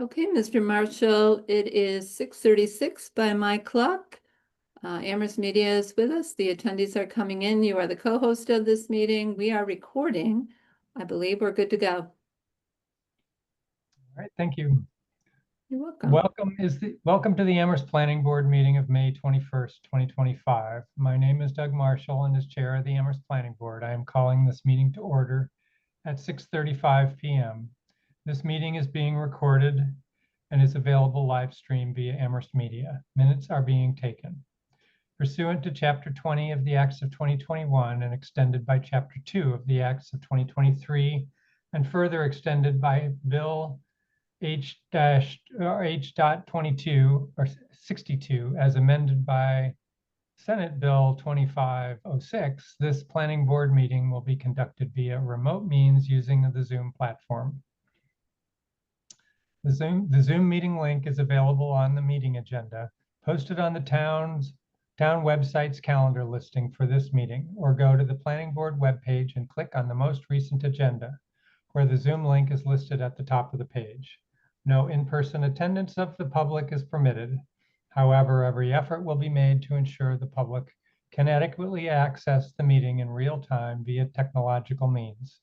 Okay, Mr. Marshall, it is 6:36 by my clock. Amherst Media is with us. The attendees are coming in. You are the co-host of this meeting. We are recording. I believe we're good to go. All right, thank you. You're welcome. Welcome to the Amherst Planning Board meeting of May 21st, 2025. My name is Doug Marshall, and as chair of the Amherst Planning Board, I am calling this meeting to order at 6:35 p.m. This meeting is being recorded and is available live stream via Amherst Media. Minutes are being taken. Pursuant to Chapter 20 of the Acts of 2021 and extended by Chapter 2 of the Acts of 2023 and further extended by Bill H.22 or 62 as amended by Senate Bill 2506, this planning board meeting will be conducted via remote means using the Zoom platform. The Zoom meeting link is available on the meeting agenda, posted on the town website's calendar listing for this meeting, or go to the planning board webpage and click on the most recent agenda, where the Zoom link is listed at the top of the page. No in-person attendance of the public is permitted. However, every effort will be made to ensure the public can adequately access the meeting in real time via technological means.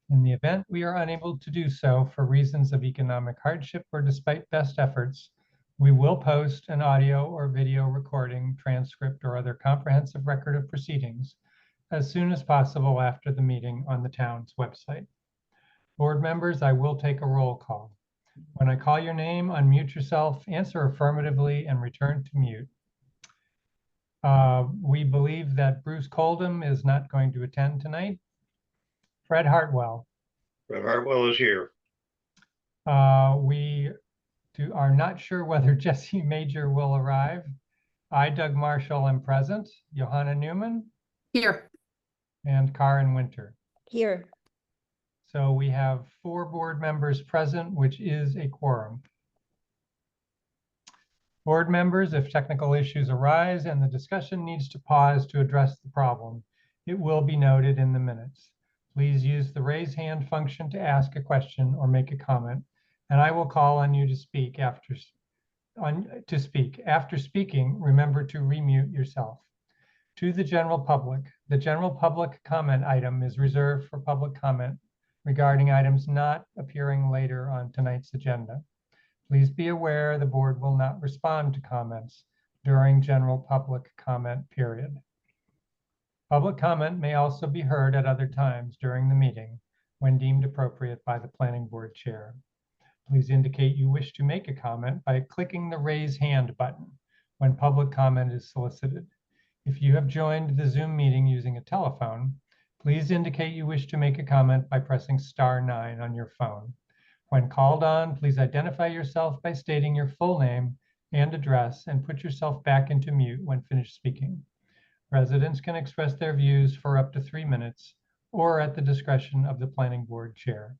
In the event we are unable to do so for reasons of economic hardship or despite best efforts, we will post an audio or video recording, transcript, or other comprehensive record of proceedings as soon as possible after the meeting on the town's website. Board members, I will take a roll call. When I call your name, unmute yourself, answer affirmatively, and return to mute. We believe that Bruce Coldham is not going to attend tonight. Fred Hartwell. Fred Hartwell is here. We are not sure whether Jesse Major will arrive. I, Doug Marshall, am present. Johanna Newman. Here. And Karen Winter. Here. So we have 4 board members present, which is a quorum. Board members, if technical issues arise and the discussion needs to pause to address the problem, it will be noted in the minutes. Please use the raise hand function to ask a question or make a comment, and I will call on you to speak after speaking, remember to remute yourself. To the general public comment item is reserved for public comment regarding items not appearing later on tonight's agenda. Please be aware the board will not respond to comments during general public comment period. Public comment may also be heard at other times during the meeting when deemed appropriate by the planning board chair. Please indicate you wish to make a comment by clicking the raise hand button when public comment is solicited. If you have joined the Zoom meeting using a telephone, please indicate you wish to make a comment by pressing *9 on your phone. When called on, please identify yourself by stating your full name and address and put yourself back into mute when finished speaking. Residents can express their views for up to 3 minutes or at the discretion of the planning board chair.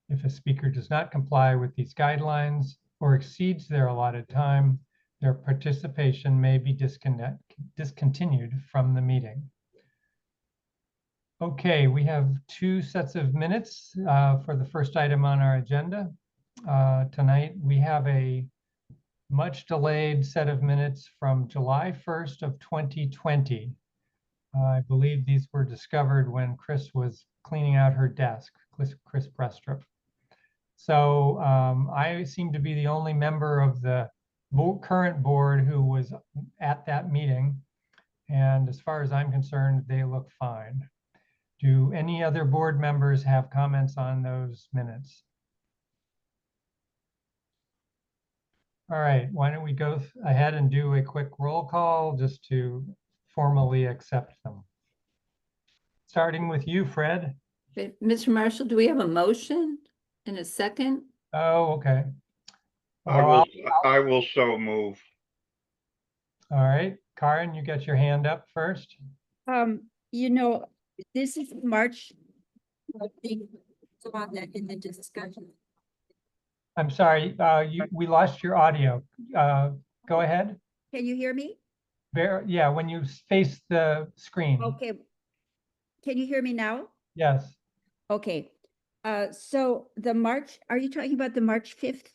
If a speaker does not comply with these guidelines or exceeds their allotted time, their participation may be discontinued from the meeting. Okay, we have 2 sets of minutes for the first item on our agenda. Tonight, we have a much delayed set of minutes from July 1st of 2020. I believe these were discovered when Chris was cleaning out her desk, Chris Brestrup. So I seem to be the only member of the current board who was at that meeting. And as far as I'm concerned, they look fine. Do any other board members have comments on those minutes? All right, why don't we go ahead and do a quick roll call just to formally accept them. Starting with you, Fred. Mr. Marshall, do we have a motion and a second? Oh, okay. I will so move. All right, Karen, you got your hand up first. You know, this is March. In the discussion. I'm sorry, we lost your audio. Go ahead. Can you hear me? Yeah, when you face the screen. Okay. Can you hear me now? Yes. Okay. So the March, are you talking about the March 5th?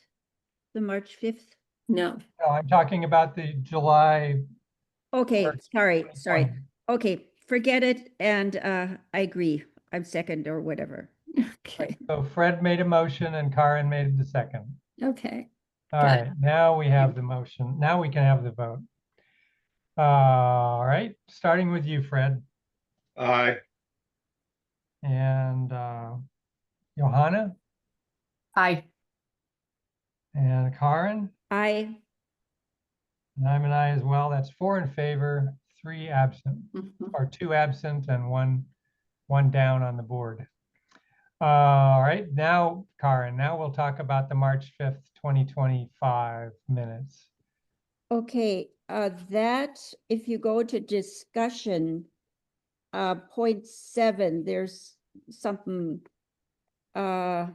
The March 5th? No, No, I'm talking about the July. Okay, March sorry. 2020. Okay, forget it, and I agree. I'm second or whatever. okay, So Fred made a motion and Karen made the second. okay. All Got right, now we have the motion. Now we can have the vote. All right, starting with you, Fred, Aye. and Johanna Aye. and Karen, I, and I'm an aye as well. That's 4 in favor, 3 absent, Mhm. or 2 absent and one down on the board. All right, now, Karen, now we'll talk about the March 5th, 2025 minutes. okay, that, if you go to discussion, point 7, there's something, the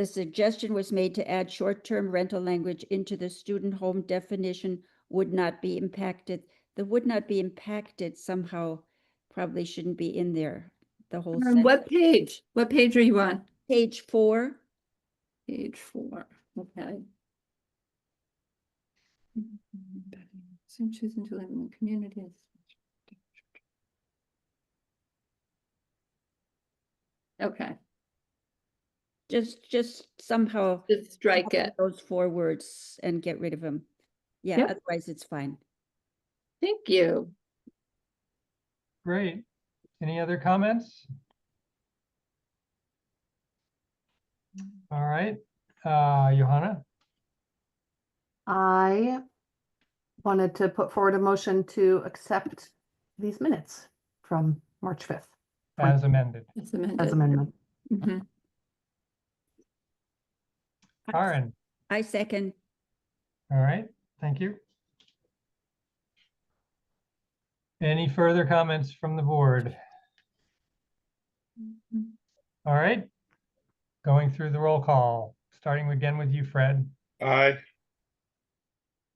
suggestion was made to add short-term rental language into the student home definition would not be impacted. The would not be impacted somehow probably shouldn't be in there, the whole On sentence. what page? What page are you on? Page 4, Page 4, okay. Soon choosing to live in the community. Okay, just somehow just strike it. those 4 words and get rid of them. Yeah, Yep. otherwise it's fine. Thank you. Great. Any other comments? All right, Johanna, I wanted to put forward a motion to accept these minutes from March 5th as amended. It's amended. as amendment. Mhm. Karen, I second. all right, thank you. Any further comments from the board? Mhm. All right, going through the roll call, starting again with you, Fred Aye.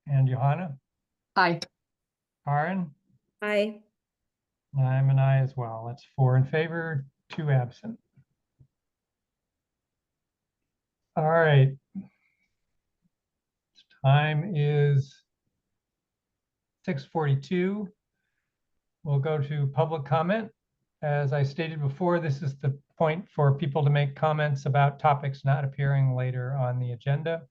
and Johanna, Aye. Karen, I, I'm an aye as well. That's 4 in favor, 2 absent. All right. Time is 6:42. We'll go to public comment. As I stated before, this is the point for people to make comments about topics not appearing later on the agenda.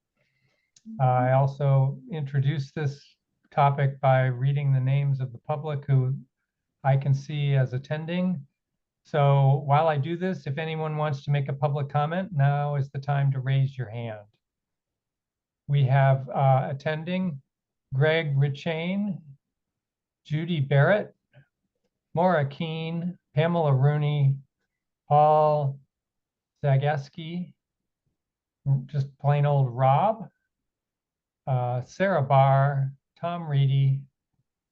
I also introduced this topic by reading the names of the public who I can see as attending. So while I do this, if anyone wants to make a public comment, now is the time to raise your hand. We have attending Greg Richane, Judy Barrett, Maura Keene, Pamela Rooney, Paul Zagieski, just plain old Rob, Sarah Barr, Tom Reedy,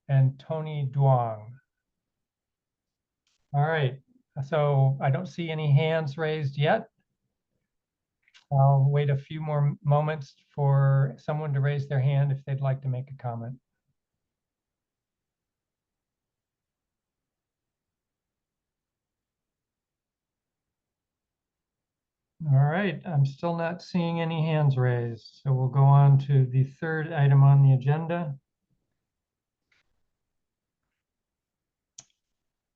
and Tony Duong. All right, so I don't see any hands raised yet. I'll wait a few more moments for someone to raise their hand if they'd like to make a comment. All right, I'm still not seeing any hands raised, so we'll go on to the third item on the agenda,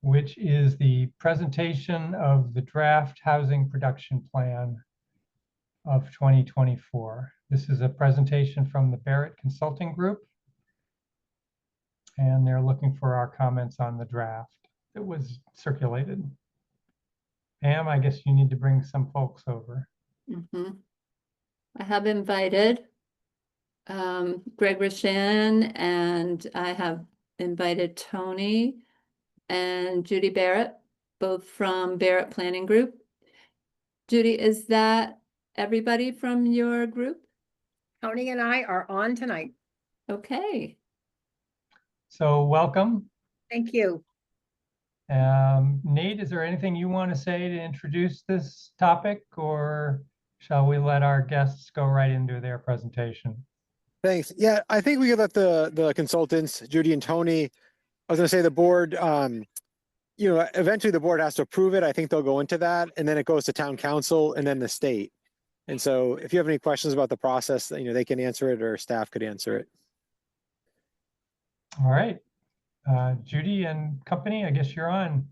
which is the presentation of the draft housing production plan of 2024. This is a presentation from the Barrett Consulting Group, and they're looking for our comments on the draft that was circulated. Pam, I guess you need to bring some folks over. Mhm. I have invited Greg Rashan, and I have invited Tony and Judy Barrett, both from Barrett Planning Group. Judy, is that everybody from your group? Tony and I are on tonight. Okay. So welcome. Thank you. Nate, is there anything you want to say to introduce this topic, or shall we let our guests go right into their presentation? Thanks. Yeah, I think we could let the consultants, Judy and Tony, I was gonna say the board, eventually the board has to approve it. I think they'll go into that, and then it goes to town council and then the state. And so if you have any questions about the process, they can answer it, or staff could answer it. All right. Judy and company, I guess you're on.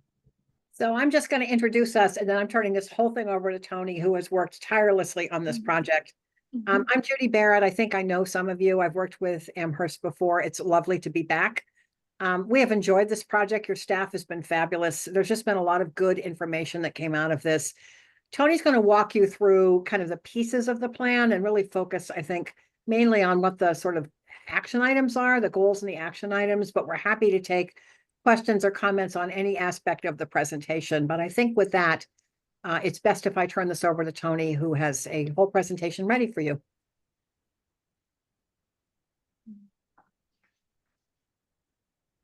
So I'm just going to introduce us, and then I'm turning this whole thing over to Tony, who has worked tirelessly on this project. I'm Judy Barrett. I think I know some of you. I've worked with Amherst before. It's lovely to be back. We have enjoyed this project. Your staff has been fabulous. There's just been a lot of good information that came out of this. Tony's going to walk you through kind of the pieces of the plan and really focus, I think, mainly on what the sort of action items are, the goals and the action items, but we're happy to take questions or comments on any aspect of the presentation. But I think with that, it's best if I turn this over to Tony, who has a whole presentation ready for you.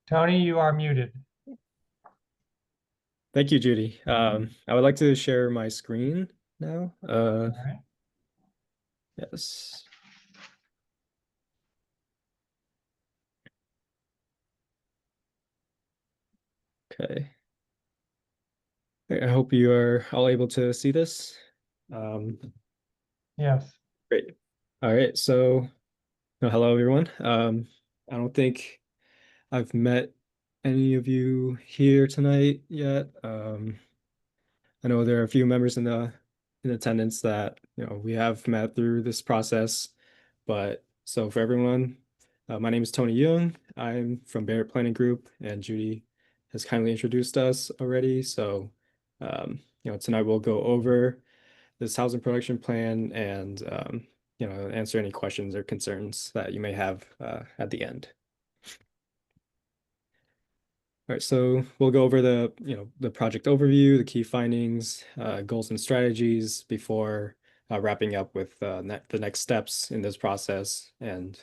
Tony, you are muted. Thank you, Judy. I would like to share my screen now. All right. Yes. Okay. I hope you are all able to see this. Yes. Great. All right. So, hello, everyone. I don't think I've met any of you here tonight yet. I know there are a few members in attendance that we have met through this process, but so for everyone, my name is Tony Young. I'm from Barrett Planning Group, and Judy has kindly introduced us already. So, tonight we'll go over this housing production plan and answer any questions or concerns that you may have at the end. All right, so we'll go over the project overview, the key findings, goals and strategies before wrapping up with the next steps in this process, and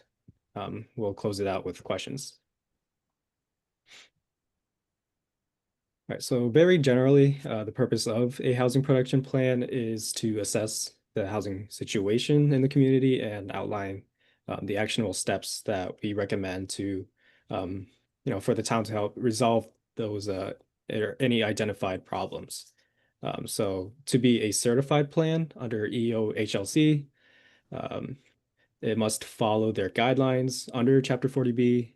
we'll close it out with questions. All right, so very generally, the purpose of a housing production plan is to assess the housing situation in the community and outline the actionable steps that we recommend to for the town to help resolve those any identified problems. So to be a certified plan under EOHLC, it must follow their guidelines under Chapter 40B,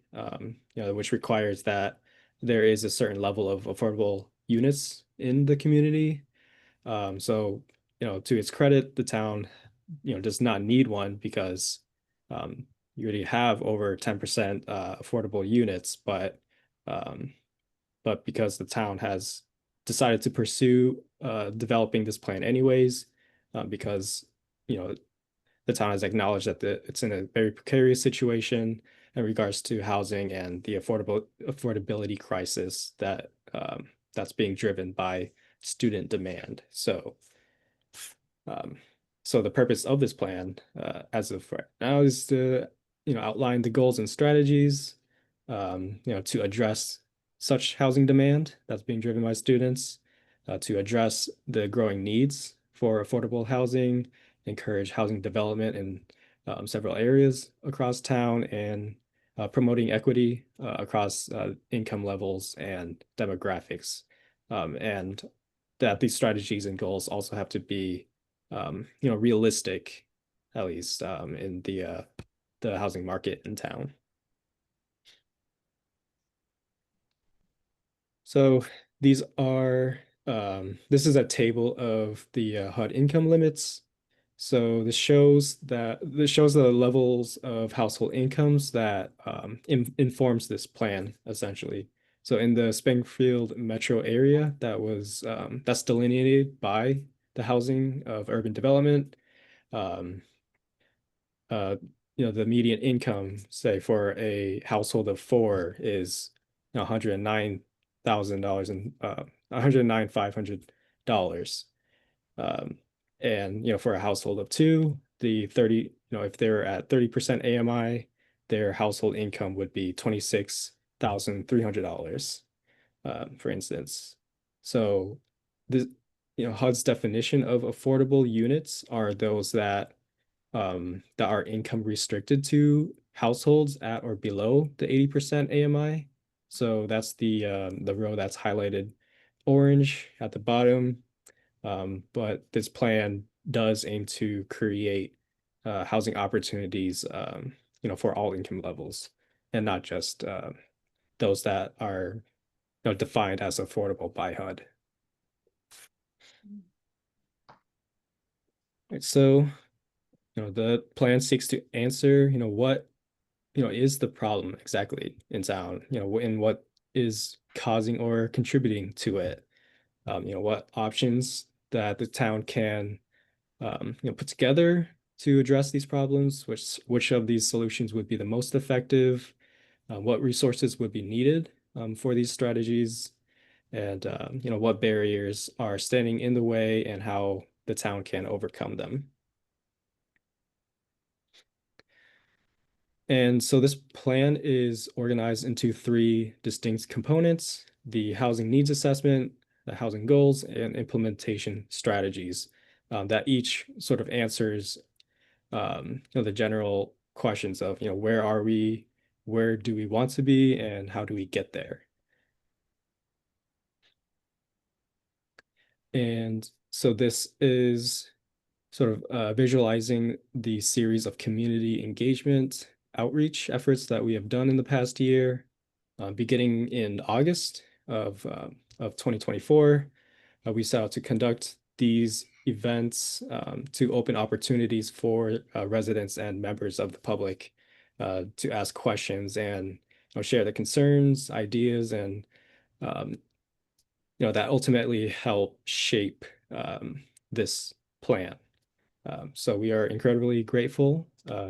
which requires that there is a certain level of affordable units in the community. So to its credit, the town does not need one because you already have over 10% affordable units, but because the town has decided to pursue developing this plan anyways, because the town has acknowledged that it's in a very precarious situation in regards to housing and the affordability crisis that's being driven by student demand. So the purpose of this plan, as of right now, is to outline the goals and strategies, to address such housing demand that's being driven by students, to address the growing needs for affordable housing, encourage housing development in several areas across town, and promoting equity across income levels and demographics, and that these strategies and goals also have to be realistic, at least in the housing market in town. So these are this is a table of the HUD income limits. So this shows the levels of household incomes that informs this plan essentially. So in the Springfield metro area, that's delineated by the housing of urban development. The median income, say for a household of 4, is $109,000 and $109,500. And for a household of 2, if they're at 30% AMI, their household income would be $26,300, for instance. So this HUD's definition of affordable units are those that are income restricted to households at or below the 80% AMI. So that's the row that's highlighted orange at the bottom. But this plan does aim to create housing opportunities, for all income levels, and not just those that are defined as affordable by HUD. Right, so, the plan seeks to answer, what, is the problem exactly in town, and what is causing or contributing to it. What options that the town can, put together to address these problems, which of these solutions would be the most effective, what resources would be needed for these strategies, and what barriers are standing in the way and how the town can overcome them. And so this plan is organized into 3 distinct components: the housing needs assessment, the housing goals, and implementation strategies that each sort of answers the general questions of, where are we, where do we want to be, and how do we get there? And so this is sort of visualizing the series of community engagement outreach efforts that we have done in the past year, beginning in August of 2024. We set out to conduct these events to open opportunities for residents and members of the public to ask questions and share their concerns, ideas, and that ultimately help shape this plan. So we are incredibly grateful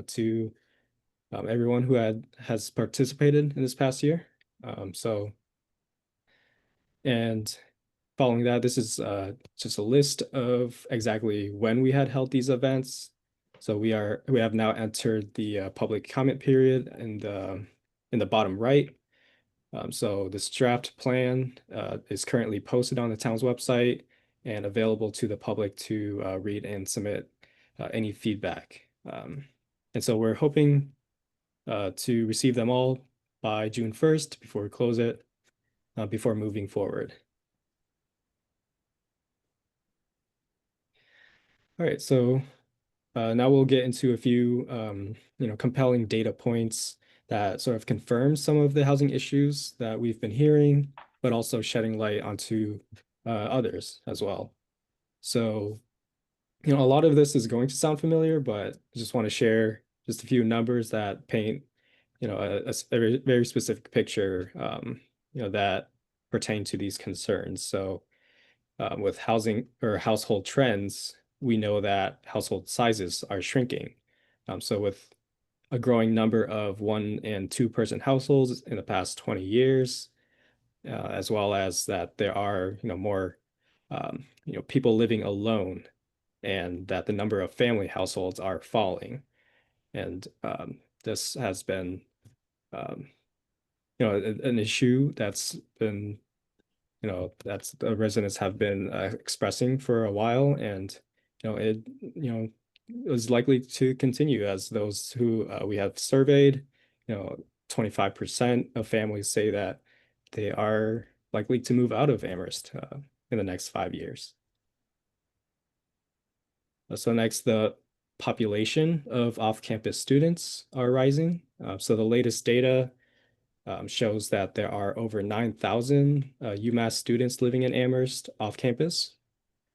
to everyone who has participated in this past year. And following that, this is just a list of exactly when we had held these events. So we have now entered the public comment period in the bottom right. So this draft plan is currently posted on the town's website and available to the public to read and submit any feedback. And so we're hoping to receive them all by June 1st before we close it, before moving forward. All right, so now we'll get into a few compelling data points that sort of confirm some of the housing issues that we've been hearing, but also shedding light onto others as well. So, a lot of this is going to sound familiar, but I just want to share just a few numbers that paint, a very, very specific picture, that pertain to these concerns. So, with housing or household trends, we know that household sizes are shrinking. So with a growing number of 1 and 2 person households in the past 20 years, as well as that there are, more, people living alone, and that the number of family households are falling. And this has been, an issue that's been, that's the residents have been expressing for a while, and it is likely to continue as those who we have surveyed, 25% of families say that they are likely to move out of Amherst in the next 5 years. So next, the population of off-campus students are rising. So the latest data shows that there are over 9,000 UMass students living in Amherst off campus,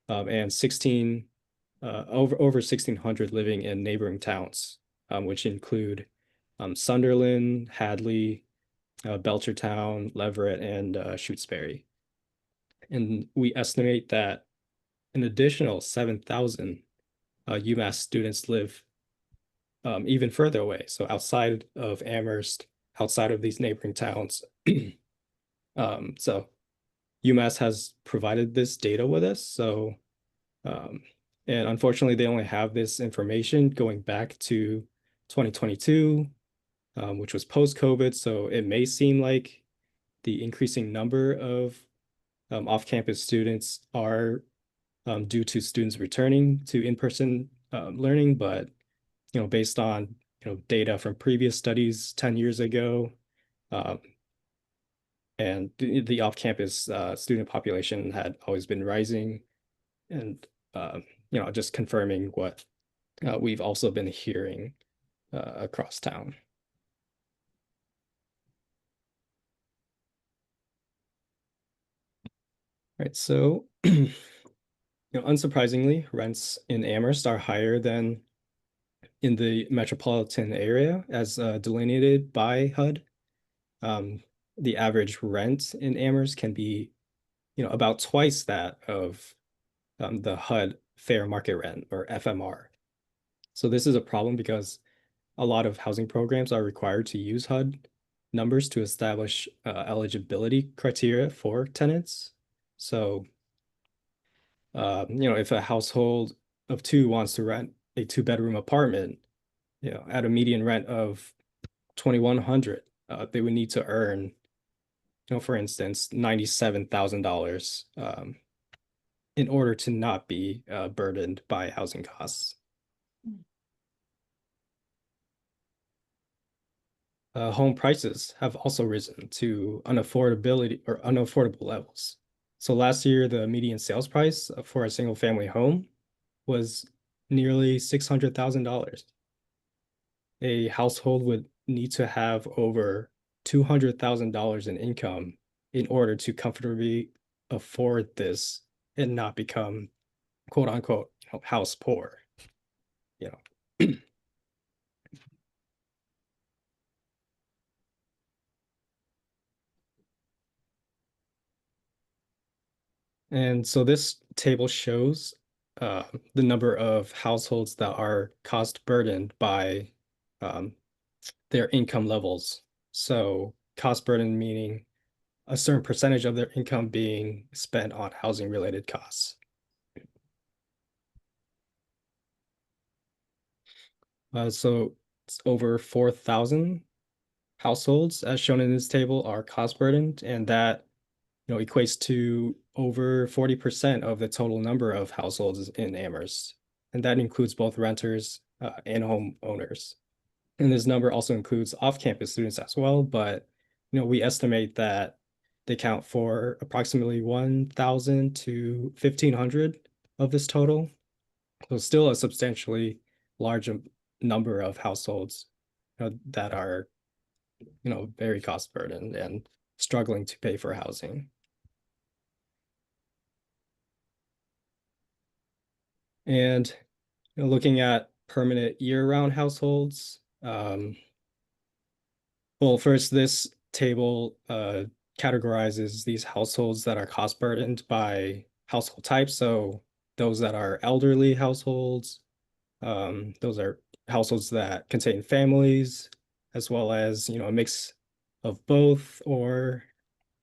and over 1,600 living in neighboring towns, which include Sunderland, Hadley, Belchertown, Leverett, and Shutesbury. And we estimate that an additional 7,000 UMass students live even further away, so outside of Amherst, outside of these neighboring towns. So UMass has provided this data with us. So, and unfortunately, they only have this information going back to 2022, which was post-COVID. So it may seem like the increasing number of off-campus students are due to students returning to in-person learning, but based on data from previous studies 10 years ago, and the off-campus student population had always been rising, and just confirming what we've also been hearing across town. Right, so unsurprisingly, rents in Amherst are higher than in the metropolitan area as delineated by HUD. The average rent in Amherst can be, about twice that of the HUD fair market rent, or FMR. So this is a problem because a lot of housing programs are required to use HUD numbers to establish eligibility criteria for tenants. So, if a household of two wants to rent a 2-bedroom apartment, at a median rent of $2,100, they would need to earn, for instance, $97,000 in order to not be burdened by housing costs. Home prices have also risen to unaffordable levels. So last year, the median sales price for a single family home was nearly $600,000. A household would need to have over $200,000 in income in order to comfortably afford this and not become, quote unquote, house poor. And so this table shows the number of households that are cost burdened by their income levels. So cost burden meaning a certain percentage of their income being spent on housing related costs. So it's over 4,000 households, as shown in this table, are cost burdened, and that equates to over 40% of the total number of households in Amherst, and that includes both renters and homeowners. And this number also includes off-campus students as well, but we estimate that they count for approximately 1,000 to 1,500 of this total. So still a substantially large number of households that are very cost burdened and struggling to pay for housing. And looking at permanent year-round households, well, first, this table categorizes these households that are cost burdened by household type. So those that are elderly households, those are households that contain families, as well as a mix of both or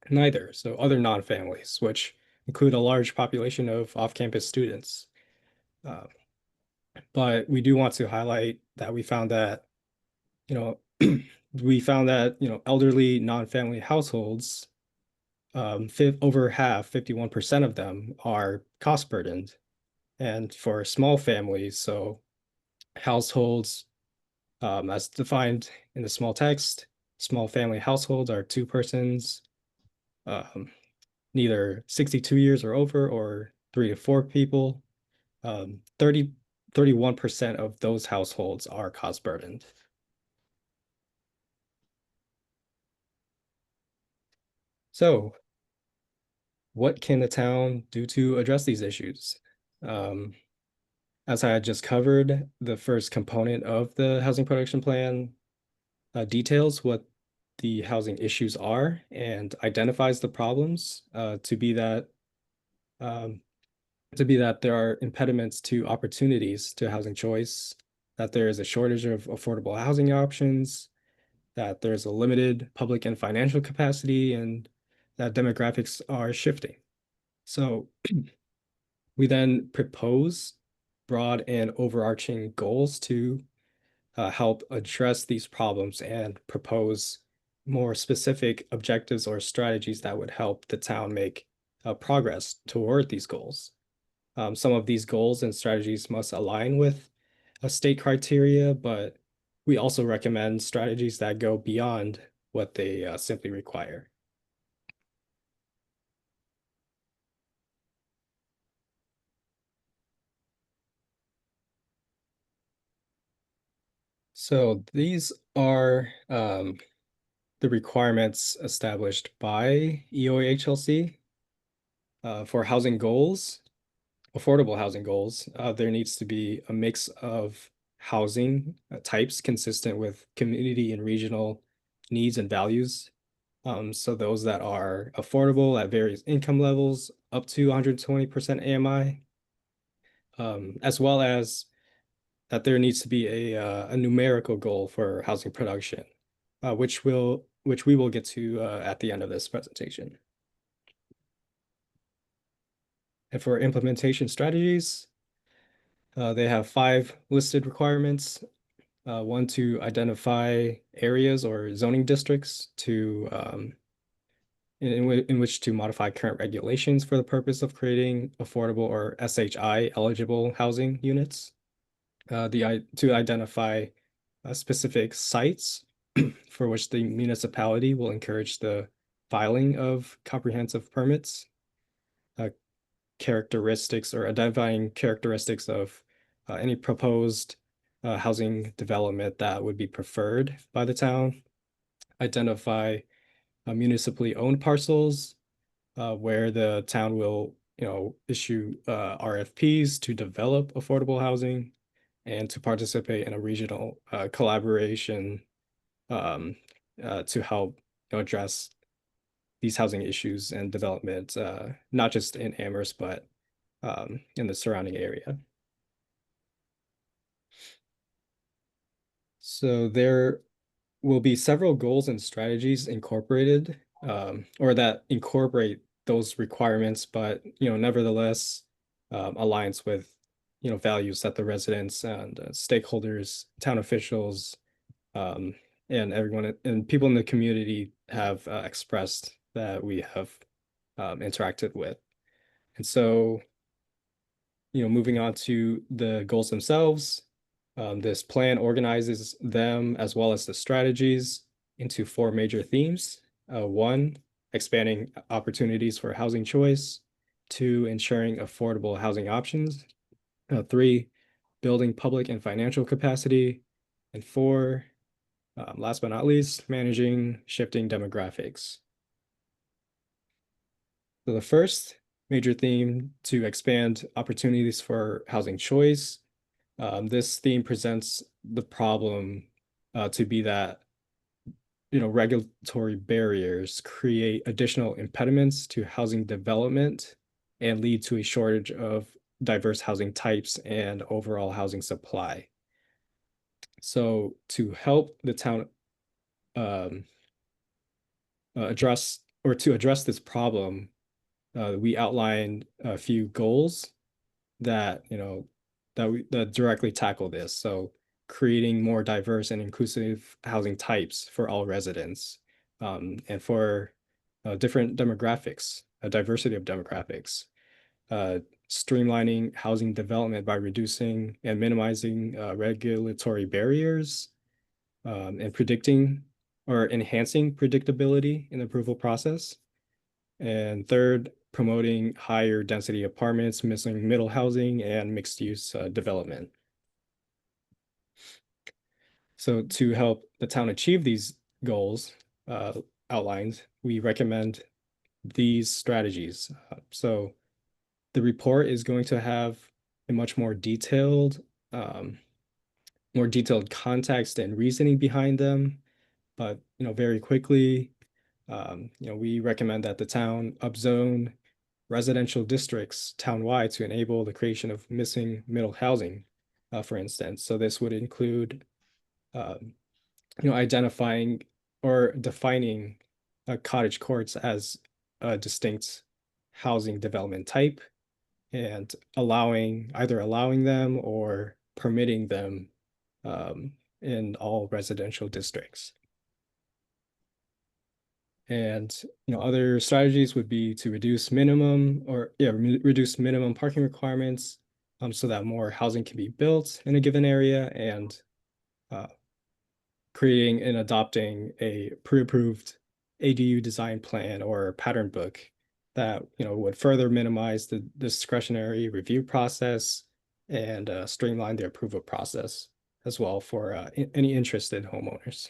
neither. So other non-families, which include a large population of off-campus students. But we do want to highlight that we found that, elderly non-family households, over half, 51% of them are cost burdened. And for small families, so households, as defined in the small text, small family households are 2 persons, neither 62 years or over, or 3 to 4 people. 31% of those households are cost burdened. So what can the town do to address these issues? As I had just covered, the first component of the housing production plan details what the housing issues are and identifies the problems to be that there are impediments to opportunities to housing choice, that there is a shortage of affordable housing options, that there's a limited public and financial capacity, and that demographics are shifting. So we then propose broad and overarching goals to help address these problems and propose more specific objectives or strategies that would help the town make progress toward these goals. Some of these goals and strategies must align with state criteria, but we also recommend strategies that go beyond what they simply require. So these are the requirements established by E EOHLC for housing goals, affordable housing goals. There needs to be a mix of housing types consistent with community and regional needs and values. So those that are affordable at various income levels up to 120% AMI, as well as that there needs to be a numerical goal for housing production, which we will get to at the end of this presentation. And for implementation strategies, they have 5 listed requirements. One, to identify areas or zoning districts to in which to modify current regulations for the purpose of creating affordable or SHI eligible housing units. To identify specific sites for which the municipality will encourage the filing of comprehensive permits, characteristics or identifying characteristics of any proposed housing development that would be preferred by the town, identify municipally owned parcels where the town will, issue RFPs to develop affordable housing and to participate in a regional collaboration to help address these housing issues and development, not just in Amherst, but in the surrounding area. So there will be several goals and strategies incorporated or that incorporate those requirements, but nevertheless aligns with values that the residents and stakeholders, town officials, and everyone and people in the community have expressed that we have interacted with. And so, moving on to the goals themselves, this plan organizes them as well as the strategies into 4 major themes. 1, expanding opportunities for housing choice. 2, ensuring affordable housing options. 3, building public and financial capacity. And 4, last but not least, managing shifting demographics. So the first major theme, to expand opportunities for housing choice. This theme presents the problem to be that regulatory barriers create additional impediments to housing development and lead to a shortage of diverse housing types and overall housing supply. So to help the town address this problem, we outlined a few goals that that directly tackle this. So creating more diverse and inclusive housing types for all residents, and for different demographics, a diversity of demographics, streamlining housing development by reducing and minimizing regulatory barriers, and predicting or enhancing predictability in the approval process. And third, promoting higher density apartments, missing middle housing, and mixed use development. So to help the town achieve these goals outlined, we recommend these strategies. So the report is going to have a much more detailed context and reasoning behind them. But very quickly, we recommend that the town upzone residential districts townwide to enable the creation of missing middle housing, for instance. So this would include, identifying or defining cottage courts as a distinct housing development type, and either allowing them or permitting them in all residential districts. And other strategies would be to reduce minimum parking requirements, so that more housing can be built in a given area, and creating and adopting a pre-approved ADU design plan or pattern book that would further minimize the discretionary review process and streamline the approval process as well for any interested homeowners.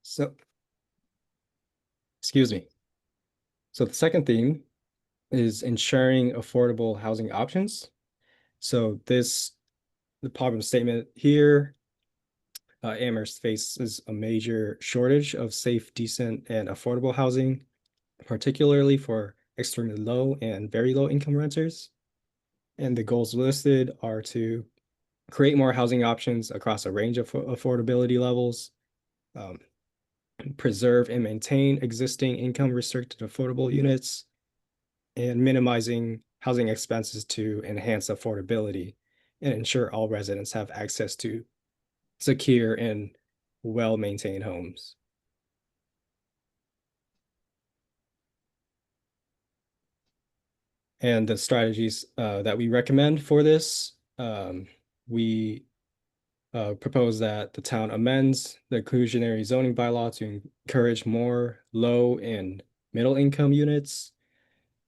So, excuse me. So the second theme is ensuring affordable housing options. So the problem statement here, Amherst faces a major shortage of safe, decent, and affordable housing, particularly for extremely low and very low income renters. And the goals listed are to create more housing options across a range of affordability levels, preserve and maintain existing income restricted affordable units, and minimizing housing expenses to enhance affordability and ensure all residents have access to secure and well-maintained homes. And the strategies that we recommend for this, we propose that the town amends the inclusionary zoning bylaw to encourage more low and middle income units,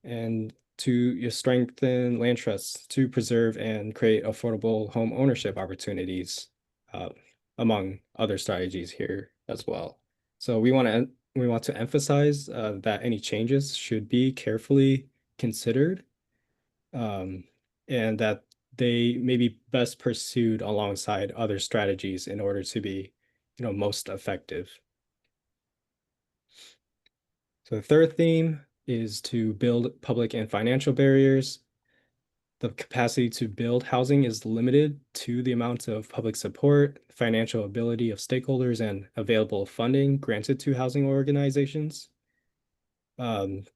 and to strengthen land trusts to preserve and create affordable home ownership opportunities, among other strategies here as well. So we want to emphasize that any changes should be carefully considered, and that they may be best pursued alongside other strategies in order to be, most effective. So the third theme is to build public and financial barriers. The capacity to build housing is limited to the amount of public support, financial ability of stakeholders, and available funding granted to housing organizations. And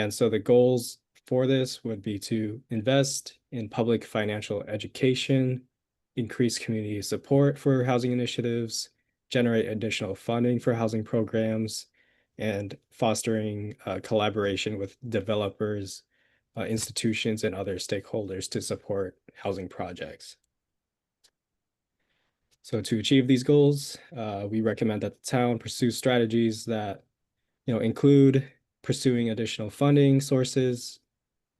so the goals for this would be to invest in public financial education, increase community support for housing initiatives, generate additional funding for housing programs, and fostering collaboration with developers, institutions, and other stakeholders to support housing projects. So to achieve these goals, we recommend that the town pursue strategies that, include pursuing additional funding sources,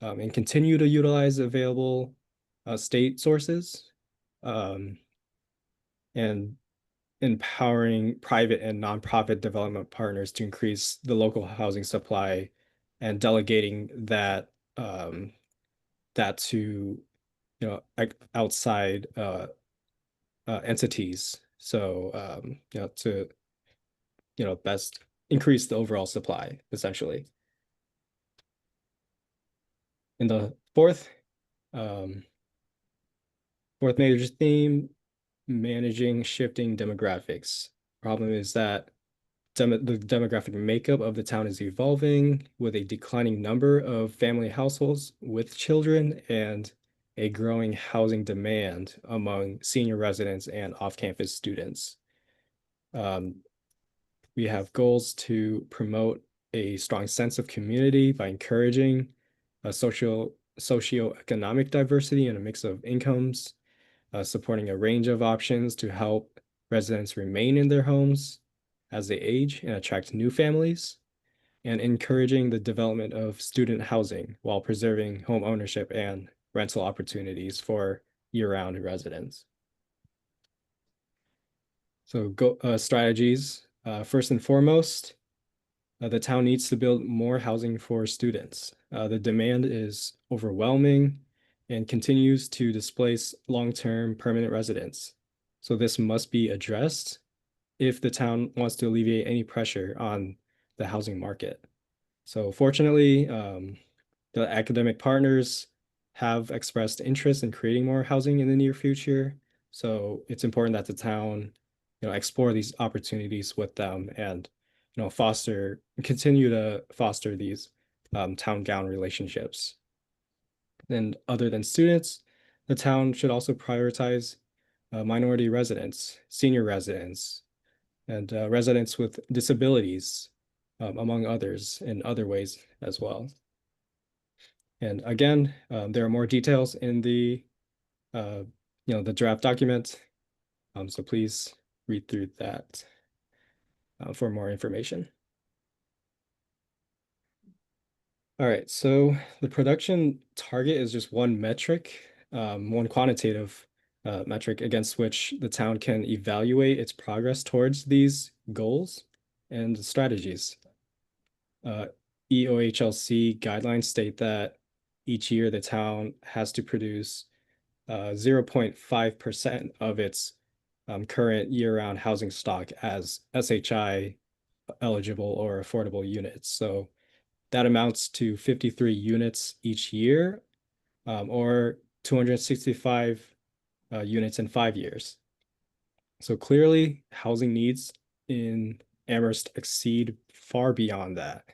and continue to utilize available state sources, and empowering private and nonprofit development partners to increase the local housing supply, and delegating that to outside entities. So to best increase the overall supply, essentially. In the fourth major theme, managing shifting demographics. Problem is that the demographic makeup of the town is evolving, with a declining number of family households with children and a growing housing demand among senior residents and off-campus students. We have goals to promote a strong sense of community by encouraging a socioeconomic diversity and a mix of incomes, supporting a range of options to help residents remain in their homes as they age and attract new families, and encouraging the development of student housing while preserving home ownership and rental opportunities for year-round residents. So strategies, first and foremost, the town needs to build more housing for students. The demand is overwhelming and continues to displace long-term permanent residents. So this must be addressed if the town wants to alleviate any pressure on the housing market. So fortunately, the academic partners have expressed interest in creating more housing in the near future. So it's important that the town, explore these opportunities with them, and continue to foster these town-gown relationships. And other than students, the town should also prioritize minority residents, senior residents, and residents with disabilities, among others, in other ways as well. And again, there are more details in the the draft document, so please read through that for more information. All right, so the production target is just one metric, one quantitative metric against which the town can evaluate its progress towards these goals and strategies. EOHLC guidelines state that each year the town has to produce 0.5% of its current year-round housing stock as SHI eligible or affordable units. So that amounts to 53 units each year, or 265 units in 5 years. So clearly, housing needs in Amherst exceed far beyond that.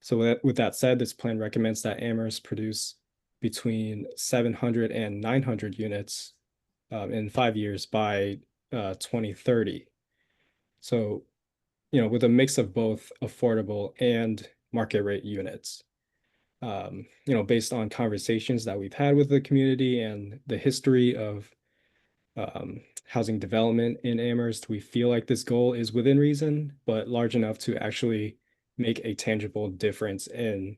So with that said, this plan recommends that Amherst produce between 700 and 900 units in 5 years by 2030. So, with a mix of both affordable and market rate units. Based on conversations that we've had with the community and the history of housing development in Amherst, we feel like this goal is within reason, but large enough to actually make a tangible difference in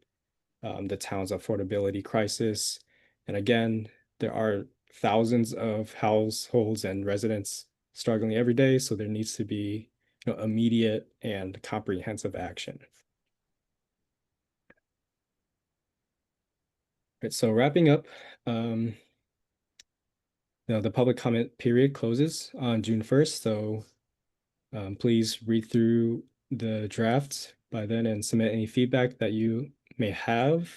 the town's affordability crisis. And again, there are thousands of households and residents struggling every day, so there needs to be immediate and comprehensive action. Right, so wrapping up, the public comment period closes on June 1st, so please read through the draft by then and submit any feedback that you may have.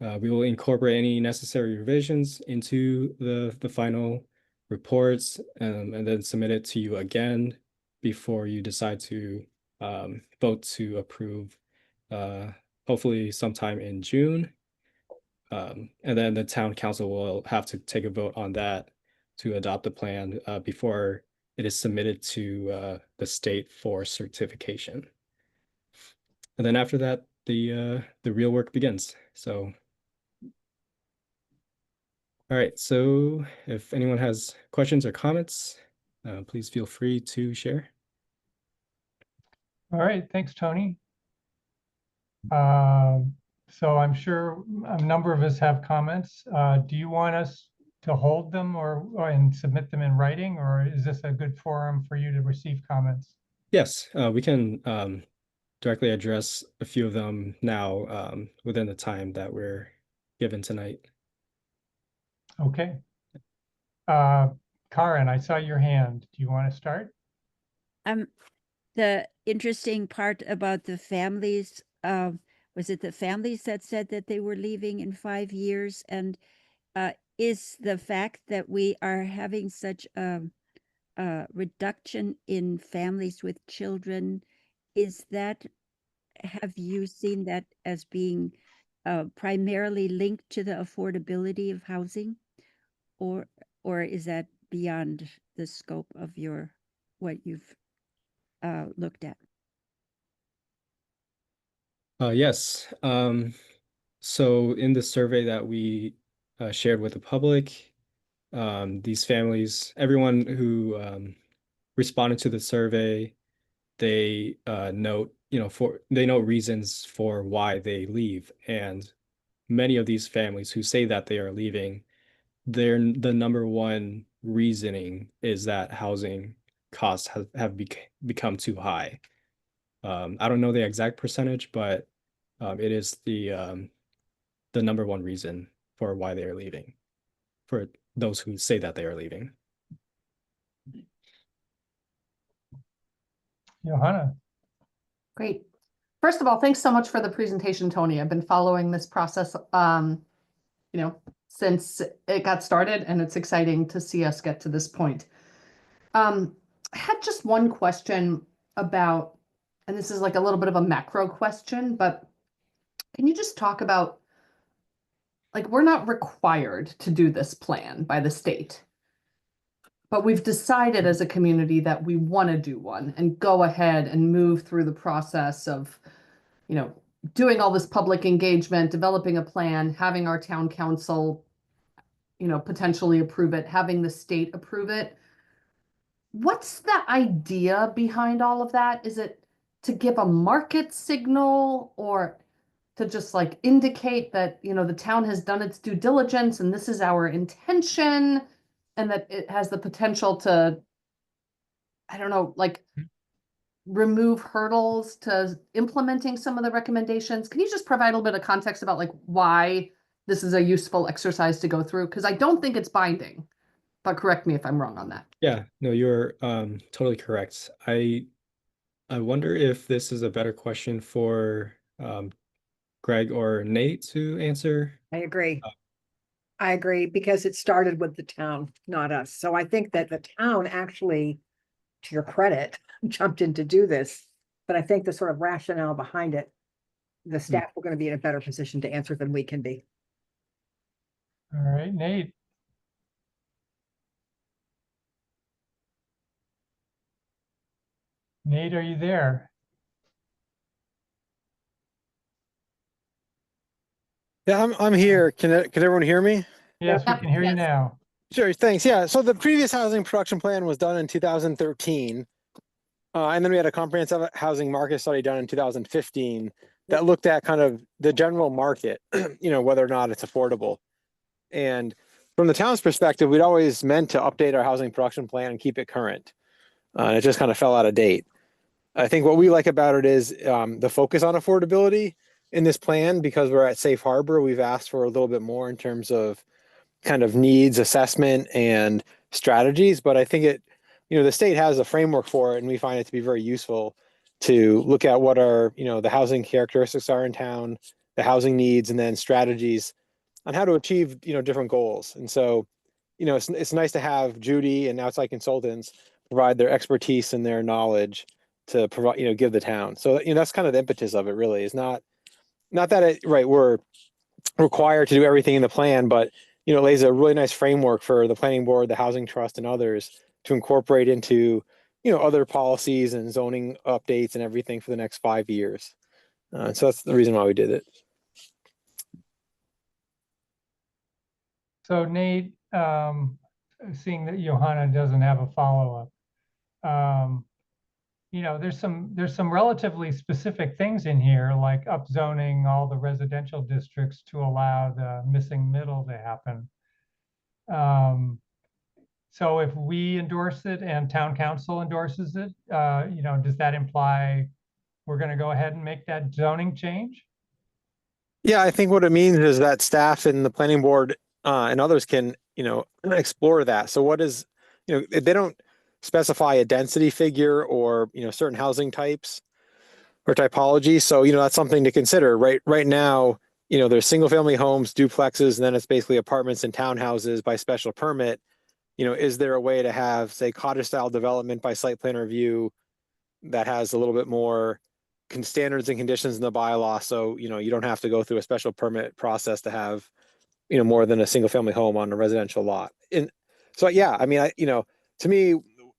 We will incorporate any necessary revisions into the final reports and then submit it to you again before you decide to vote to approve, hopefully sometime in June. And then the town council will have to take a vote on that to adopt the plan before it is submitted to the state for certification. And then after that, the real work begins. So, all right. So if anyone has questions or comments, please feel free to share. All right, thanks, Tony. So I'm sure a number of us have comments. Do you want us to hold them and submit them in writing, or is this a good forum for you to receive comments? Yes, we can directly address a few of them now within the time that we're given tonight. Okay. Karen, I saw your hand. Do you want to start? The interesting part about the families, was it the families that said that they were leaving in 5 years? And is the fact that we are having such a reduction in families with children, have you seen that as being primarily linked to the affordability of housing? Or is that beyond the scope of what you've looked at? Yes. So in the survey that we shared with the public, these families, everyone who responded to the survey, they note reasons for why they leave. And many of these families who say that they are leaving, the number one reasoning is that housing costs have become too high. I don't know the exact percentage, but it is the number one reason for why they are leaving, for those who say that they are leaving. Johanna. Great. First of all, thanks so much for the presentation, Tony. I've been following this process, since it got started, and it's exciting to see us get to this point. I had just one question about, and this is like a little bit of a macro question, but can you just talk about, like, we're not required to do this plan by the state, but we've decided as a community that we want to do one and go ahead and move through the process of, doing all this public engagement, developing a plan, having our town council, potentially approve it, having the state approve it. What's the idea behind all of that? Is it to give a market signal, or to just like indicate that, you know, the town has done its due diligence and this is our intention and that it has the potential to, I don't know, like remove hurdles to implementing some of the recommendations. Can you just provide a little bit of context about like why this is a useful exercise to go through? Because I don't think it's binding, but correct me if I'm wrong on that. Yeah, no, you're totally correct. I wonder if this is a better question for Greg or Nate to answer. I agree. I agree, because it started with the town, not us. So I think that the town actually, to your credit, jumped in to do this. But I think the sort of rationale behind it, the staff were going to be in a better position to answer than we can be. All right, Nate. Nate, are you there? Yeah, I'm here. Can everyone hear me? Yes, we Yep. can hear you Yes. now. Sure, thanks. Yeah, so the previous housing production plan was done in 2013. And then we had a comprehensive housing market study done in 2015 that looked at kind of the general market, you know, whether or not it's affordable. And from the town's perspective, we'd always meant to update our housing production plan and keep it current. And it just kind of fell out of date. I think what we like about it is the focus on affordability in this plan, because we're at safe harbor. We've asked for a little bit more in terms of kind of needs assessment and strategies, but I think it, you know, the state has a framework for it, and we find it to be very useful to look at what our, you know, the housing characteristics are in town, the housing needs, and then strategies on how to achieve, you know, different goals. And so, you know, it's nice to have Judy and outside consultants provide their expertise and their knowledge to provide, you know, give the town. So, you know, that's kind of the impetus of it. Really, is not that it, right, we're required to do everything in the plan, but you know, it lays a really nice framework for the planning board, the housing trust, and others to incorporate into, you know, other policies and zoning updates and everything for the next 5 years. So that's the reason why we did it. So Nate, seeing that Johanna doesn't have a follow-up, you know, there's some relatively specific things in here, like upzoning all the residential districts to allow the missing middle to happen. So if we endorse it and town council endorses it, you know, does that imply we're going to go ahead and make that zoning change? Yeah, I think what it means is that staff and the planning board and others can, you know, explore that. So what is, you know, they don't specify a density figure or, you know, certain housing types or typology. So, you know, that's something to consider. Right now, you know, there's single family homes, duplexes, and then it's basically apartments and townhouses by special permit. You know, is there a way to have, say, cottage style development by site plan review that has a little bit more standards and conditions in the bylaw? So, you know, you don't have to go through a special permit process to have, you know, more than a single family home on a residential lot. And so, yeah, I mean, you know, to me,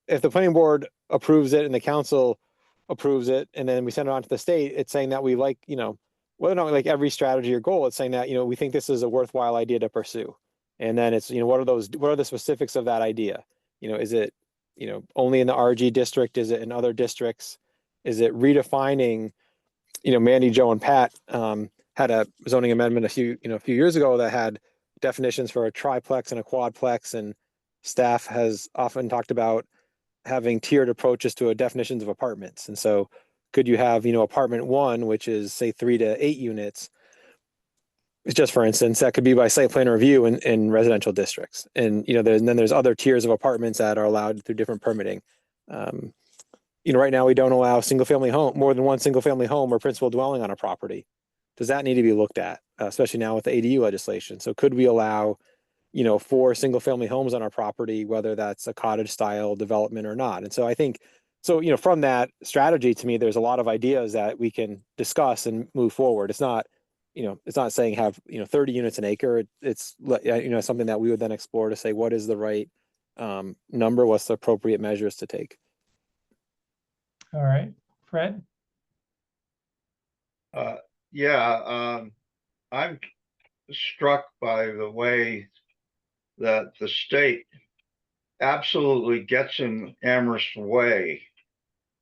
if the planning board approves it and the council approves it, and then we send it on to the state, it's saying that we like, you know, whether or not we like every strategy or goal, it's saying that, you know, we think this is a worthwhile idea to pursue. And then it's, you know, what are the specifics of that idea? You know, is it, you know, only in the RG district? Is it in other districts? Is it redefining, you know, Mandy, Joe, and Pat had a zoning amendment a few years ago that had definitions for a triplex and a quadplex, and staff has often talked about having tiered approaches to a definitions of apartments. And so could you have, you know, apartment 1, which is say 3 to 8 units, just for instance, that could be by site plan review in residential districts. And, you know, then there's other tiers of apartments that are allowed through different permitting. You know, right now we don't allow more than one single family home or principal dwelling on a property. Does that need to be looked at, especially now with the ADU legislation? So could we allow, you know, 4 single family homes on our property, whether that's a cottage style development or not? And so I think, so, you know, from that strategy, to me, there's a lot of ideas that we can discuss and move forward. It's not, you know, it's not saying have, you know, 30 units an acre. It's, you know, something that we would then explore to say, what is the right number? What's the appropriate measures to take? All right, Fred? Yeah, I'm struck by the way that the state absolutely gets in Amherst's way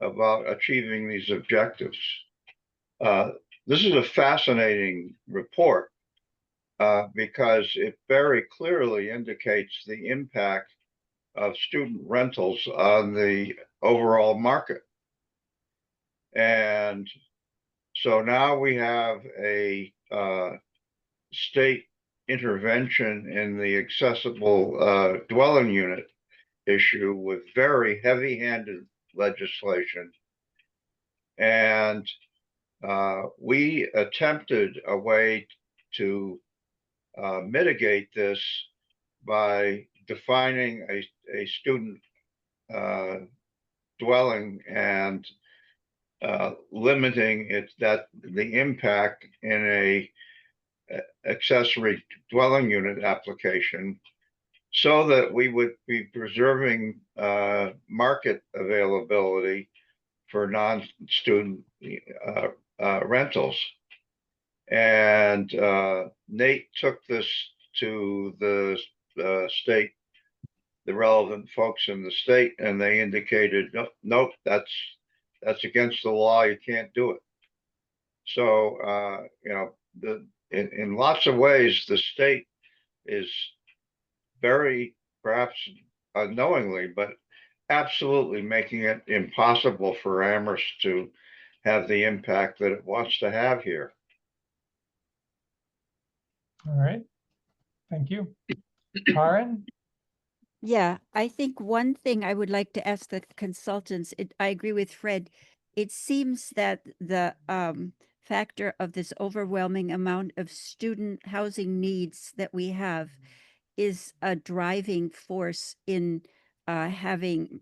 about achieving these objectives. this is a fascinating report because it very clearly indicates the impact of student rentals on the overall market. And so now we have a state intervention in the accessible dwelling unit issue with very heavy-handed legislation. And we attempted a way to mitigate this by defining a student dwelling and limiting the impact in a accessory dwelling unit application so that we would be preserving market availability for non-student rentals. And Nate took this to the state, the relevant folks in the state, and they indicated, nope, that's against the law. You can't do it. So, you know, in lots of ways, the state is very, perhaps unknowingly, but absolutely making it impossible for Amherst to have the impact that it wants to have here. All right. Thank you. Karen? Yeah, I think one thing I would like to ask the consultants, I agree with Fred. It seems that the factor of this overwhelming amount of student housing needs that we have is a driving force in having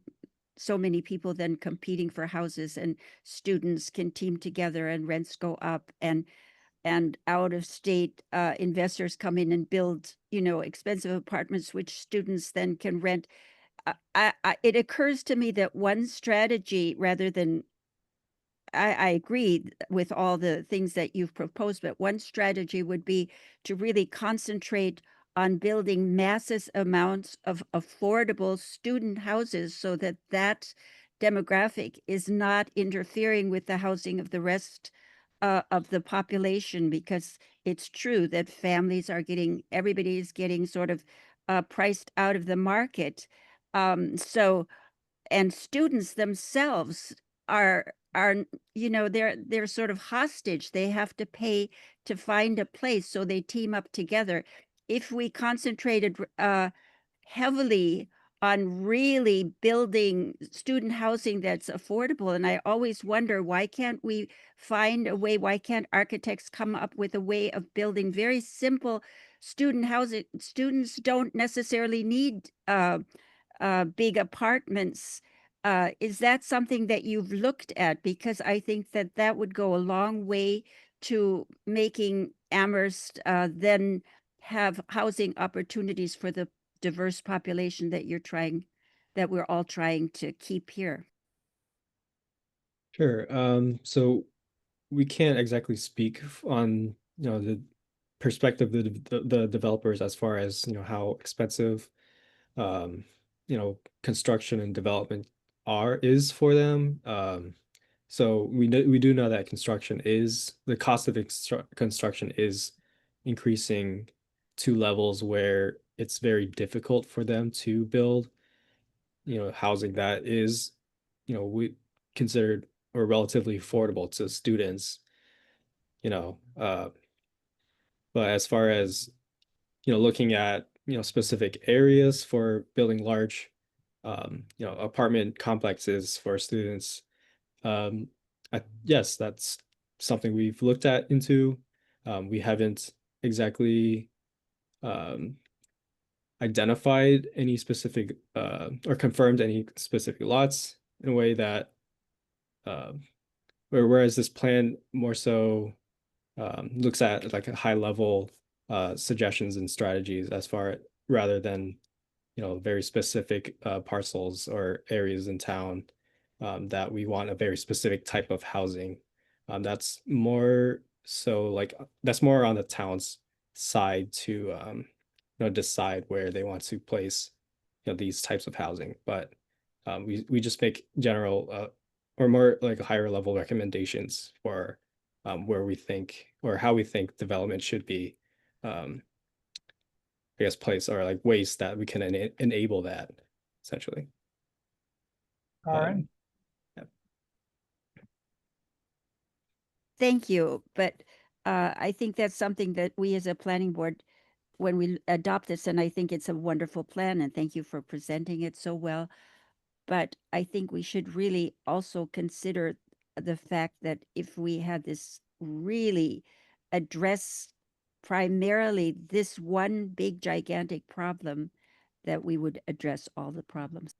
so many people then competing for houses, and students can team together and rents go up, and out of state investors come in and build, you know, expensive apartments, which students then can rent. It occurs to me that one strategy, rather than, I agree with all the things that you've proposed, but one strategy would be to really concentrate on building massive amounts of affordable student houses so that that demographic is not interfering with the housing of the rest of the population, because it's true that families are everybody is getting sort of priced out of the market. So, and students themselves are, you know, they're sort of hostage. They have to pay to find a place, so they team up together. If we concentrated heavily on really building student housing that's affordable, and I always wonder, why can't we find a way, why can't architects come up with a way of building very simple student housing? Students don't necessarily need big apartments. Is that something that you've looked at? Because I think that that would go a long way to making Amherst then have housing opportunities for the diverse population that we're all trying to keep here. Sure. So we can't exactly speak on, you know, the perspective of the developers as far as, you know, how expensive, you know, construction and development is for them. So we do know that the cost of construction is increasing to levels where it's very difficult for them to build, you know, housing that is, you know, we considered or relatively affordable to students, you know. But as far as, you know, looking at, you know, specific areas for building large, you know, apartment complexes for students, yes, that's something we've looked at into. We haven't exactly identified any specific or confirmed any specific lots in a way that whereas this plan more so looks at like a high level suggestions and strategies as far rather than, you know, very specific parcels or areas in town that we want a very specific type of housing. That's more so like that's more on the town's side to you know, decide where they want to place, you know, these types of housing. But we just make general or more like higher level recommendations for where we think or how we think development should be, I guess, placed, or like ways that we can enable that essentially. Karen? Thank you, but I think that's something that we as a planning board, when we adopt this, and I think it's a wonderful plan, and thank you for presenting it so well. But I think we should really also consider the fact that if we had this really address primarily this one big gigantic problem, that we would address all the problems.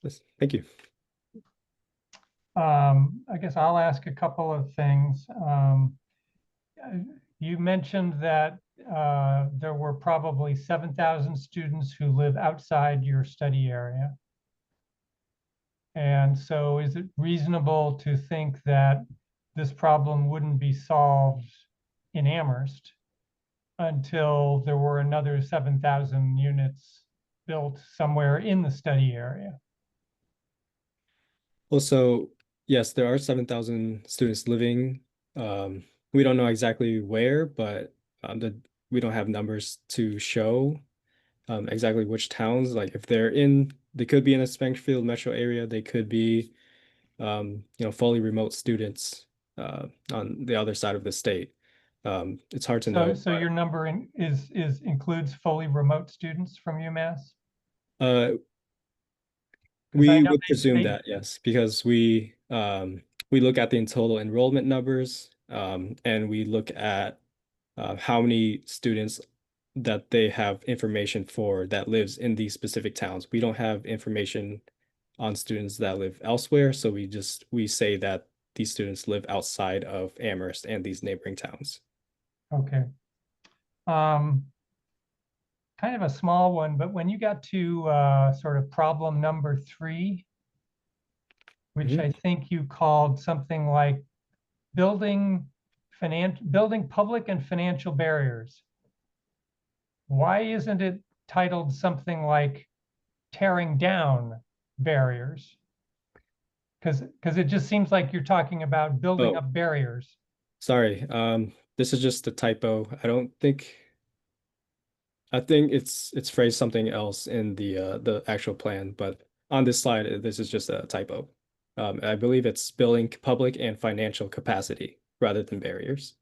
Yes, thank you. I guess I'll ask a couple of things. You mentioned that there were probably 7,000 students who live outside your study area. And so is it reasonable to think that this problem wouldn't be solved in Amherst until there were another 7,000 units built somewhere in the study area? Well, so yes, there are 7,000 students living. We don't know exactly where, but we don't have numbers to show exactly which towns. Like if they could be in the Springfield metro area. They could be, fully remote students on the other side of the state. It's hard to know. So your number includes fully remote students from UMass? We know would they- presume they- that, yes, because we look at the total enrollment numbers, and we look at how many students that they have information for that lives in these specific towns. We don't have information on students that live elsewhere, so we say that these students live outside of Amherst and these neighboring towns. Okay. Kind of a small one, but when you got to sort of problem number 3, which Mhm. I think you called something like building public and financial barriers. Why isn't it titled something like tearing down barriers? Because it just seems like you're talking about building Oh. up barriers. Sorry, this is just a typo. I think it's phrased something else in the actual plan, but on this slide, this is just a typo. I believe it's building public and financial capacity rather than barriers.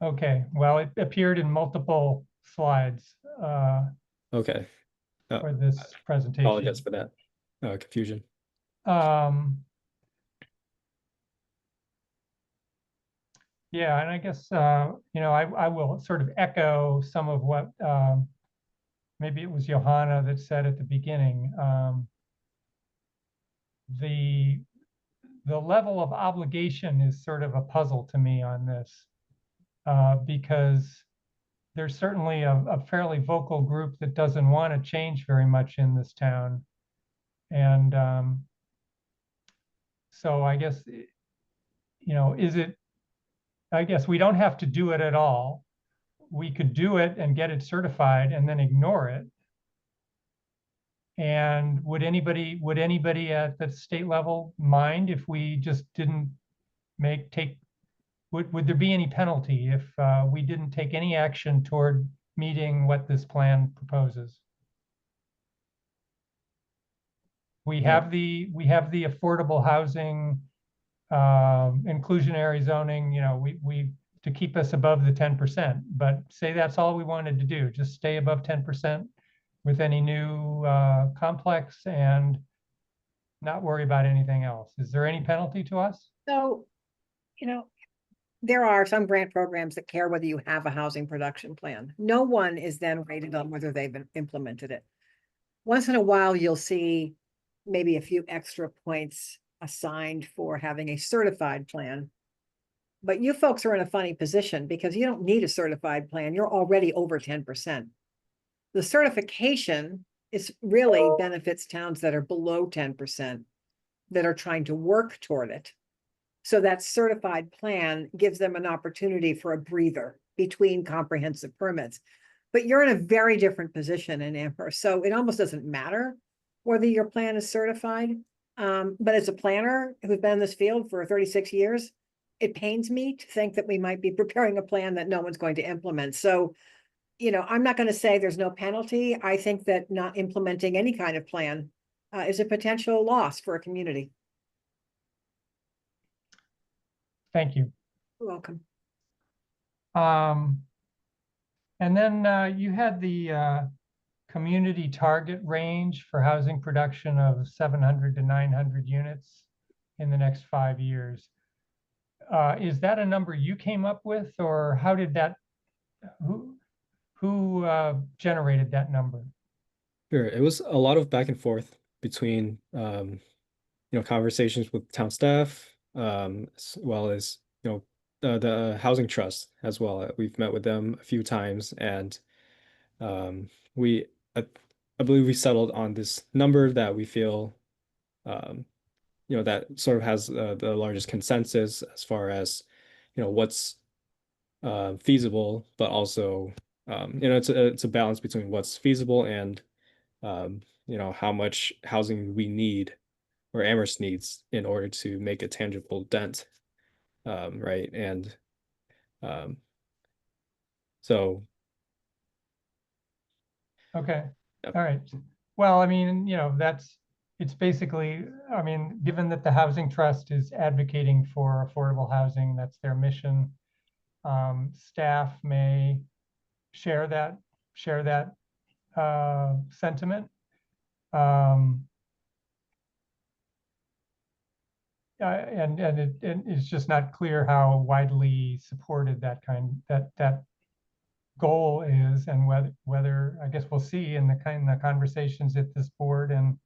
Okay, well, it appeared in multiple slides Okay, for this presentation. apologize for that confusion. Yeah, and I guess, I will sort of echo some of what maybe it was Johanna that said at the beginning. The level of obligation is sort of a puzzle to me on this, because there's certainly a fairly vocal group that doesn't want to change very much in this town. And so I guess, I guess we don't have to do it at all. We could do it and get it certified and then ignore it. And would anybody at the state level mind if we just didn't would there be any penalty if we didn't take any action toward meeting what this plan proposes? We have the affordable housing, inclusionary zoning, we to keep us above the 10%, but say that's all we wanted to do, just stay above 10% with any new complex and not worry about anything else. Is there any penalty to us? So, there are some grant programs that care whether you have a housing production plan. No one is then rated on whether they've implemented it. Once in a while, you'll see maybe a few extra points assigned for having a certified plan. But you folks are in a funny position because you don't need a certified plan. You're already over 10%. The certification is really benefits towns that are below 10% that are trying to work toward it. So that certified plan gives them an opportunity for a breather between comprehensive permits. But you're in a very different position in Amherst. So it almost doesn't matter whether your plan is certified. But as a planner who's been in this field for 36 years, it pains me to think that we might be preparing a plan that no one's going to implement. So, I'm not going to say there's no penalty. I think that not implementing any kind of plan is a potential loss for a community. Thank you. You're welcome. And then you had the community target range for housing production of 700 to 900 units in the next 5 years. Is that a number you came up with, or how did that, who generated that number? Sure, it was a lot of back and forth between conversations with town staff, as well as the housing trust as well. We've met with them a few times, and I believe we settled on this number that we feel that sort of has the largest consensus as far as what's feasible, but also it's a balance between what's feasible and how much housing we need or Amherst needs in order to make a tangible dent, right? And so Okay. Yep. All right. Well, I mean, it's basically, I mean, given that the Housing Trust is advocating for affordable housing, that's their mission. Staff may share that sentiment. And it's just not clear how widely supported that goal is, and whether I guess we'll see in the conversations at this board and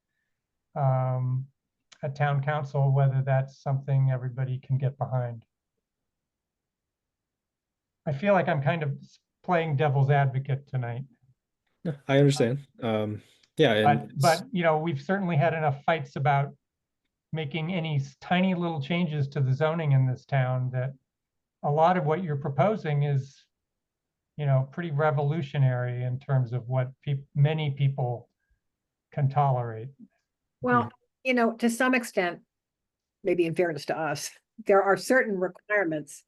at town council whether that's something everybody can get behind. I feel like I'm kind of playing devil's advocate tonight. I understand. Yeah, and but we've certainly had enough fights about making any tiny little changes to the zoning in this town that a lot of what you're proposing is pretty revolutionary in terms of what many people can tolerate. Well, to some extent, maybe in fairness to us, there are certain requirements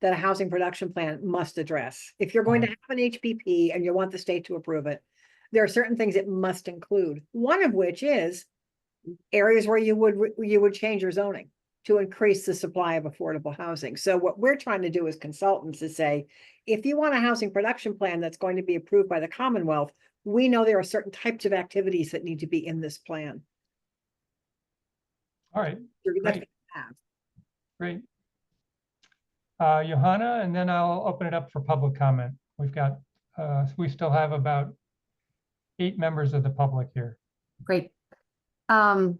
that a housing production plan must address. If you're going to have an HPP and you want the state to approve it, there are certain things it must include. One of which is areas where you would change your zoning to increase the supply of affordable housing. So what we're trying to do as consultants is say, if you want a housing production plan that's going to be approved by the Commonwealth, we know there are certain types of activities that need to be in this plan. All right, Great. Great. Johanna, and then I'll open it up for public comment. We still have about 8 members of the public here. Great. I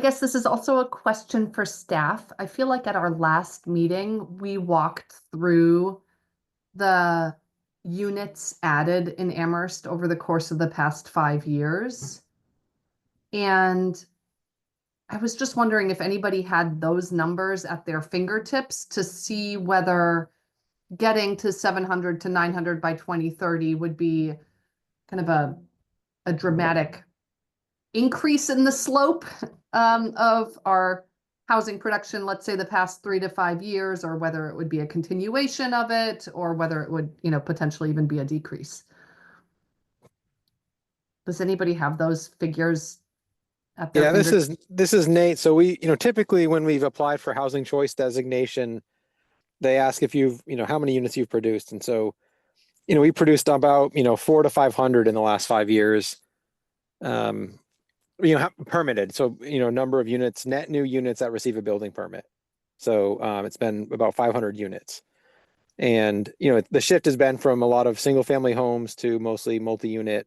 guess this is also a question for staff. I feel like at our last meeting, we walked through the units added in Amherst over the course of the past 5 years. And I was just wondering if anybody had those numbers at their fingertips to see whether getting to 700 to 900 by 2030 would be kind of a dramatic increase in the slope of our housing production, let's say the past 3 to 5 years, or whether it would be a continuation of it, or whether it would, potentially even be a decrease. Does anybody have those figures at their fingertips? This is Nate. So we, typically when we've applied for housing choice designation, they ask if you've, how many units you've produced. And so, we produced about, 400 to 500 in the last 5 years. Permitted. So, number of units, net new units that receive a building permit. So it's been about 500 units. And, the shift has been from a lot of single family homes to mostly multi-unit.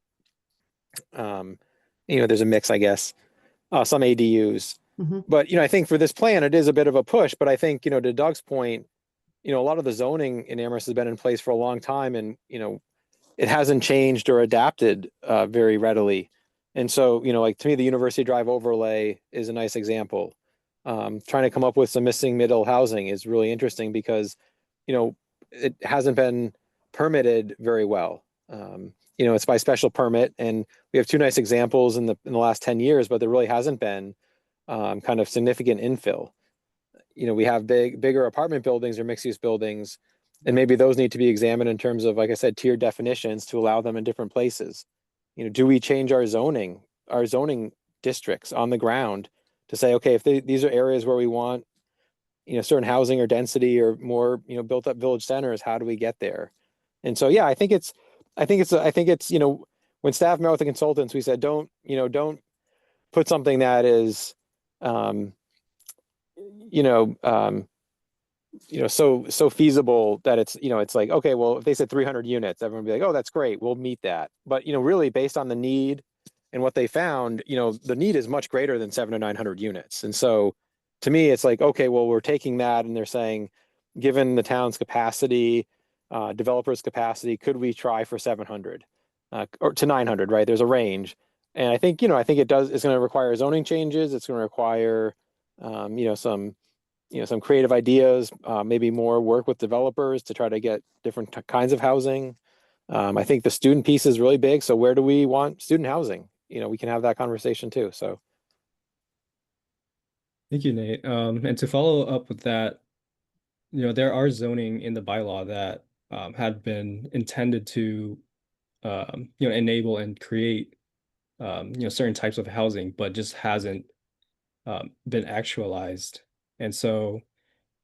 There's a mix, I guess, some ADUs. Mm-hmm. But, I think for this plan, it is a bit of a push. But I think, to Doug's point, a lot of the zoning in Amherst has been in place for a long time, and, it hasn't changed or adapted very readily. And so, like to me, the University Drive overlay is a nice example. Trying to come up with some missing middle housing is really interesting because, it hasn't been permitted very well. it's by special permit, and we have two nice examples in the last 10 years, but there really hasn't been kind of significant infill. We have bigger apartment buildings or mixed use buildings, and maybe those need to be examined in terms of, like I said, tiered definitions to allow them in different places. Do we change our zoning districts on the ground to say, okay, if these are areas where we want, certain housing or density or more, built up village centers, how do we get there? And so, yeah, I think it's, when staff met with the consultants, we said, don't put something that is, so feasible that it's like, okay, well, if they said 300 units, everyone would be like, oh, that's great, we'll meet that. But, really based on the need and what they found, the need is much greater than 700 to 900 units. And so to me, it's like, okay, well, we're taking that and they're saying, given the town's capacity, developers' capacity, could we try for 700 or to 900, right? There's a range. And I think, it's going to require zoning changes. It's going to require, some creative ideas, maybe more work with developers to try to get different kinds of housing. I think the student piece is really big. So where do we want student housing? We can have that conversation too. So. Thank you, Nate. And to follow up with that, there are zoning in the bylaw that had been intended to, enable and create, certain types of housing, but just hasn't been actualized. And so,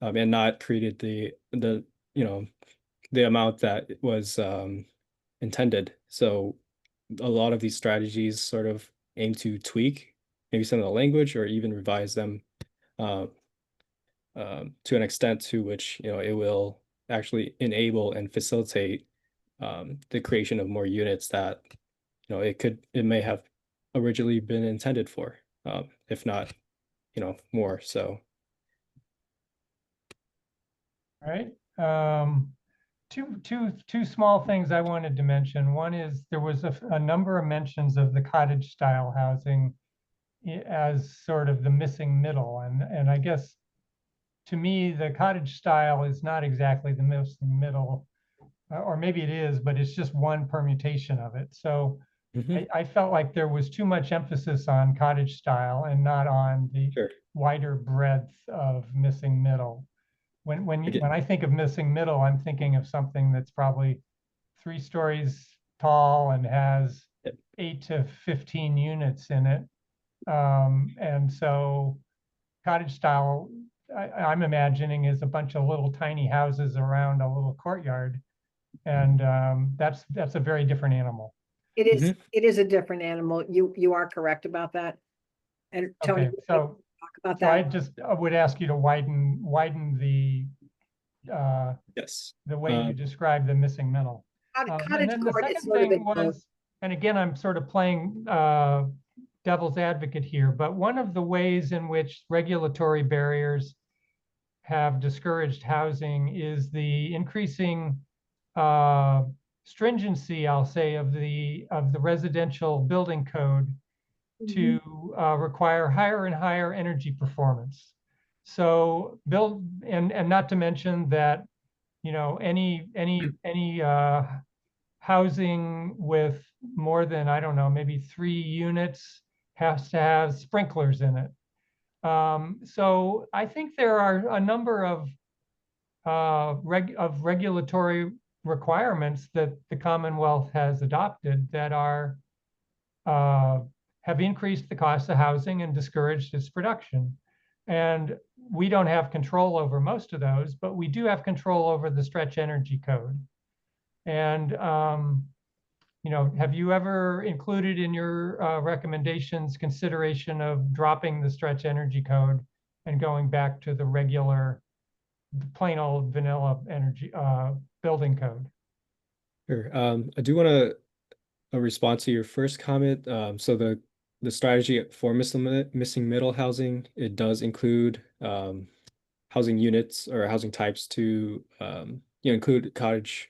and not created the amount that was intended. So a lot of these strategies sort of aim to tweak maybe some of the language or even revise them to an extent to which it will actually enable and facilitate the creation of more units that it may have originally been intended for, if not more. So All right. Two small things I wanted to mention. One is there was a number of mentions of the cottage style housing as sort of the missing middle. And I guess to me, the cottage style is not exactly the missing middle, or maybe it is, but it's just one permutation of it. So I felt like there was too much emphasis on cottage style and not on the wider breadth of missing middle. When I think of missing middle, I'm thinking of something that's probably 3 stories tall and has 8 to 15 units in it. And so cottage style, I'm imagining, is a bunch of little tiny houses around a little courtyard. And that's a very different animal. It is a different animal. You are correct about that. And Tony, Okay, so talk about I that. I would ask you to widen the yes, the way you describe the missing middle. And Cottage then the court is second sort of thing a both. was, and again, I'm sort of playing devil's advocate here, but one of the ways in which regulatory barriers have discouraged housing is the increasing stringency, I'll say, of the residential building code to require higher and higher energy performance. So and not to mention that, any housing with more than, I don't know, maybe 3 units has to have sprinklers in it. So I think there are a number of regulatory requirements that the Commonwealth has adopted that are have increased the cost of housing and discouraged its production. And we don't have control over most of those, but we do have control over the stretch energy code. And have you ever included in your recommendations consideration of dropping the stretch energy code and going back to the regular, plain old vanilla energy building code? Sure. I do want to respond to your first comment. So the strategy for missing middle housing, it does include housing units or housing types to include cottage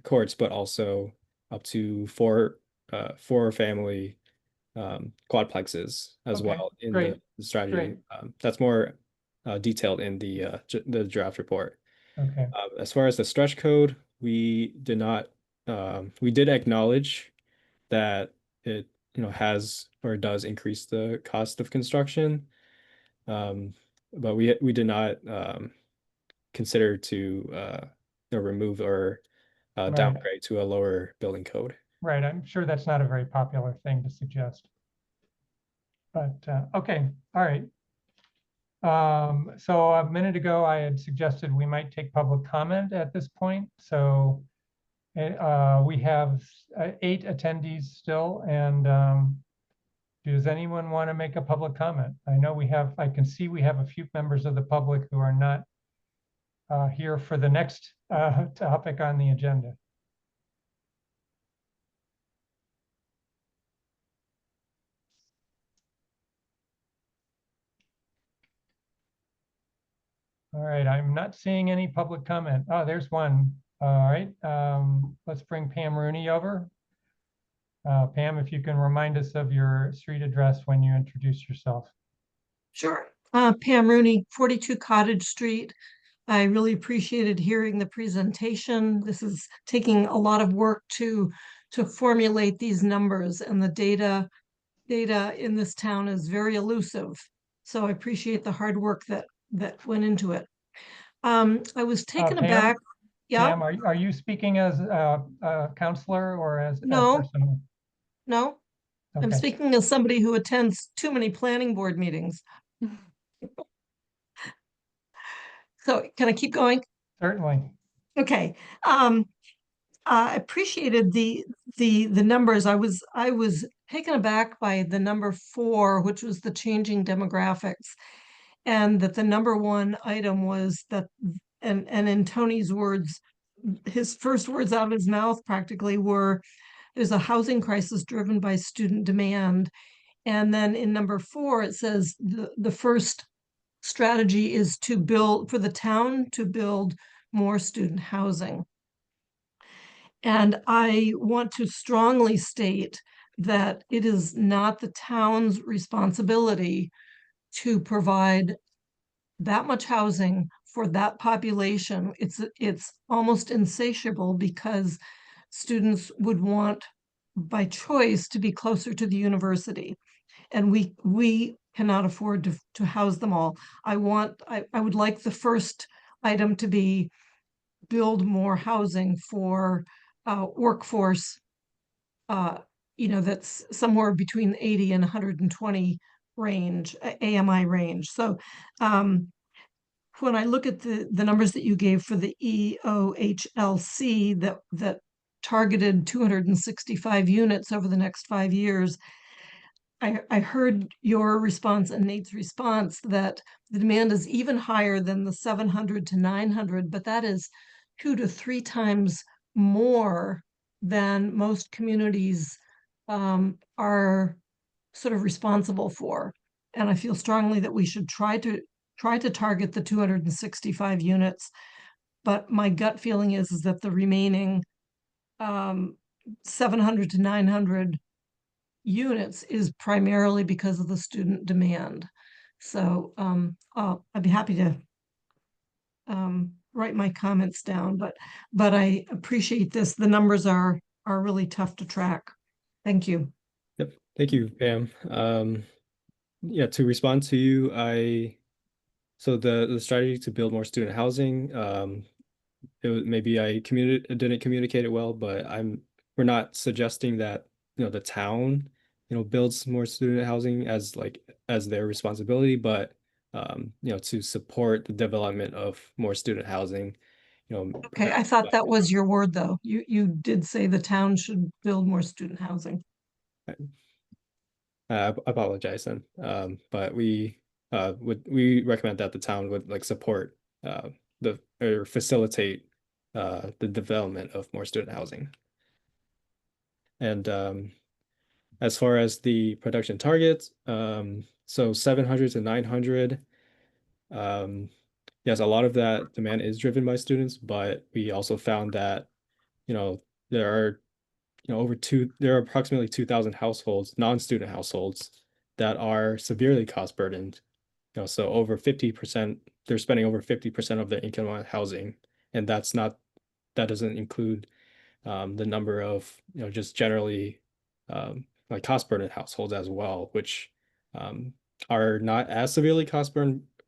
courts, but also up to four family quadplexes as well in great, the strategy. great. That's more detailed in the draft report. Okay. As far as the stretch code, we did not we did acknowledge that it, has or does increase the cost of construction. But we did not consider to remove or Right. downgrade to a lower building code. Right, I'm sure that's not a very popular thing to suggest. But, okay, all right. So a minute ago, I had suggested we might take public comment at this point. So we have 8 attendees still, and does anyone want to make a public comment? I know I can see we have a few members of the public who are not here for the next topic on the agenda. All right, I'm not seeing any public comment. Oh, there's one. All right, let's bring Pam Rooney over. Pam, if you can remind us of your street address when you introduce yourself. Sure. Pam Rooney, 42 Cottage Street. I really appreciated hearing the presentation. This is taking a lot of work to formulate these numbers, and the data in this town is very elusive. So I appreciate the hard work that went into it. I was taken Pam? aback. Yeah, Pam, are you speaking as a counselor or as a No. person? no, I'm Okay, speaking as somebody who attends too many planning board meetings. So can I keep going? certainly. Okay. I appreciated the numbers. I was taken aback by the number 4, which was the changing demographics, and that the number 1 item was that, and in Tony's words, his first words out of his mouth practically were, "There's a housing crisis driven by student demand." And then in number 4, it says the first strategy is to build, for the town to build more student housing. And I want to strongly state that it is not the town's responsibility to provide that much housing for that population. It's almost insatiable, because students would want by choice to be closer to the university. And we cannot afford to house them all. I would like the first item to be build more housing for workforce, that's somewhere between 80 and 120 range, AMI range. So when I look at the numbers that you gave for the EOHLC that targeted 265 units over the next 5 years, I heard your response and Nate's response that the demand is even higher than the 700 to 900, but that is 2 to 3 times more than most communities are sort of responsible for. And I feel strongly that we should try to target the 265 units. But my gut feeling is that the remaining 700 to 900 units is primarily because of the student demand. So I'd be happy to write my comments down, but I appreciate this. The numbers are really tough to track. Thank you. Yep. Thank you, Pam. Yeah, to respond to you, so the strategy to build more student housing, maybe I didn't communicate it well, but we're not suggesting that, the town, builds more student housing as their responsibility, but to support the development of more student housing. Okay, I thought that was your word, though. You did say the town should build more student housing. I apologize then, but we recommend that the town would support or facilitate the development of more student housing. And as far as the production targets, so 700 to 900, yes, a lot of that demand is driven by students, but we also found that there are there are approximately 2,000 households, non-student households, that are severely cost burdened. So over 50%, they're spending over 50% of their income on housing, and that doesn't include the number of, just generally like cost burdened households as well, which are not as severely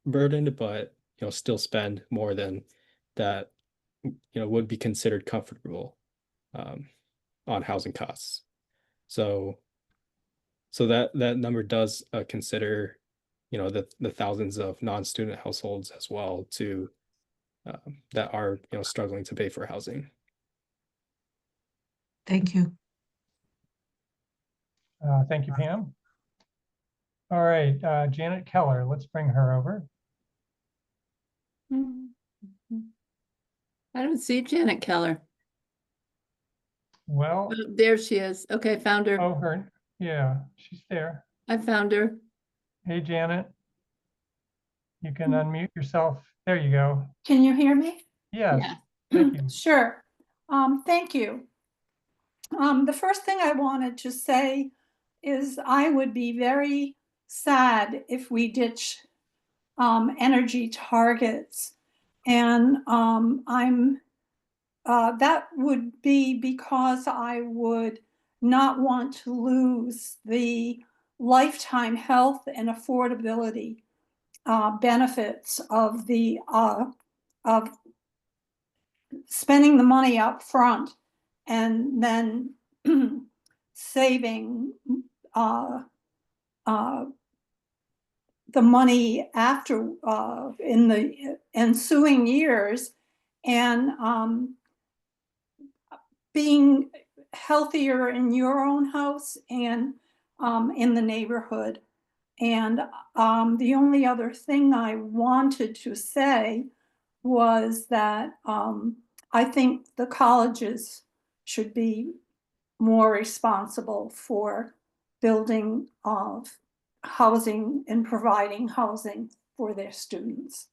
burdened, but still spend more than that would be considered comfortable on housing costs. So that number does consider the thousands of non-student households as well too, that are struggling to pay for housing. Thank you. Thank you, Pam. All right, Janet Keller, let's bring her over. I don't see Janet Keller. Well, Oh, there she is. Okay, found her. oh, yeah, she's there. I found her. Hey, Janet. You can unmute yourself. There you go. Can you hear me? Yes, Yeah. thank you. Sure. Thank you. The first thing I wanted to say is I would be very sad if we ditch energy targets. And that would be because I would not want to lose the lifetime health and affordability benefits of of spending the money up front and then saving the money after in the ensuing years, and being healthier in your own house and in the neighborhood. And the only other thing I wanted to say was that I think the colleges should be more responsible for building housing and providing housing for their students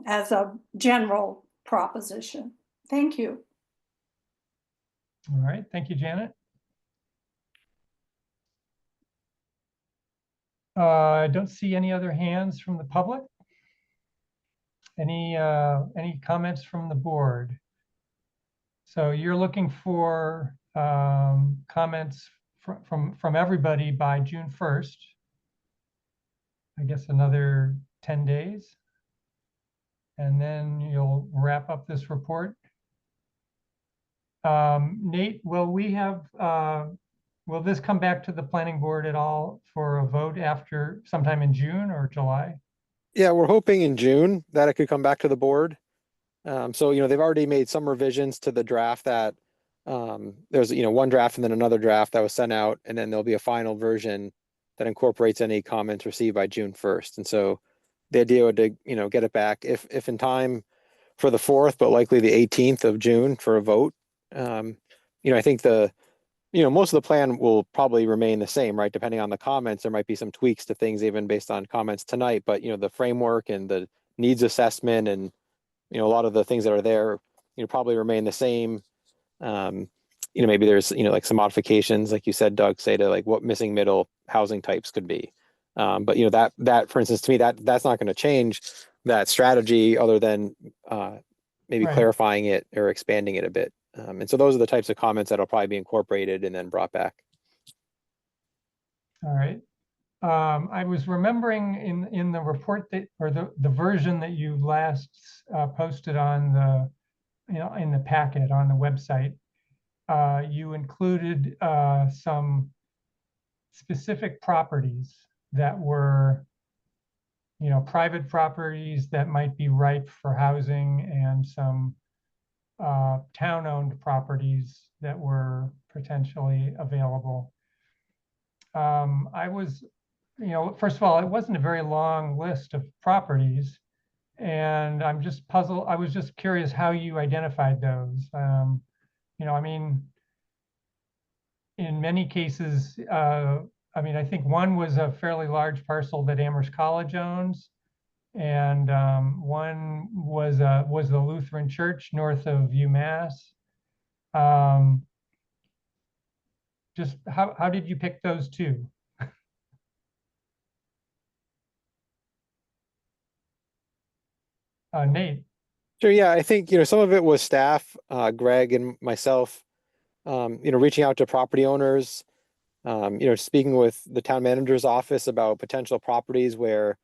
as a general proposition. Thank you. All right, thank you, Janet. I don't see any other hands from the public. Any comments from the board? So you're looking for comments from everybody by June 1st. I guess another 10 days. And then you'll wrap up this report. Nate, will this come back to the planning board at all for a vote after sometime in June or July? Yeah, we're hoping in June that it could come back to the board. So, they've already made some revisions to the draft that there's, one draft and then another draft that was sent out, and then there'll be a final version that incorporates any comments received by June 1st. And so the idea would to, get it back if in time for the 4th, but likely the 18th of June for a vote. I think most of the plan will probably remain the same, right? Depending on the comments, there might be some tweaks to things even based on comments tonight, but the framework and the needs assessment and a lot of the things that are there, probably remain the same. Maybe there's, like some modifications, like you said, Doug, say to like what missing middle housing types could be. But that, for instance, to me, that's not going to change that strategy other than maybe Right. clarifying it or expanding it a bit. And so those are the types of comments that'll probably be incorporated and then brought back. All right. I was remembering in the report that, or the version that you last posted on in the packet on the website, you included some specific properties that were, private properties that might be ripe for housing, and some town-owned properties that were potentially available. I was, first of all, it wasn't a very long list of properties, and I'm just puzzled. I was just curious how you identified those. I mean, in many cases, I think one was a fairly large parcel that Amherst College owns, and one was the Lutheran Church north of UMass. Just how did you pick those two? Nate. Sure, yeah, I think, some of it was staff, Greg and myself, reaching out to property owners, speaking with the town manager's office about potential properties where,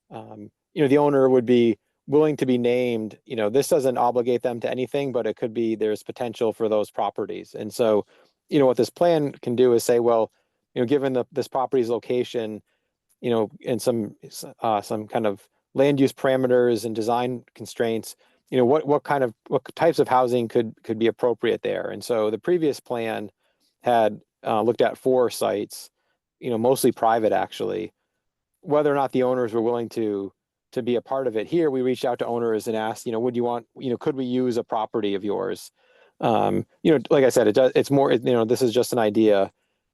the owner would be willing to be named. This doesn't obligate them to anything, but it could be there's potential for those properties. And so, what this plan can do is say, well, given this property's location, and some kind of land use parameters and design constraints, what types of housing could be appropriate there. And so the previous plan had looked at 4 sites, mostly private actually. Whether or not the owners were willing to be a part of it, here we reached out to owners and asked, would you want, could we use a property of yours? Like I said, it's more, this is just an idea.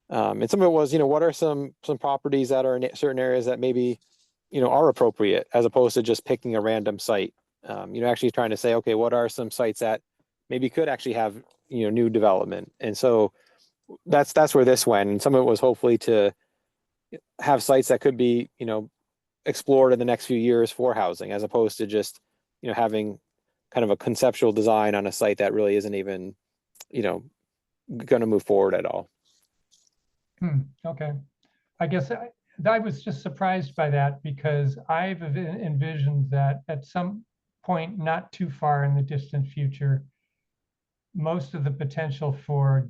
And some of it was, what are some properties that are in certain areas that maybe, are appropriate, as opposed to just picking a random site. Actually trying to say, okay, what are some sites that maybe could actually have, new development. And so that's where this went. And some of it was hopefully to have sites that could be, explored in the next few years for housing, as opposed to just, having kind of a conceptual design on a site that really isn't even, going to move forward at all. Okay. I guess I was just surprised by that, because I've envisioned that at some point, not too far in the distant future, most of the potential for,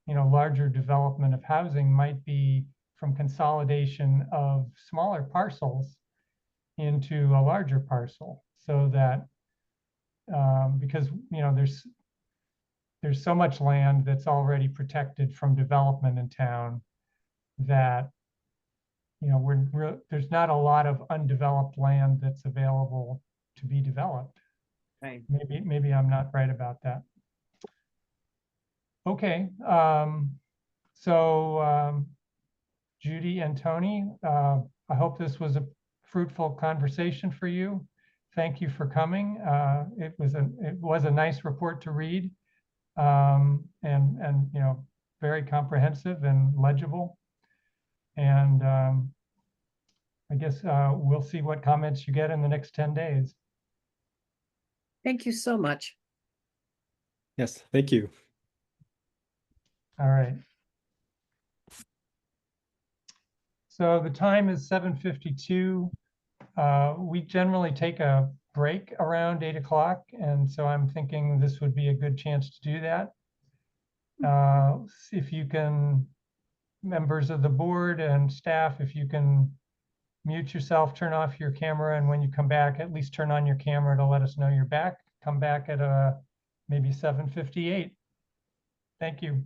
larger development of housing might be from consolidation of smaller parcels into a larger parcel, so that, because, there's so much land that's already protected from development in town that, there's not a lot of undeveloped land that's available to be developed. Right. Maybe I'm not right about that. Okay, so Judy and Tony, I hope this was a fruitful conversation for you. Thank you for coming. It was a nice report to read, and very comprehensive and legible. And I guess we'll see what comments you get in the next 10 days. Thank you so much. Yes, thank you. All right. So the time is 7:52. We generally take a break around 8 o'clock, and so I'm thinking this would be a good chance to do that. If you can, members of the board and staff, if you can mute yourself, turn off your camera, and when you come back, at least turn on your camera to let us know you're back. Come back at maybe 7:58. Thank you.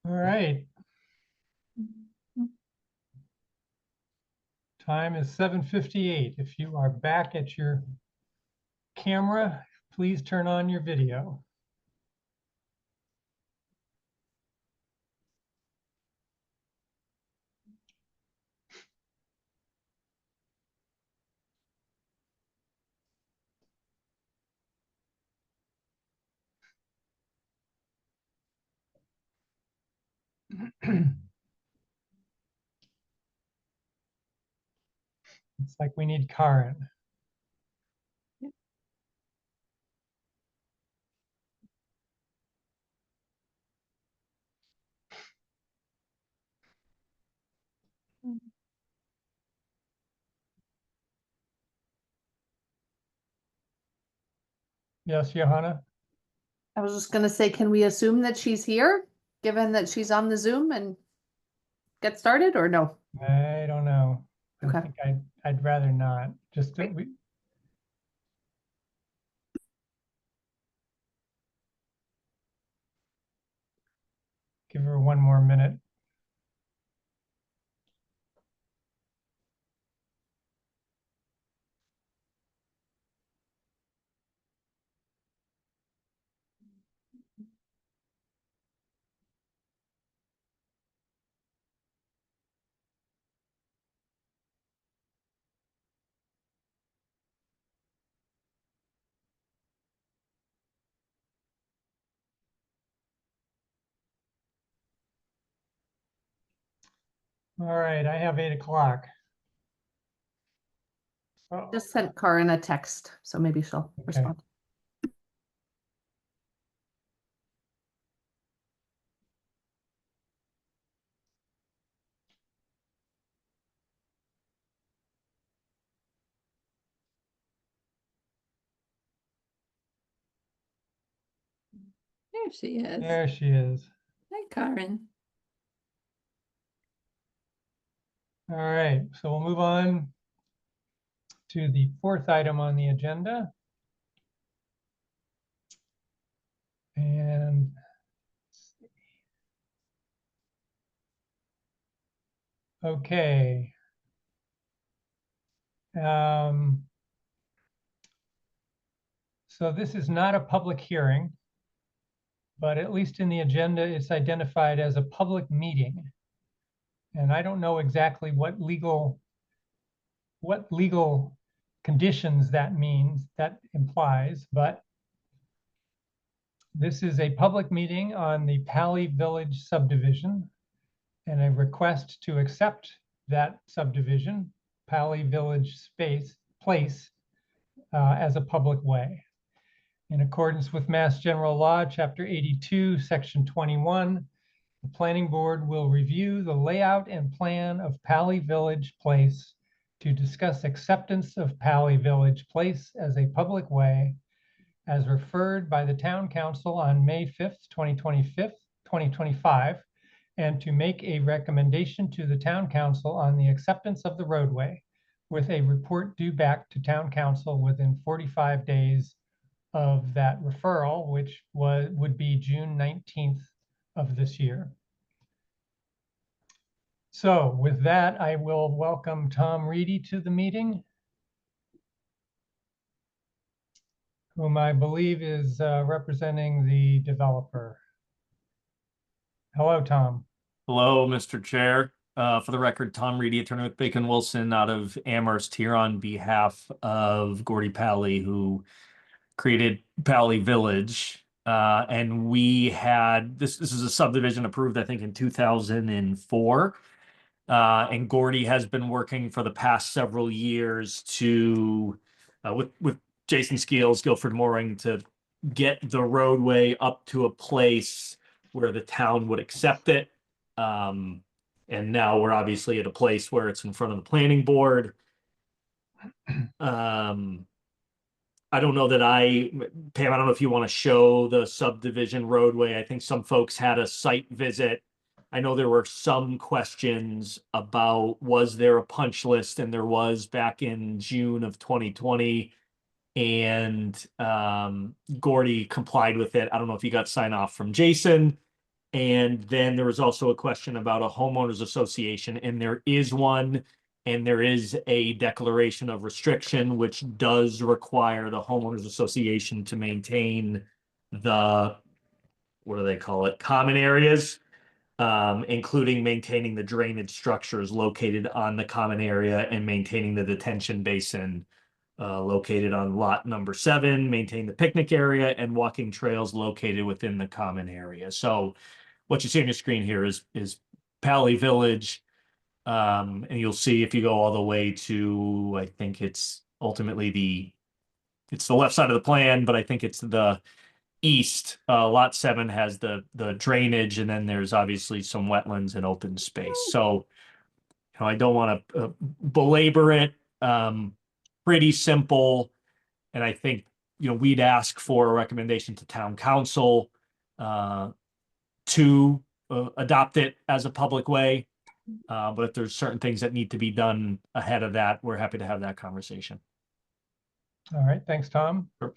All right. Time is 7:58. If you are back at your camera, please turn on your video. It's like we need Karen. Yes, Johanna? I was just gonna say, can we assume that she's here, given that she's on the Zoom, and get started, or no? I don't know. I Okay. think I'd rather not. Just that we. Give her one more minute. All right, I have 8 o'clock. Oh, Just sent Karen a text, so maybe she'll Okay. respond. There she is. there she is. Hi, Karen. All right, so we'll move on to the 4th item on the agenda. And okay. So this is not a public hearing, but at least in the agenda, it's identified as a public meeting. And I don't know exactly what legal conditions that means, that implies, but this is a public meeting on the Pali Village subdivision and a request to accept that subdivision, Pali Village Place, as a public way. In accordance with Mass General Law, Chapter 82, Section 21, the Planning Board will review the layout and plan of Pali Village Place to discuss acceptance of Pali Village Place as a public way as referred by the Town Council on May 5th, 2025, 2025, and to make a recommendation to the town council on the acceptance of the roadway with a report due back to town council within 45 days of that referral, which would be June 19th of this year. So with that, I will welcome Tom Reedy to the meeting, whom I believe is representing the developer. Hello, Tom. Hello, Mr. Chair. For the record, Tom Reedy, attorney with Bacon Wilson out of Amherst, here on behalf of Gordy Pally, who created Pally Village. And we had, this is a subdivision approved, I think, in 2004. And Gordy has been working for the past several years to, with Jason Skeels, Guilford Mooring, to get the roadway up to a place where the town would accept it. And now we're obviously at a place where it's in front of the planning board. I don't know that Pam, I don't know if you want to show the subdivision roadway. I think some folks had a site visit. I know there were some questions about, was there a punch list? And there was back in June of 2020. And Gordy complied with it. I don't know if he got sign off from Jason. And then there was also a question about a homeowners association, and there is one, and there is a declaration of restriction, which does require the homeowners association to maintain the, what do they call it, common areas, including maintaining the drainage structures located on the common area and maintaining the detention basin located on lot number 7, maintain the picnic area and walking trails located within the common area. So what you see on your screen here is Pally Village. And you'll see if you go all the way to, I think it's ultimately it's the left side of the plan, but I think it's the east. Lot 7 has the drainage, and then there's obviously some wetlands and open space. So, you know, I don't want to belabor it. Pretty simple. And I think, you know, we'd ask for a recommendation to town council to adopt it as a public way. But if there's certain things that need to be done ahead of that, we're happy to have that conversation. All right, thanks, Tom. Sure.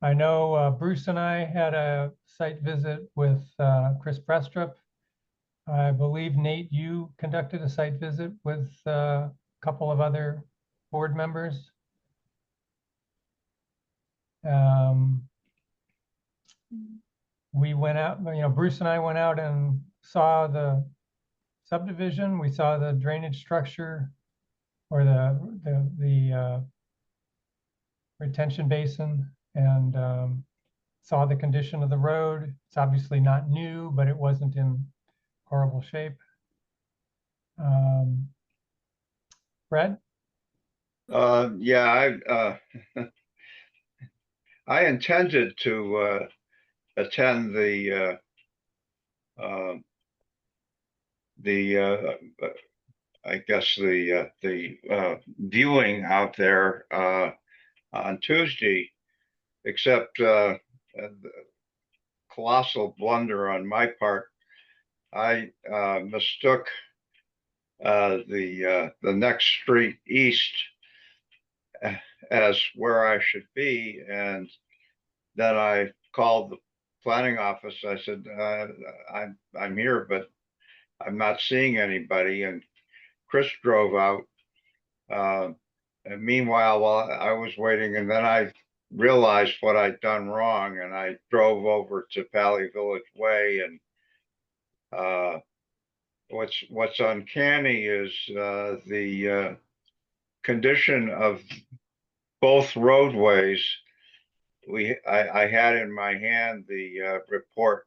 I know Bruce and I had a site visit with Chris Brestrup. I believe, Nate, you conducted a site visit with a couple of other board members. We went out, you know, Bruce and I went out and saw the subdivision. We saw the drainage structure, or the retention basin, and saw the condition of the road. It's obviously not new, but it wasn't in horrible shape. Fred? Yeah, I intended to attend the I guess the viewing out there on Tuesday, except the colossal blunder on my part. I mistook the next street east as where I should be, and then I called the planning office. I said, I'm here, but I'm not seeing anybody. And Chris drove out. And meanwhile, while I was waiting, and then I realized what I'd done wrong, and I drove over to Pally Village Way. And what's uncanny is the condition of both roadways. I had in my hand the report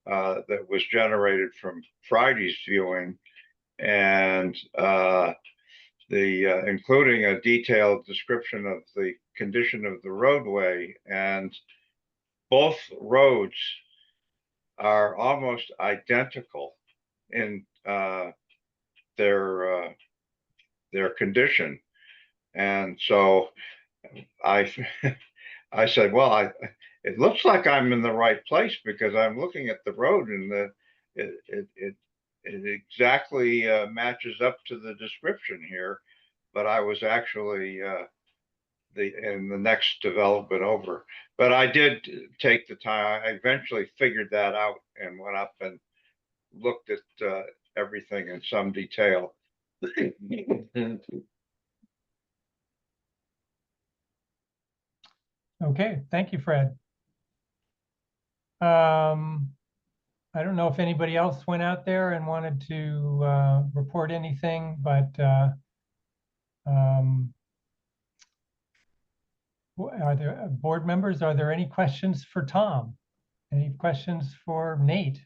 that was generated from Friday's viewing, and including a detailed description of the condition of the roadway, and both roads are almost identical in their condition. And so I said, well, it looks like I'm in the right place, because I'm looking at the road, and it exactly matches up to the description here, but I was actually in the next development over. But I did take the time. I eventually figured that out and went up and looked at everything in some detail. Okay, thank you, Fred. I don't know if anybody else went out there and wanted to report anything, but are there board members? Are there any questions for Tom? Any questions for Nate?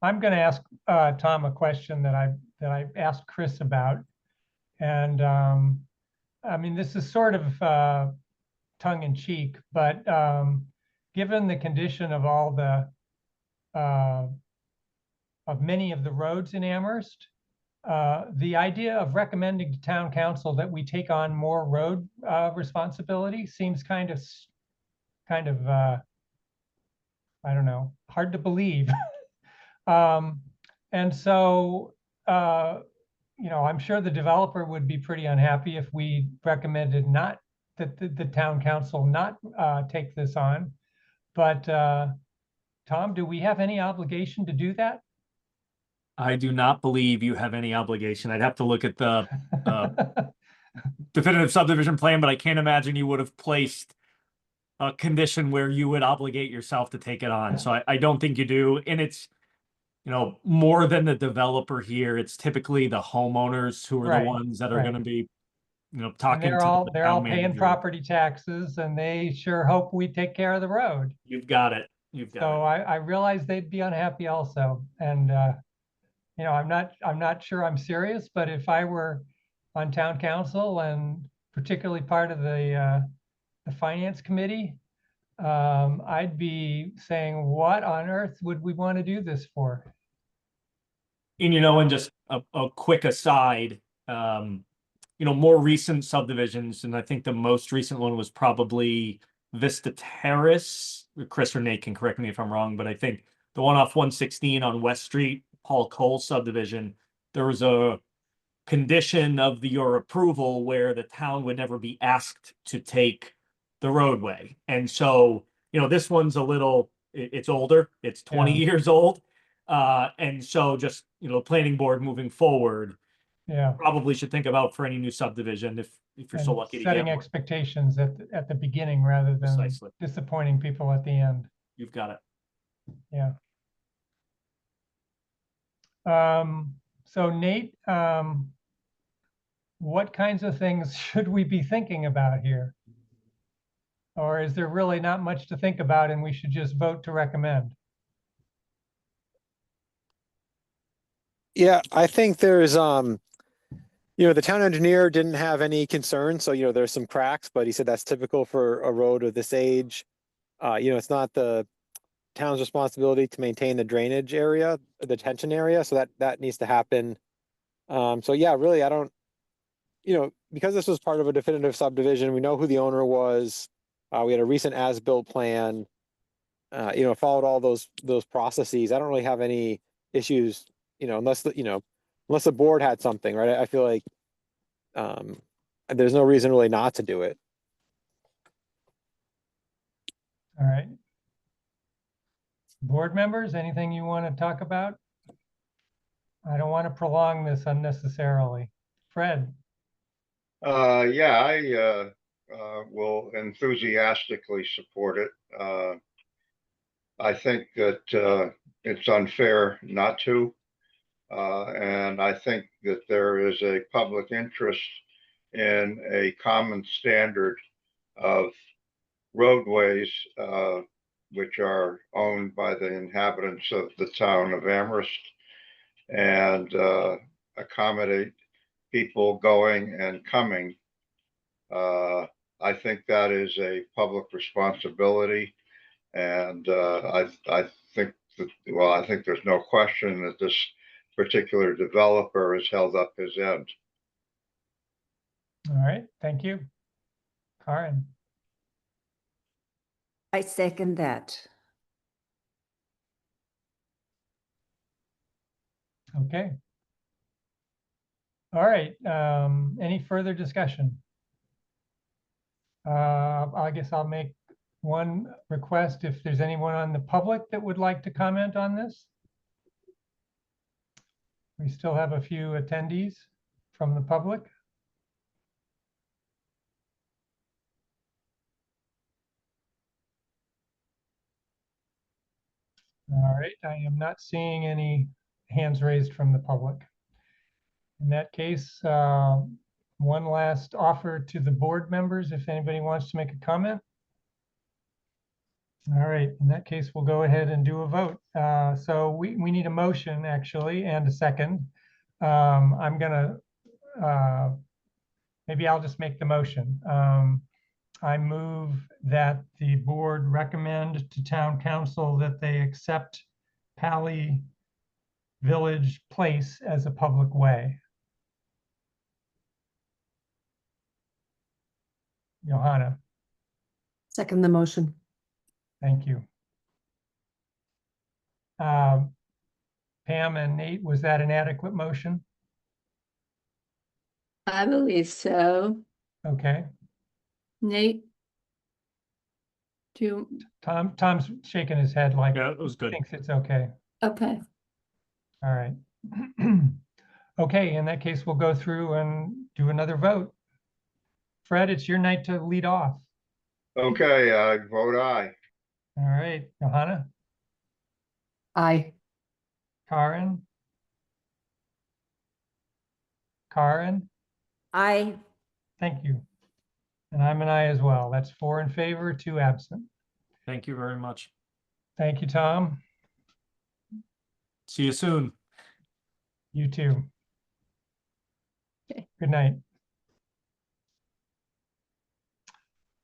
I'm going to ask Tom a question that I asked Chris about, and I mean, this is sort of tongue in cheek, but given the condition of all the of many of the roads in Amherst, the idea of recommending to town council that we take on more road responsibility seems kind of I don't know, hard to believe. And so, you know, I'm sure the developer would be pretty unhappy if we recommended not that the town council not take this on. But Tom, do we have any obligation to do that? I do not believe you have any obligation. I'd have to look at the definitive subdivision plan, but I can't imagine you would have placed a condition where you would obligate yourself to take it on. So I don't think you do. And it's, you know, more than the developer here, it's typically the homeowners who are Right, the ones that are right. going to be, you know, And talking they're to all the they're town all paying manager. property taxes, and they sure hope we take care of the road. You've got it. You've got So it. I realize they'd be unhappy also. And you know, I'm not sure I'm serious, but if I were on town council and particularly part of the finance committee, I'd be saying, what on earth would we want to do this for? And, you know, and just a quick aside, you know, more recent subdivisions, and I think the most recent one was probably Vista Terrace. Chris or Nate can correct me if I'm wrong, but I think the one off 116 on West Street, Paul Cole subdivision, there was a condition of your approval where the town would never be asked to take the roadway. And so, you know, this one's a little, it's older, it's 20 Yeah. years old. And so just, you know, planning board moving forward, Yeah. probably should think about for any new subdivision if you're so And lucky to setting get one. expectations at the beginning rather than Precisely. disappointing people at the end. You've got it. Yeah. So Nate, what kinds of things should we be thinking about here? Or is there really not much to think about and we should just vote to recommend? Yeah, I think there's you know, the town engineer didn't have any concerns, so you know, there's some cracks, but he said that's typical for a road of this age. You know, it's not the town's responsibility to maintain the drainage area, the detention area, so that needs to happen. So yeah, really, I don't, you know, because this was part of a definitive subdivision, we know who the owner was. We had a recent as-built plan. You know, followed all those processes. I don't really have any issues, you know, unless the board had something, right? I feel like there's no reason really not to do it. All right. Board members, anything you want to talk about? I don't want to prolong this unnecessarily. Fred? Yeah, I will enthusiastically support it. I think that it's unfair not to. And I think that there is a public interest in a common standard of roadways which are owned by the inhabitants of the town of Amherst and accommodate people going and coming. I think that is a public responsibility. And I think that, well, I think there's no question that this particular developer has held up his end. All right, thank you. Karen? I second that. Okay. All right, any further discussion? I guess I'll make one request if there's anyone on the public that would like to comment on this. We still have a few attendees from the public. All right, I am not seeing any hands raised from the public. In that case, one last offer to the board members, if anybody wants to make a comment. All right, in that case, we'll go ahead and do a vote. So we need a motion actually and a second. I'm gonna, maybe I'll just make the motion. I move that the board recommend to town council that they accept Pali Village Place as a public way. Johanna, Second the motion. thank you. Pam and Nate, was that an adequate motion? I believe so. Okay. Nate? Do you, Tom's shaking his head like Yeah, it was good. thinks it's okay. okay, All right. Okay, in that case, we'll go through and do another vote. Fred, it's your night to lead off. Okay, I vote aye. All right, Johanna, Aye. Karen, I, thank you. And I'm an aye as well. That's 4 in favor, 2 absent. Thank you very much. Thank you, Tom. See you soon. You too. Okay. Good night.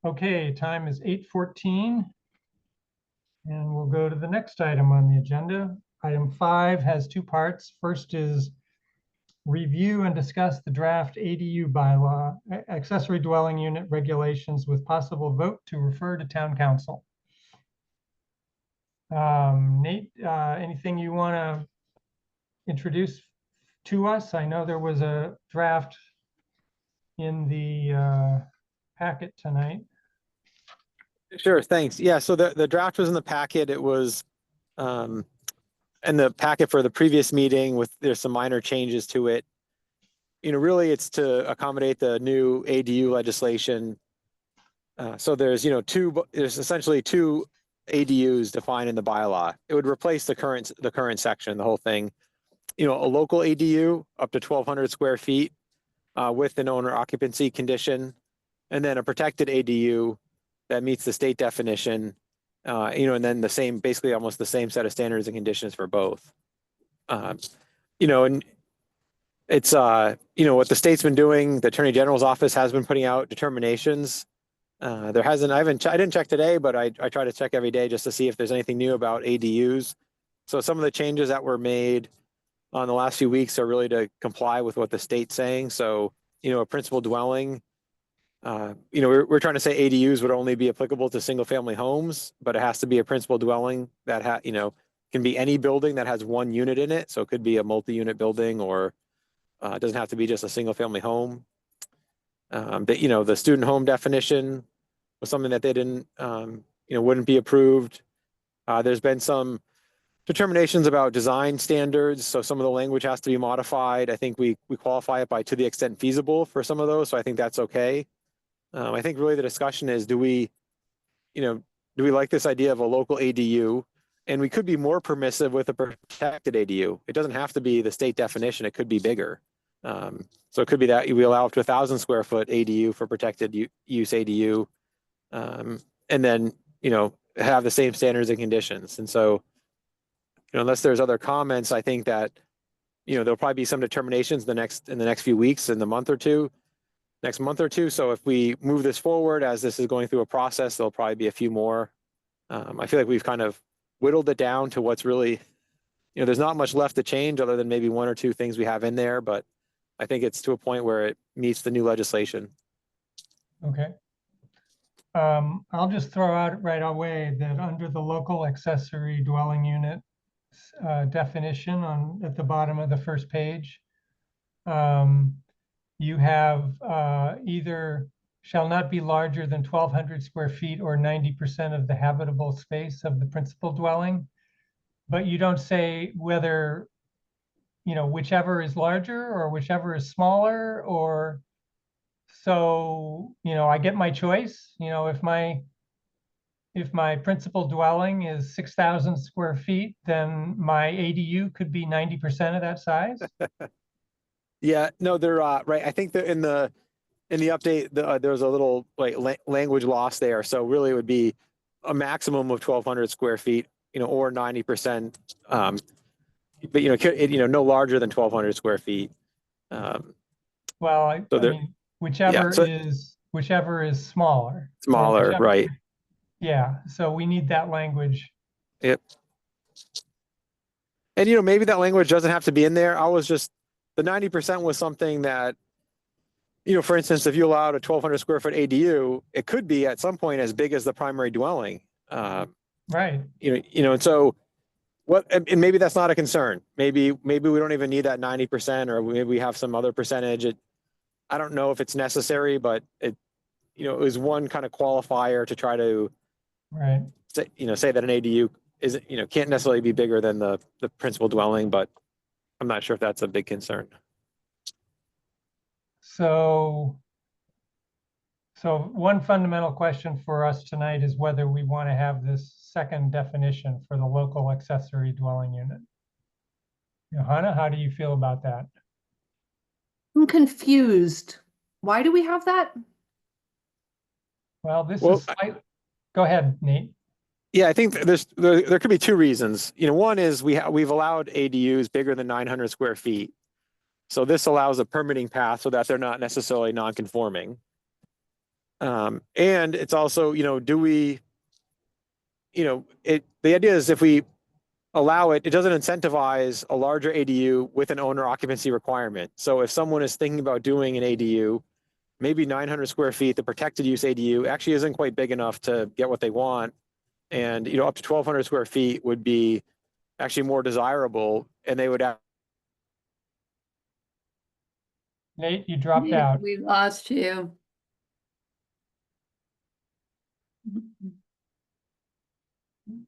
Okay, time is 8:14. And we'll go to the next item on the agenda. Item 5 has 2 parts. First is review and discuss the draft ADU bylaw, accessory dwelling unit regulations with possible vote to refer to town council. Nate, anything you want to introduce to us? I know there was a draft in the packet tonight. Sure, thanks. Yeah, so the draft was in the packet. It was in the packet for the previous meeting with, there's some minor changes to it. You know, really it's to accommodate the new ADU legislation. So there's, you know, there's essentially 2 ADUs defined in the bylaw. It would replace the current section, the whole thing. You know, a local ADU up to 1,200 square feet with an owner occupancy condition, and then a protected ADU that meets the state definition, you know, and then the same, basically almost the same set of standards and conditions for both. You know, and it's, you know, what the state's been doing, the Attorney General's office has been putting out determinations. I didn't check today, but I try to check every day just to see if there's anything new about ADUs. So some of the changes that were made on the last few weeks are really to comply with what the state's saying. So, you know, a principal dwelling, you know, we're trying to say ADUs would only be applicable to single family homes, but it has to be a principal dwelling that you know, can be any building that has 1 unit in it. So it could be a multi-unit building, or it doesn't have to be just a single family home. But, you know, the student home definition was something that they didn't, you know, wouldn't be approved. There's been some determinations about design standards. So some of the language has to be modified. I think we qualify it by to the extent feasible for some of those. So I think that's okay. I think really the discussion is, do we like this idea of a local ADU? And we could be more permissive with a protected ADU. It doesn't have to be the state definition. It could be bigger. So it could be that we allow up to 1,000 square foot ADU for protected use ADU. And then, you know, have the same standards and conditions. And so, you know, unless there's other comments, I think that, you know, there'll probably be some determinations in the next few weeks, in the next month or two. So if we move this forward, as this is going through a process, there'll probably be a few more. I feel like we've kind of whittled it down to what's really, you know, there's not much left to change other than maybe 1 or 2 things we have in there, but I think it's to a point where it meets the new legislation. Okay. I'll just throw out right away that under the local accessory dwelling unit definition at the bottom of the first page. You have either shall not be larger than 1,200 square feet or 90% of the habitable space of the principal dwelling. But you don't say whether, whichever is larger or whichever is smaller, or so, I get my choice. If my principal dwelling is 6,000 square feet, then my ADU could be 90% of that size. Yeah, no, they're right. I think that in the update, there's a little language loss there. So really it would be a maximum of 1,200 square feet, or 90%. But no larger than 1,200 square feet. Well, I mean, whichever is smaller. Smaller, right? Yeah. So we need that language. Yep. And maybe that language doesn't have to be in there. The 90% was something that, for instance, if you allowed a 1,200 square foot ADU, it could be at some point as big as the primary dwelling. Right. And so and maybe that's not a concern. Maybe we don't even need that 90%, or maybe we have some other percentage. I don't know if it's necessary, but it was one kind of qualifier to try to say that an ADU isn't, can't necessarily be bigger than the principal dwelling, but I'm not sure if that's a big concern. So one fundamental question for us tonight is whether we want to have this second definition for the local accessory dwelling unit. Johanna, how do you feel about that? I'm confused. Why do we have that? Well, go ahead, Nate. Yeah, I think there could be two reasons. One is we've allowed ADUs bigger than 900 square feet. So this allows a permitting path so that they're not necessarily non-conforming. And it's also, the idea is if we allow it, it doesn't incentivize a larger ADU with an owner occupancy requirement. So if someone is thinking about doing an ADU, maybe 900 square feet, the protected use ADU actually isn't quite big enough to get what they want. And, up to 1,200 square feet would be actually more desirable, and they would have. Nate, you dropped out. We lost you.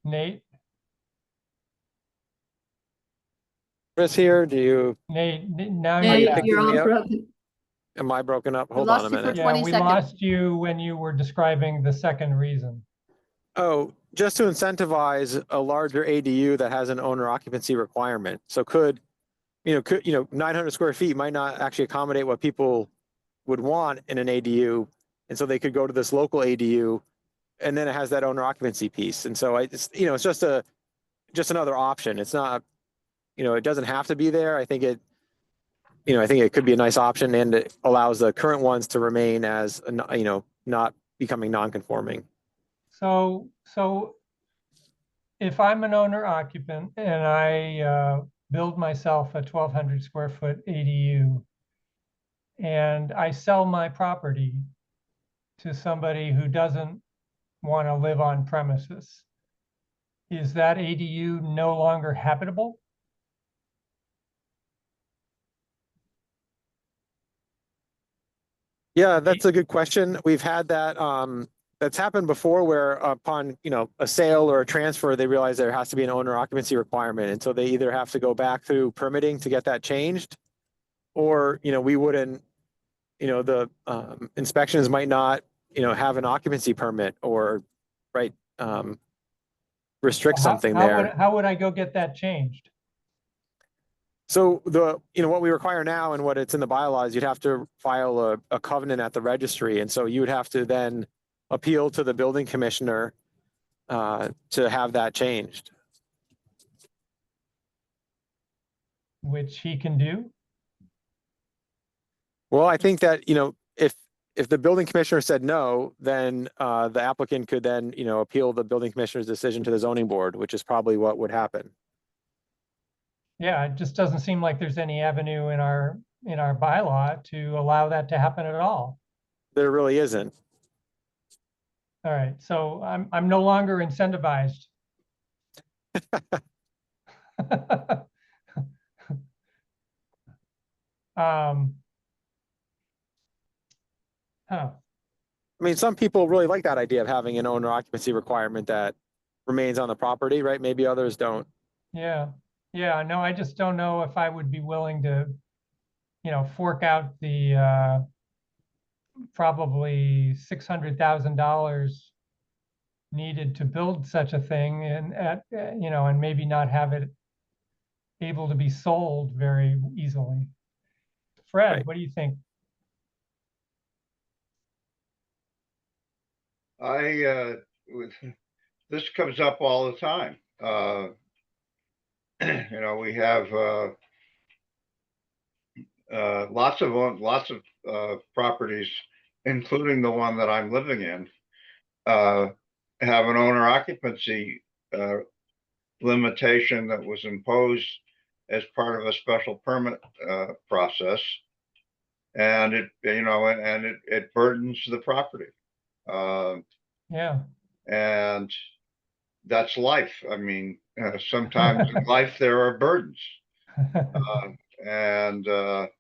Nate? Chris here, Nate, now you're all broken. Am I broken up? We Hold lost on a you for minute. 20 we seconds. lost you when you were describing the second reason. Oh, just to incentivize a larger ADU that has an owner occupancy requirement. So 900 square feet might not actually accommodate what people would want in an ADU. And so they could go to this local ADU, and then it has that owner occupancy piece. And so it's just another option. It's not, it doesn't have to be there. I think it could be a nice option, and it allows the current ones to remain as, not becoming non-conforming. So if I'm an owner occupant and I build myself a 1,200 square foot ADU and I sell my property to somebody who doesn't want to live on premises, is that ADU no longer habitable? Yeah, that's a good question. We've had that. That's happened before, where upon a sale or a transfer, they realize there has to be an owner occupancy requirement, and so they either have to go back through permitting to get that changed, or we wouldn't. The inspections might not have an occupancy permit, or restrict something there. How would I go get that changed? So what we require now and what it's in the bylaws, you'd have to file a covenant at the registry. And so you would have to then appeal to the building commissioner to have that changed. Which he can do? Well, I think that, if the building commissioner said no, then the applicant could then, appeal the building commissioner's decision to the zoning board, which is probably what would happen. Yeah, it just doesn't seem like there's any avenue in our bylaw to allow that to happen at all. There really isn't. All right, so I'm no longer incentivized. Huh. I mean, some people really like that idea of having an owner occupancy requirement that remains on the property, right? Maybe others don't. Yeah, yeah, no, I just don't know if I would be willing to, fork out the probably $600,000 needed to build such a thing and and maybe not have it able to be sold very easily. Fred, Right. what do you think? This comes up all the time. We have lots of properties, including the one that I'm living in, have an owner occupancy limitation that was imposed as part of a special permit process, and it burdens the property. Yeah. And that's life. I mean, sometimes in life there are burdens, and the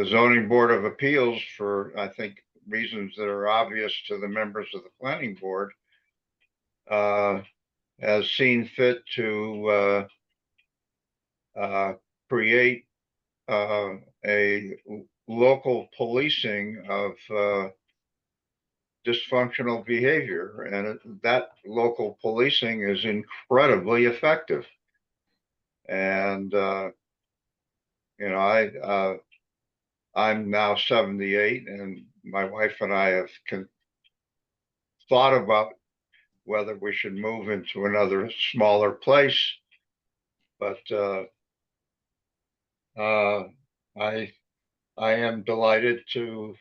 zoning board of appeals, for I think reasons that are obvious to the members of the planning board, has seen fit to create a local policing of dysfunctional behavior, and that local policing is incredibly effective. And I'm now 78, and my wife and I have thought about whether we should move into another smaller place, but I am delighted to,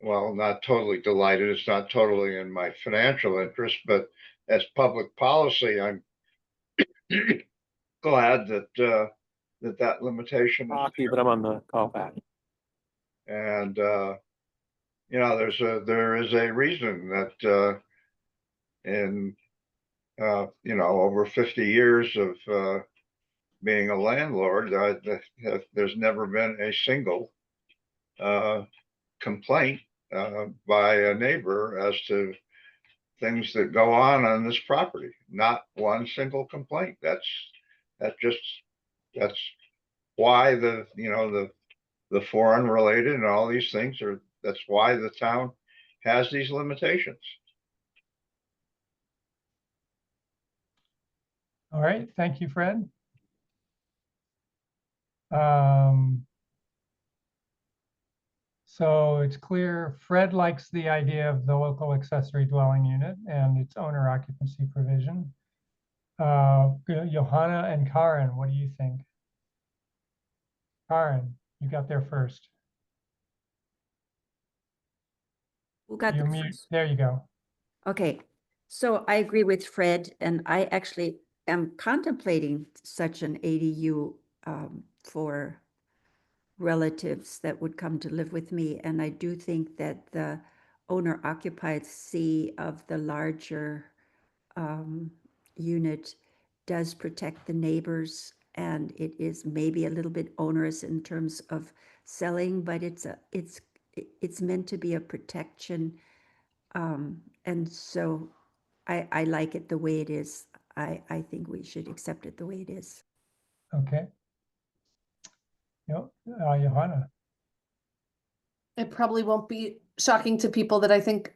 well, not totally delighted. It's not totally in my financial interest, but as public policy, I'm glad that that limitation is Hockey, but I'm on the call back. and there is a reason that in over 50 years of being a landlord, there's never been a single complaint by a neighbor as to things that go on this property. Not one single complaint. That's why the foreign related and all these things that's why the town has these limitations. All right, thank you, Fred. So it's clear Fred likes the idea of the local accessory dwelling unit and its owner occupancy provision. Johanna and Karen, what do you think? Karen, you got there first. Who got You're the mute. first? There you go. Okay, so I agree with Fred, and I actually am contemplating such an ADU for relatives that would come to live with me. And I do think that the owner occupancy of the larger unit does protect the neighbors, and it is maybe a little bit onerous in terms of selling, but it's meant to be a protection. And so I like it the way it is. I think we should accept it the way it is. Okay. Yep, Johanna. It probably won't be shocking to people that I think,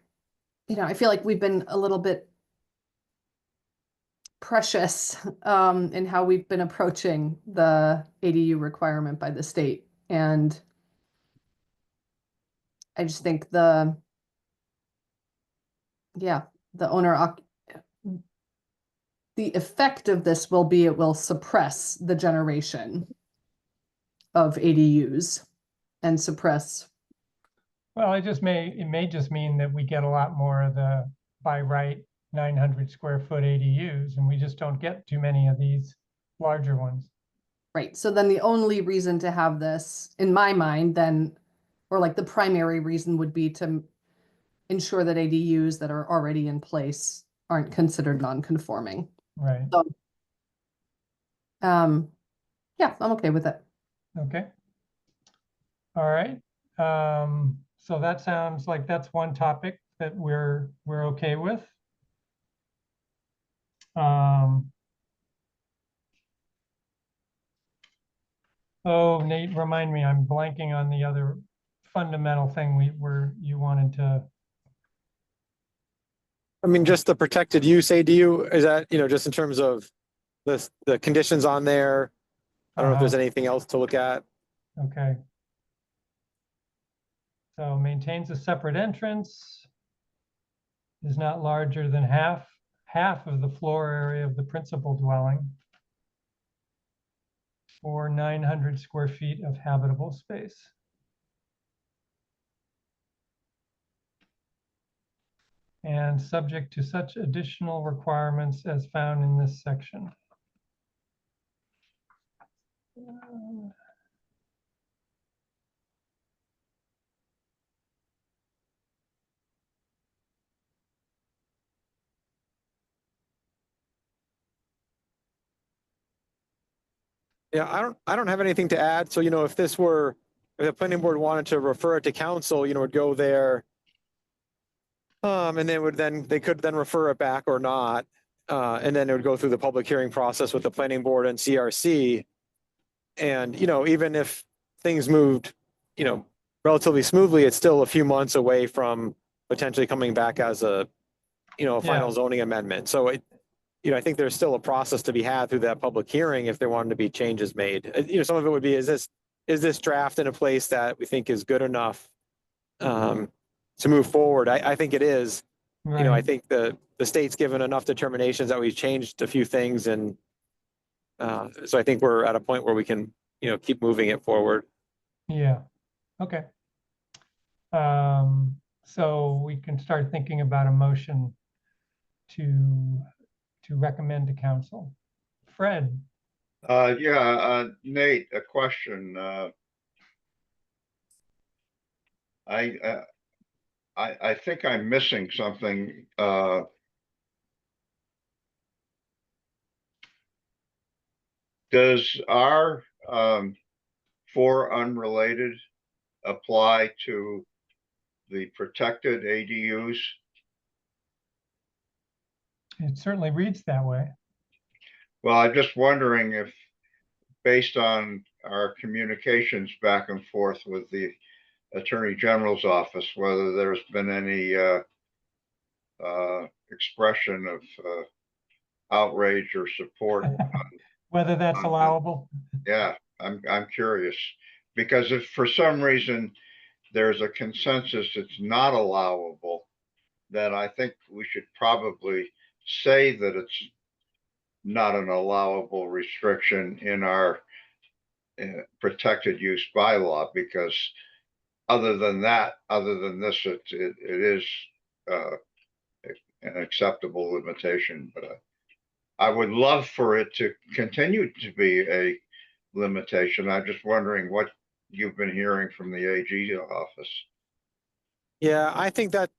I feel like we've been a little bit precious in how we've been approaching the ADU requirement by the state. And I just think the effect of this will be it will suppress the generation of ADUs and suppress. Well, it may just mean that we get a lot more of the by right 900 square foot ADUs, and we just don't get too many of these larger ones. Right. So then the only reason to have this, in my mind, then, or like the primary reason would be to ensure that ADUs that are already in place aren't considered non-conforming. Right, So, yeah, I'm okay with it. okay. All right, so that sounds like that's one topic that we're okay with. Oh, Nate, remind me, I'm blanking on the other fundamental thing you wanted to, I mean, just the protected use ADU, is that, just in terms of the conditions on there? I don't know if there's anything else to look at. okay. So maintains a separate entrance, is not larger than half of the floor area of the principal dwelling, or 900 square feet of habitable space. And subject to such additional requirements as found in this section. Yeah, I don't have anything to add. So, if if the planning board wanted to refer it to council, would go there. And they could then refer it back or not. And then it would go through the public hearing process with the planning board and CRC. And, even if things moved, relatively smoothly, it's still a few months away from potentially coming back as a final zoning amendment. So I think there's still a process to be had through that public hearing if there wanted to be changes made. Some of it would be, is this draft in a place that we think is good enough to move forward? I think it is. Right. I think the state's given enough determinations that we've changed a few things, and so I think we're at a point where we can keep moving it forward. Yeah, okay. So we can start thinking about a motion to recommend to council. Fred? Nate, a question. I think I'm missing something. Does our 4 unrelated apply to the protected ADUs? It certainly reads that way. Well, I'm just wondering if, based on our communications back and forth with the Attorney General's office, whether there's been any expression of outrage or support. Whether that's allowable? Yeah, I'm curious, because if for some reason there's a consensus it's not allowable, then I think we should probably say that it's not an allowable restriction in our protected use bylaw, because other than this, it is an acceptable limitation. But I would love for it to continue to be a limitation. I'm just wondering what you've been hearing from the AG office. Yeah, I think that,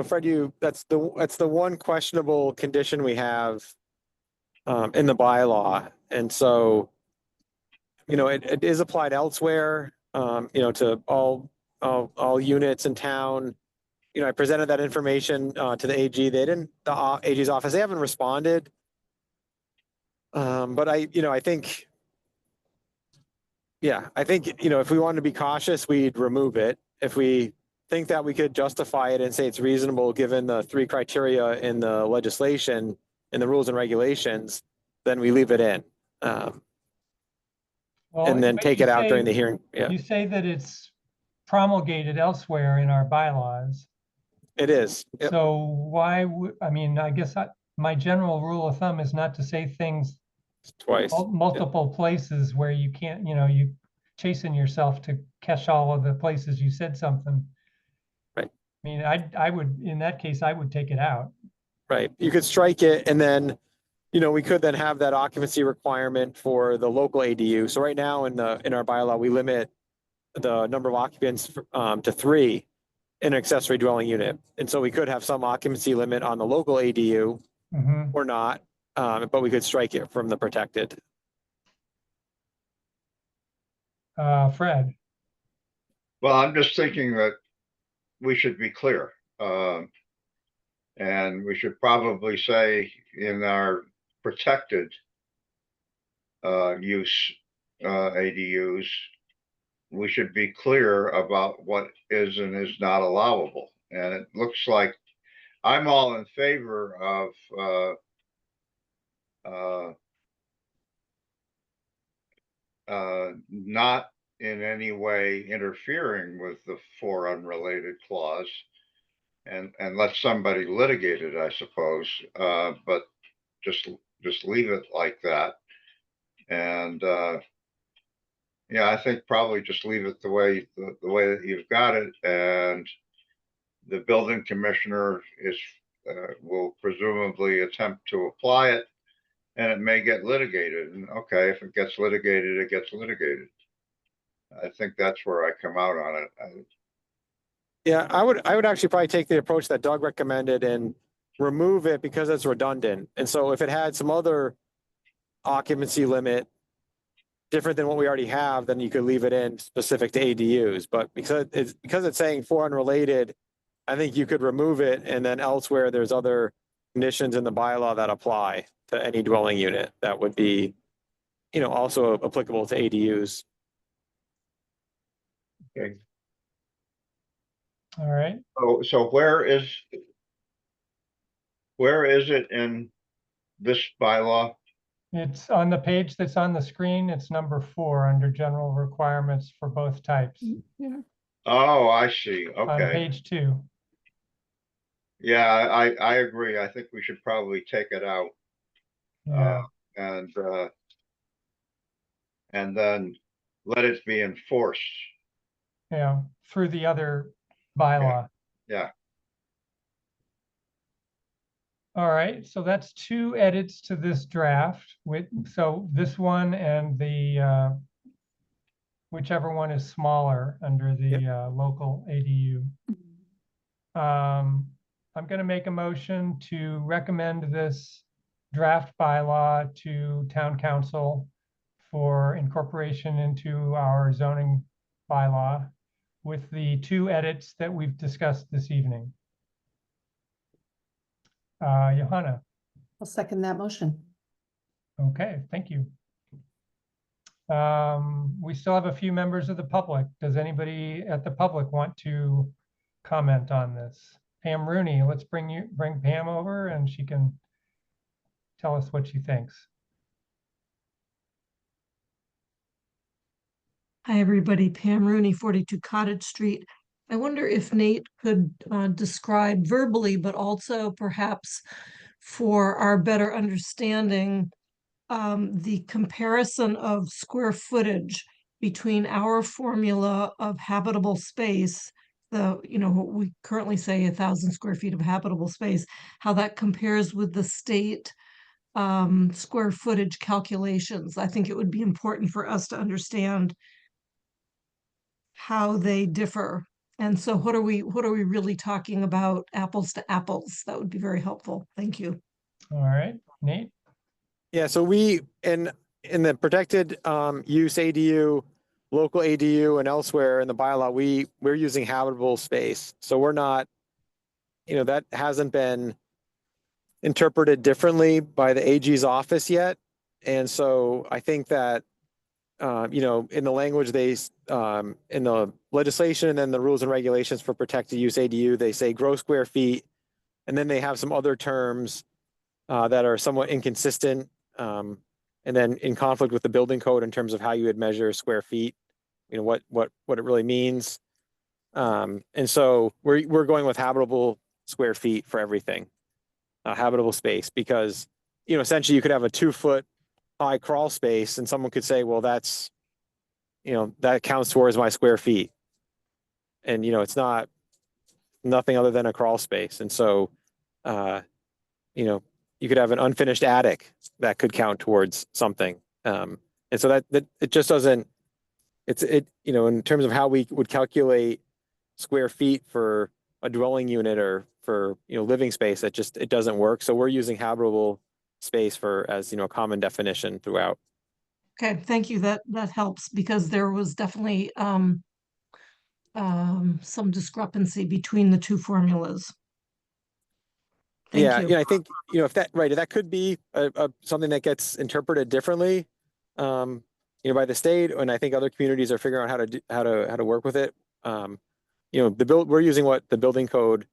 Fred, that's the one questionable condition we have in the bylaw. And so, it is applied elsewhere, to all units in town. I presented that information to the AG. The AG's office, they haven't responded. But I think, if we wanted to be cautious, we'd remove it. If we think that we could justify it and say it's reasonable, given the 3 criteria in the legislation, in the rules and regulations, then we leave it in. Well, And then but take you it out say- during the hearing. Yeah, You say that it's promulgated elsewhere in our bylaws. it is. Yep. So why would, I guess my general rule of thumb is not to say things Twice. multiple places where you can't, you chasing yourself to catch all of the places you said something. Right. I would, in that case, I would take it out. Right. You could strike it, and then, we could then have that occupancy requirement for the local ADU. So right now in our bylaw, we limit the number of occupants to 3. an accessory dwelling unit. And so we could have some occupancy limit on the local ADU Mhm. or not, but we could strike it from the protected. Fred, Well, I'm just thinking that we should be clear. And we should probably say in our protected use ADUs, we should be clear about what is and is not allowable. And it looks like I'm all in favor of not in any way interfering with the for unrelated clause and let somebody litigate it, I suppose. But just leave it like that. And yeah, I think probably just leave it the way that you've got it, and the building commissioner will presumably attempt to apply it, and it may get litigated. And okay, if it gets litigated, it gets litigated. I think that's where I come out on it. Yeah, I would actually probably take the approach that Doug recommended and remove it because it's redundant. And so if it had some other occupancy limit different than what we already have, then you could leave it in specific to ADUs. But because it's saying for unrelated, I think you could remove it, and then elsewhere there's other conditions in the bylaw that apply to any dwelling unit that would be, also applicable to ADUs. Okay. all right. So where is it in this bylaw? It's on the page that's on the screen. It's number 4 under general requirements for both types. Yeah. Oh, I see. On Okay. page 2. Yeah, I agree. I think we should probably take it out. Yeah. And then let it be enforced. Yeah, through the other bylaw. Yeah. All right, so that's 2 edits to this draft so this one and the whichever one is smaller under the local ADU. I'm going to make a motion to recommend this draft bylaw to town council for incorporation into our zoning bylaw with the 2 edits that we've discussed this evening. Johanna. I'll second that motion. Okay, thank you. We still have a few members of the public. Does anybody at the public want to comment on this? Pam Rooney, let's bring Pam over and she can tell us what she thinks. Hi, everybody. Pam Rooney, 42 Cottage Street. I wonder if Nate could describe verbally, but also perhaps for our better understanding, the comparison of square footage between our formula of habitable space, what we currently say 1,000 square feet of habitable space, how that compares with the state square footage calculations. I think it would be important for us to understand how they differ. And so what are we really talking about, apples to apples? That would be very helpful. Thank you. All right, Nate? Yeah, so we, in the protected use ADU, local ADU, and elsewhere in the bylaw, we're using habitable space. So we're not, that hasn't been interpreted differently by the AG's office yet. And so I think that, in the language in the legislation and then the rules and regulations for protected use ADU, they say gross square feet, and then they have some other terms that are somewhat inconsistent, and then in conflict with the building code in terms of how you would measure square feet, what it really means. And so we're going with habitable square feet for everything, habitable space, because, essentially you could have a 2-foot high crawl space and someone could say, well, that's, that counts towards my square feet. And, it's nothing other than a crawl space. And so, you could have an unfinished attic that could count towards something. And so that it just doesn't, in terms of how we would calculate square feet for a dwelling unit or for, living space, it doesn't work. So we're using habitable space as, a common definition throughout. Okay, thank you. That helps because there was definitely some discrepancy between the two formulas. Thank you. Yeah, I think, if that could be something that gets interpreted differently, by the state, and I think other communities are figuring out how to work with it. We're using what the building code,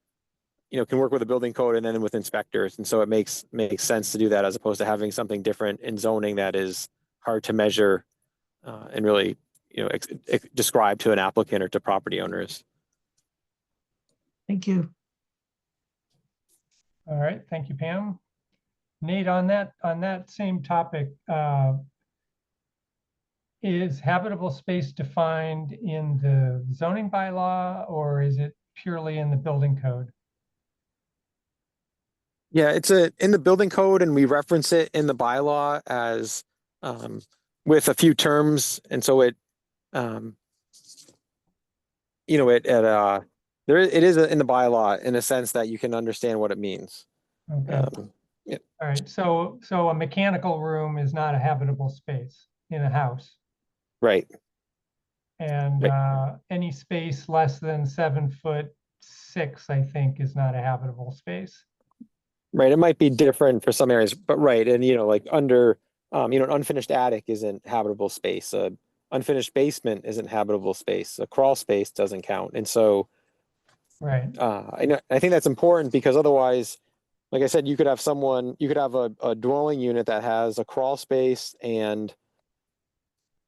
can work with the building code and then with inspectors, and so it makes sense to do that as opposed to having something different in zoning that is hard to measure and really, describe to an applicant or to property owners. Thank you. All right, thank you, Pam. Nate, on that same topic, is habitable space defined in the zoning bylaw or is it purely in the building code? Yeah, it's in the building code, and we reference it in the bylaw as with a few terms, and so it it is in the bylaw in a sense that you can understand what it means. Okay. Yeah. All right. So a mechanical room is not a habitable space in a house. Right. And any space less than 7'6", I think, is not a habitable space. Right. It might be different for some areas, but right. And, like under, an unfinished attic isn't habitable space. A unfinished basement isn't habitable space. A crawl space doesn't count. And so, right. I think that's important because otherwise, like I said, you could have a dwelling unit that has a crawl space and,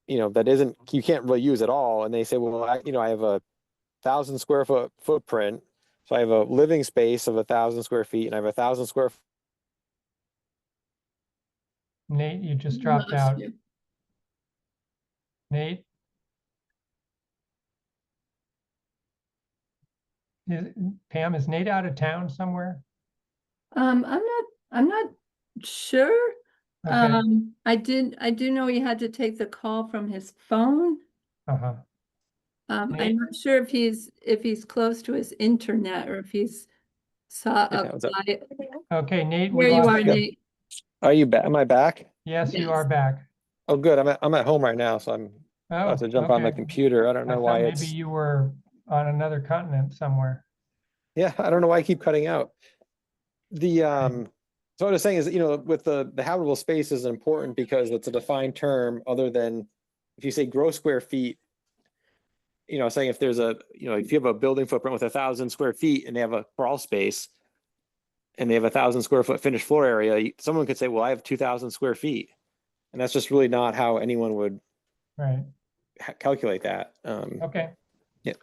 that you can't really use at all. And they say, well, I have a 1,000 square foot footprint. So I have a living space of 1,000 square feet and I have 1,000 square. Nate, you just dropped out. Nate? Pam, is Nate out of town somewhere? I'm not sure. Okay. I do know he had to take the call from his phone. Uh-huh. I'm Nate? not sure if he's close to his internet or if he's Okay, Nate. Where you are, you. Nate. Are you back? Am I back? Yes, you Yes. are back. Oh, good. I'm at home right now, so I'm about to jump on my okay. computer. I don't I know thought why maybe you were on another continent somewhere. Yeah, I don't know why I keep cutting out. So what I was saying is, with the habitable space is important because it's a defined term other than if you say gross square feet, saying if there's if you have a building footprint with 1,000 square feet and they have a crawl space and they have 1,000 square foot finished floor area, someone could say, well, I have 2,000 square feet. And that's just really not how anyone would calculate that. Okay. Yeah.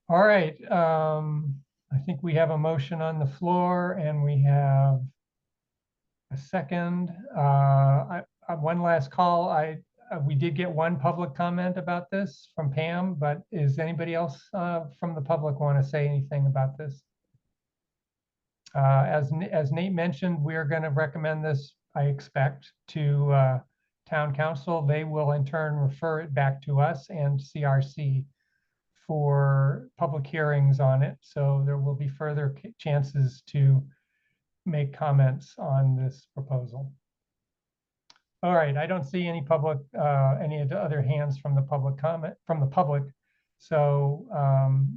All right. I think we have a motion on the floor and we have a second. One last call. We did get one public comment about this from Pam, but is anybody else from the public want to say anything about this? As Nate mentioned, we're going to recommend this, I expect, to town council. They will in turn refer it back to us and CRC for public hearings on it. So there will be further chances to make comments on this proposal. All right, I don't see any other hands from the public. So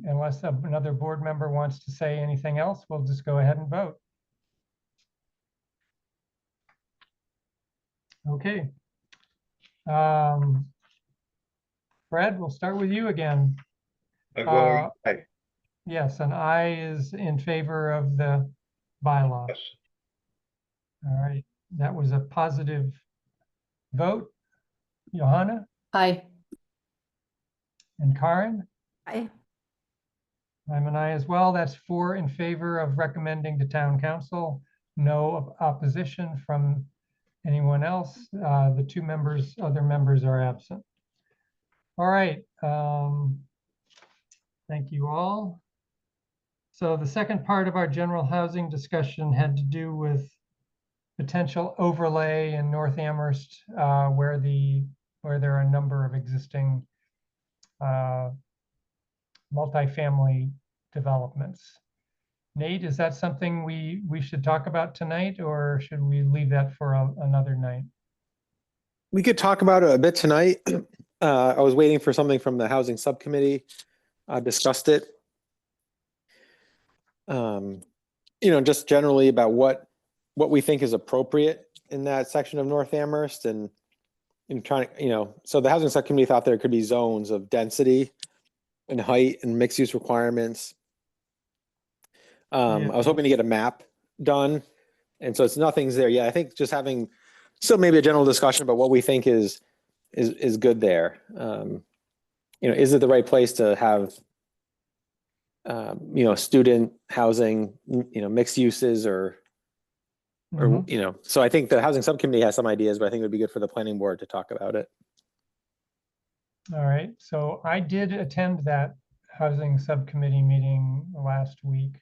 unless another board member wants to say anything else, we'll just go ahead and vote. Okay. Fred, we'll start with you again. Aye. Yes, an aye is in favor of the bylaw. Yes. All right, that was a positive vote. Johanna Aye. and Karen? Aye. I'm an aye as well. That's 4 in favor of recommending to town council. No opposition from anyone else. The other members are absent. All right. Thank you all. So the second part of our general housing discussion had to do with potential overlay in North Amherst, where there are a number of existing multifamily developments. Nate, is that something we should talk about tonight, or should we leave that for another night? We could talk about it a bit tonight. I was waiting for something from the housing subcommittee. I discussed it. Just generally about what we think is appropriate in that section of North Amherst, and so the housing subcommittee thought there could be zones of density and height and mixed use requirements. I was hoping to get a map done, and so nothing's there yet. I think just having still maybe a general discussion about what we think is good there. Is it the right place to have student housing, mixed uses, or so I think the housing subcommittee has some ideas, but I think it would be good for the planning board to talk about it. All right, so I did attend that housing subcommittee meeting last week.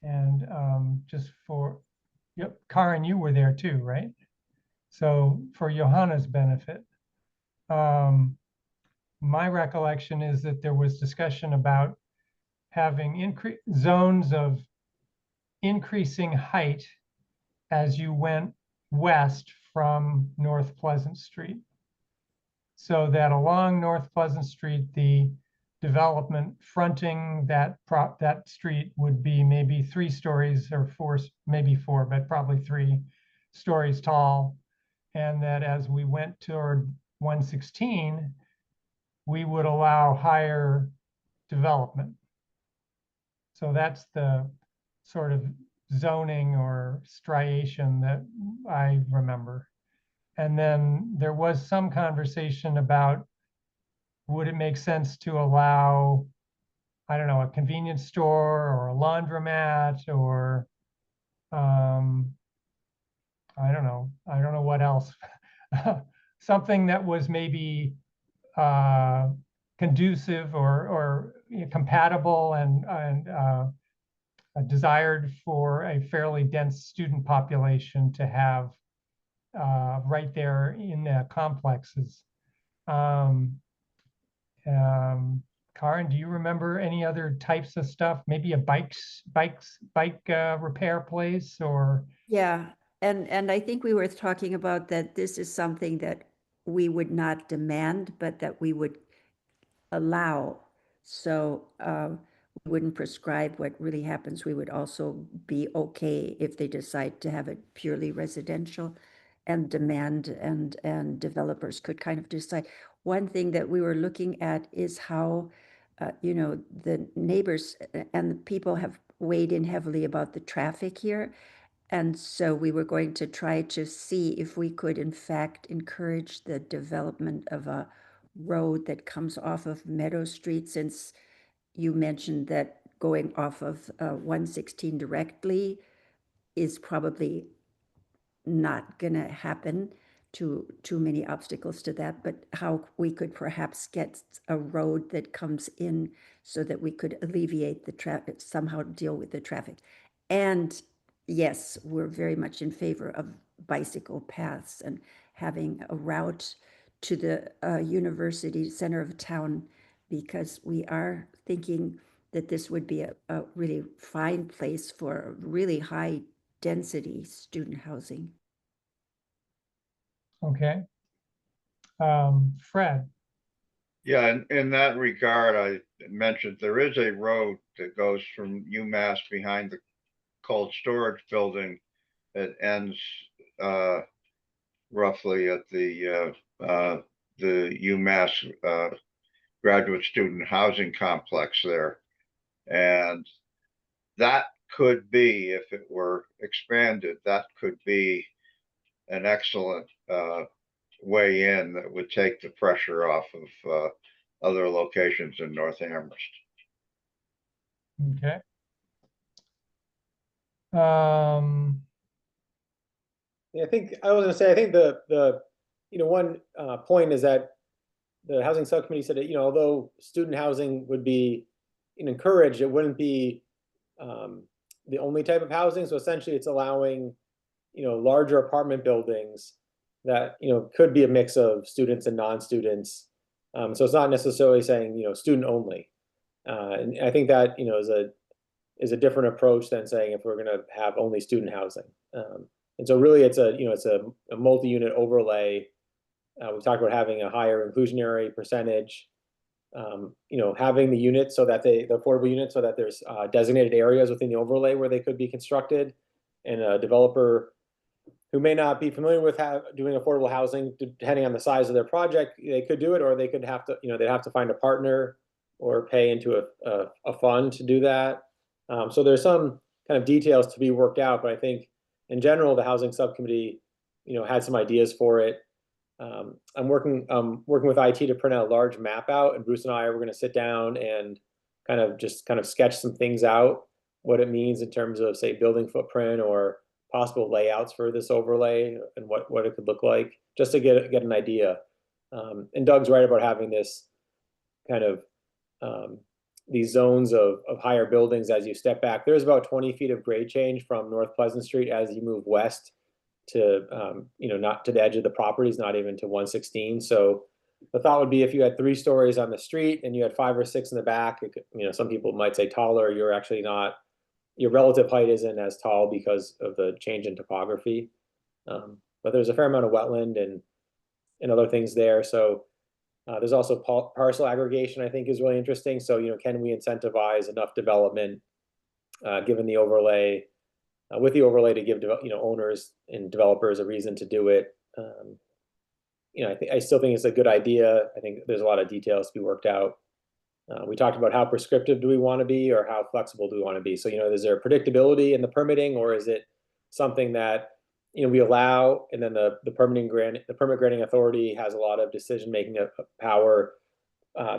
And Karen, you were there too, right? So for Johanna's benefit, my recollection is that there was discussion about having zones of increasing height as you went west from North Pleasant Street. So that along North Pleasant Street, the development fronting that street would be maybe 3 stories or 4, maybe 4, but probably 3 stories tall. And that as we went toward 116, we would allow higher development. So that's the sort of zoning or striation that I remember. And then there was some conversation about, would it make sense to allow, I don't know, a convenience store or a laundromat, or I don't know what else. Something that was maybe conducive or compatible and desired for a fairly dense student population to have right there in the complexes. Karen, do you remember any other types of stuff? Maybe a bike repair place, or? Yeah, and I think we were talking about that this is something that we would not demand, but that we would allow. So we wouldn't prescribe what really happens. We would also be okay if they decide to have it purely residential, and demand and developers could kind of decide. One thing that we were looking at is how the neighbors and the people have weighed in heavily about the traffic here. And so we were going to try to see if we could, in fact, encourage the development of a road that comes off of Meadow Street, since you mentioned that going off of 116 directly is probably not going to happen. Too many obstacles to that, but how we could perhaps get a road that comes in so that we could alleviate the traffic, somehow deal with the traffic. And yes, we're very much in favor of bicycle paths and having a route to the university center of town, because we are thinking that this would be a really fine place for really high density student housing. Okay. Fred. Yeah, in that regard, I mentioned there is a road that goes from UMass behind the cold storage building that ends roughly at the UMass graduate student housing complex there. And that could be, if it were expanded, that could be an excellent way in that would take the pressure off of other locations in North Amherst. Okay. Yeah, I think I was going to say, I think the one point is that the housing subcommittee said that, although student housing would be encouraged, it wouldn't be the only type of housing. So essentially it's allowing, larger apartment buildings that, could be a mix of students and non-students. So it's not necessarily saying, student only. And I think that, you know, is a different approach than saying if we're going to have only student housing. And so really it's a multi-unit overlay. We talked about having a higher inclusionary percentage, you know, having the units so that the affordable units so that there's designated areas within the overlay where they could be constructed, and a developer who may not be familiar with doing affordable housing, depending on the size of their project, they could do it, or they could have to, you know, they'd have to find a partner or pay into a fund to do that. So there's some kind of details to be worked out, but I think in general, the housing subcommittee, you know, had some ideas for it. I'm working with IT to print out a large map out, and Bruce and I are going to sit down and kind of sketch some things out, what it means in terms of, say, building footprint or possible layouts for this overlay and what it could look like, just to get an idea. And Doug's right about having this kind of these zones of higher buildings as you step back. There's about 20 feet of grade change from North Pleasant Street as you move west to, you know, not to the edge of the properties, not even to 116. So the thought would be if you had 3 stories on the street and you had 5 or 6 in the back, it could, you know, some people might say taller, you're actually not, your relative height isn't as tall because of the change in topography. But there's a fair amount of wetland and other things there. So there's also parcel aggregation, I think, is really interesting. So, you know, can we incentivize enough development given the overlay, with the overlay to give, you know, owners and developers a reason to do it? You know, I still think it's a good idea. I think there's a lot of details to be worked out. We talked about how prescriptive do we want to be, or how flexible do we want to be? So, you know, is there predictability in the permitting, or is it something that, you know, we allow, and then the permit granting authority has a lot of decision-making power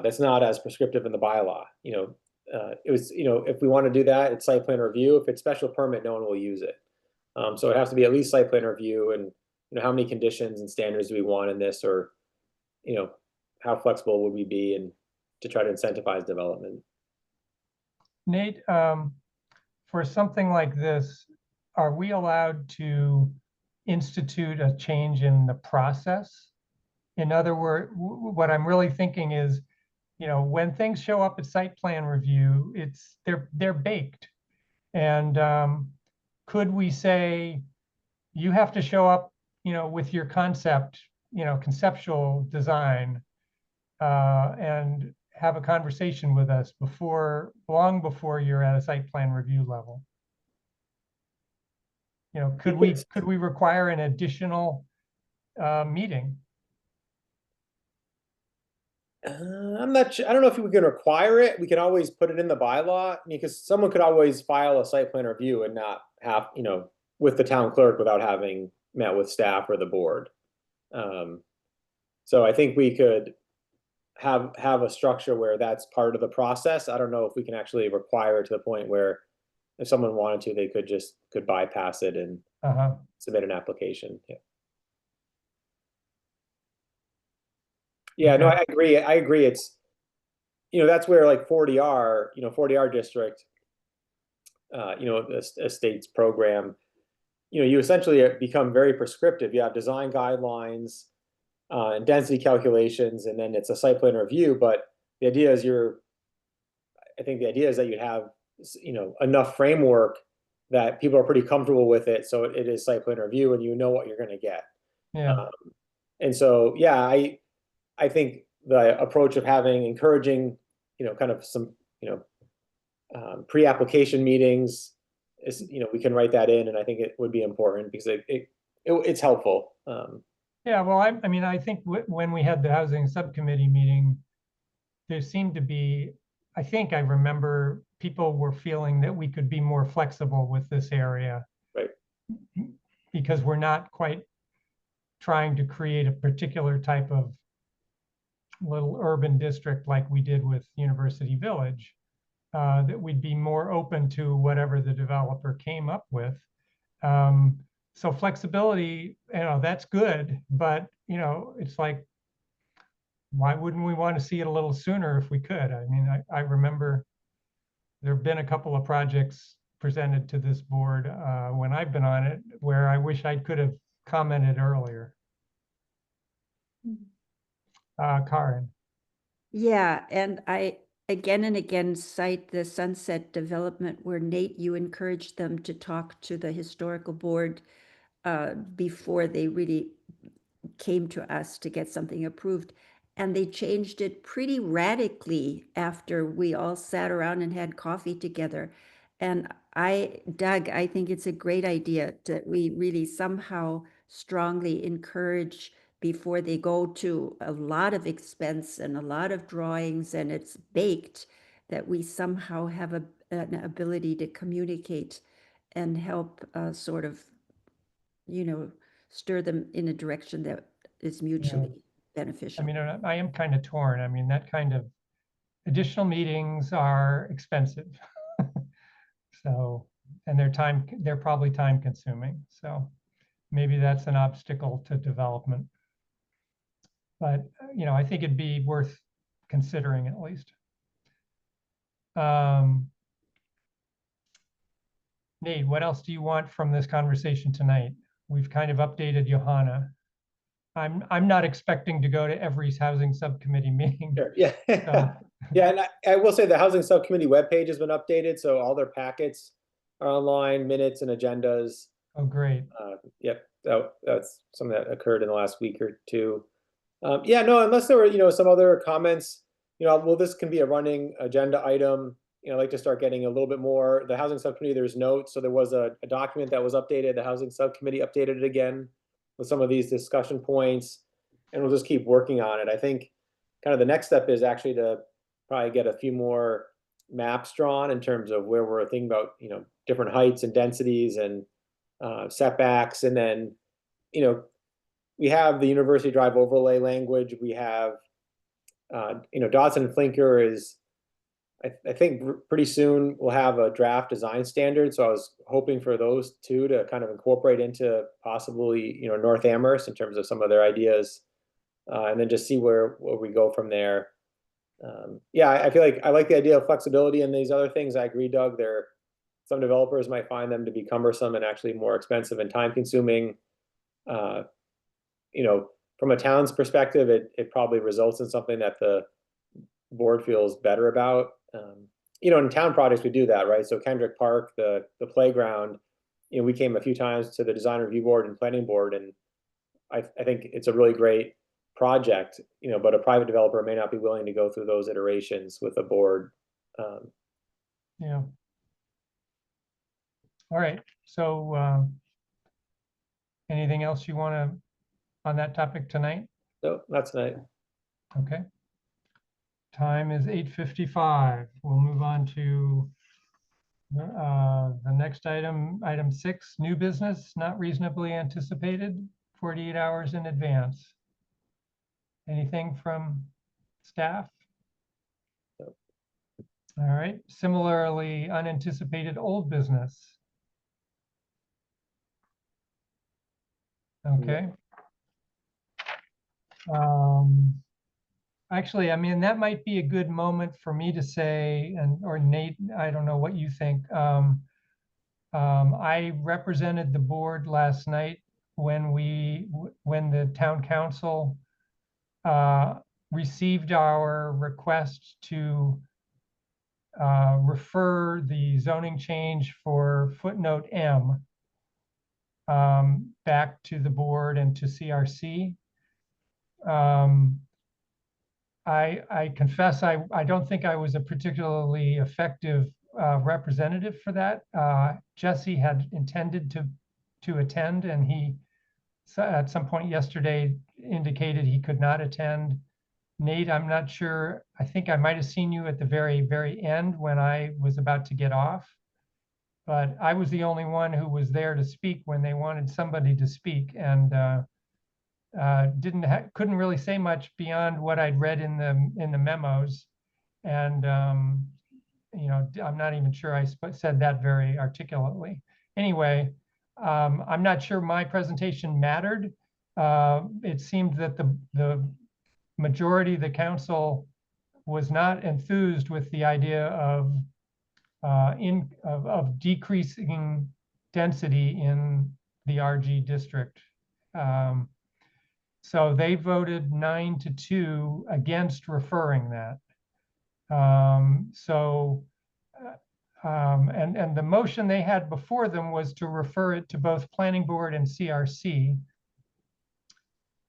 that's not as prescriptive in the bylaw. You know, it was, you know, if we want to do that, it's site plan review. If it's special permit, no one will use it. So it has to be at least site plan review, and, you know, how many conditions and standards do we want in this, or, you know, how flexible would we be and to try to incentivize development. Nate, for something like this, are we allowed to institute a change in the process? In other words, what I'm really thinking is, you know, when things show up at site plan review, they're baked. And could we say, you have to show up, you know, with your concept, you know, conceptual design, and have a conversation with us long before you're at a site plan review level? You know, could we require an additional meeting? I'm not sure. I don't know if we can require it. We can always put it in the bylaw. I mean, because someone could always file a site plan review and not have, you know, with the town clerk without having met with staff or the board. So I think we could have a structure where that's part of the process. I don't know if we can actually require it to the point where if someone wanted to, they could bypass it and submit an application. Yeah, no, I agree. It's, you know, that's where, like 40R, you know, 40R district, you know, a state's program, you know, you essentially become very prescriptive. You have design guidelines and density calculations, and then it's a site plan review. But the idea is I think the idea is that you'd have, you know, enough framework that people are pretty comfortable with it. So it is site plan review, and you know what you're going to get. Yeah. And so, yeah, I think the approach of encouraging, you know, kind of some, you know, pre-application meetings is, you know, we can write that in, and I think it would be important because it's helpful. Yeah, well, I mean, I think when we had the housing subcommittee meeting, there seemed to be, I think I remember people were feeling that we could be more flexible with this area. Right. Because we're not quite trying to create a particular type of little urban district like we did with University Village, that we'd be more open to whatever the developer came up with. So flexibility, you know, that's good, but, you know, it's like, why wouldn't we want to see it a little sooner if we could? I mean, I remember there have been a couple of projects presented to this board when I've been on it where I wish I could have commented earlier. Karen. Yeah, and I again and again cite the Sunset development where Nate, you encouraged them to talk to the historical board before they really came to us to get something approved. And they changed it pretty radically after we all sat around and had coffee together. And Doug, I think it's a great idea that we really somehow strongly encourage before they go to a lot of expense and a lot of drawings and it's baked, that we somehow have an ability to communicate and help sort of, stir them in a direction that is mutually beneficial. I mean, I am kind of torn. I mean, that kind of additional meetings are expensive. So, and they're probably time consuming. So maybe that's an obstacle to development. But, I think it'd be worth considering at least. Nate, what else do you want from this conversation tonight? We've kind of updated Johanna. I'm not expecting to go to every housing subcommittee meeting. Sure. Yeah. So. Yeah, and I will say the housing subcommittee webpage has been updated, so all their packets are online, minutes and agendas. Oh, great. Yep, that's something that occurred in the last week or two. Yeah, no, unless there were, some other comments, well, this can be a running agenda item. I'd like to start getting a little bit more. The housing subcommittee, there's notes. So there was a document that was updated. The housing subcommittee updated it again with some of these discussion points, and we'll just keep working on it. I think kind of the next step is actually to probably get a few more maps drawn in terms of where we're thinking about, different heights and densities and setbacks. And then, we have the University Drive overlay language. We have, Dodson and Flinker is, I think pretty soon we'll have a draft design standard. So I was hoping for those two to kind of incorporate into possibly, North Amherst in terms of some of their ideas, and then just see where we go from there. Yeah, I feel like I like the idea of flexibility in these other things. I agree, Doug. Some developers might find them to be cumbersome and actually more expensive and time consuming. From a town's perspective, it probably results in something that the board feels better about. In town projects, we do that, right? So Kendrick Park, the playground, we came a few times to the design review board and planning board, and I think it's a really great project, but a private developer may not be willing to go through those iterations with a board. Yeah. All right. So anything else you want to on that topic tonight? No, not tonight. Okay. Time is 8:55. We'll move on to the next item, item 6, new business, not reasonably anticipated, 48 hours in advance. Anything from staff? No. All right. Similarly, unanticipated old business. Okay. Actually, I mean, that might be a good moment for me to say, or Nate, I don't know what you think. I represented the board last night when the town council received our request to refer the zoning change for footnote M back to the board and to CRC. I confess I don't think I was a particularly effective representative for that. Jesse had intended to attend, and he at some point yesterday indicated he could not attend. Nate, I'm not sure. I think I might have seen you at the very, very end when I was about to get off, but I was the only one who was there to speak when they wanted somebody to speak, and couldn't really say much beyond what I'd read in the memos, and I'm not even sure I said that very articulately. Anyway, I'm not sure my presentation mattered. It seemed that the majority of the council was not enthused with the idea of decreasing density in the RG district. So they voted 9-2 against referring that. And the motion they had before them was to refer it to both planning board and CRC.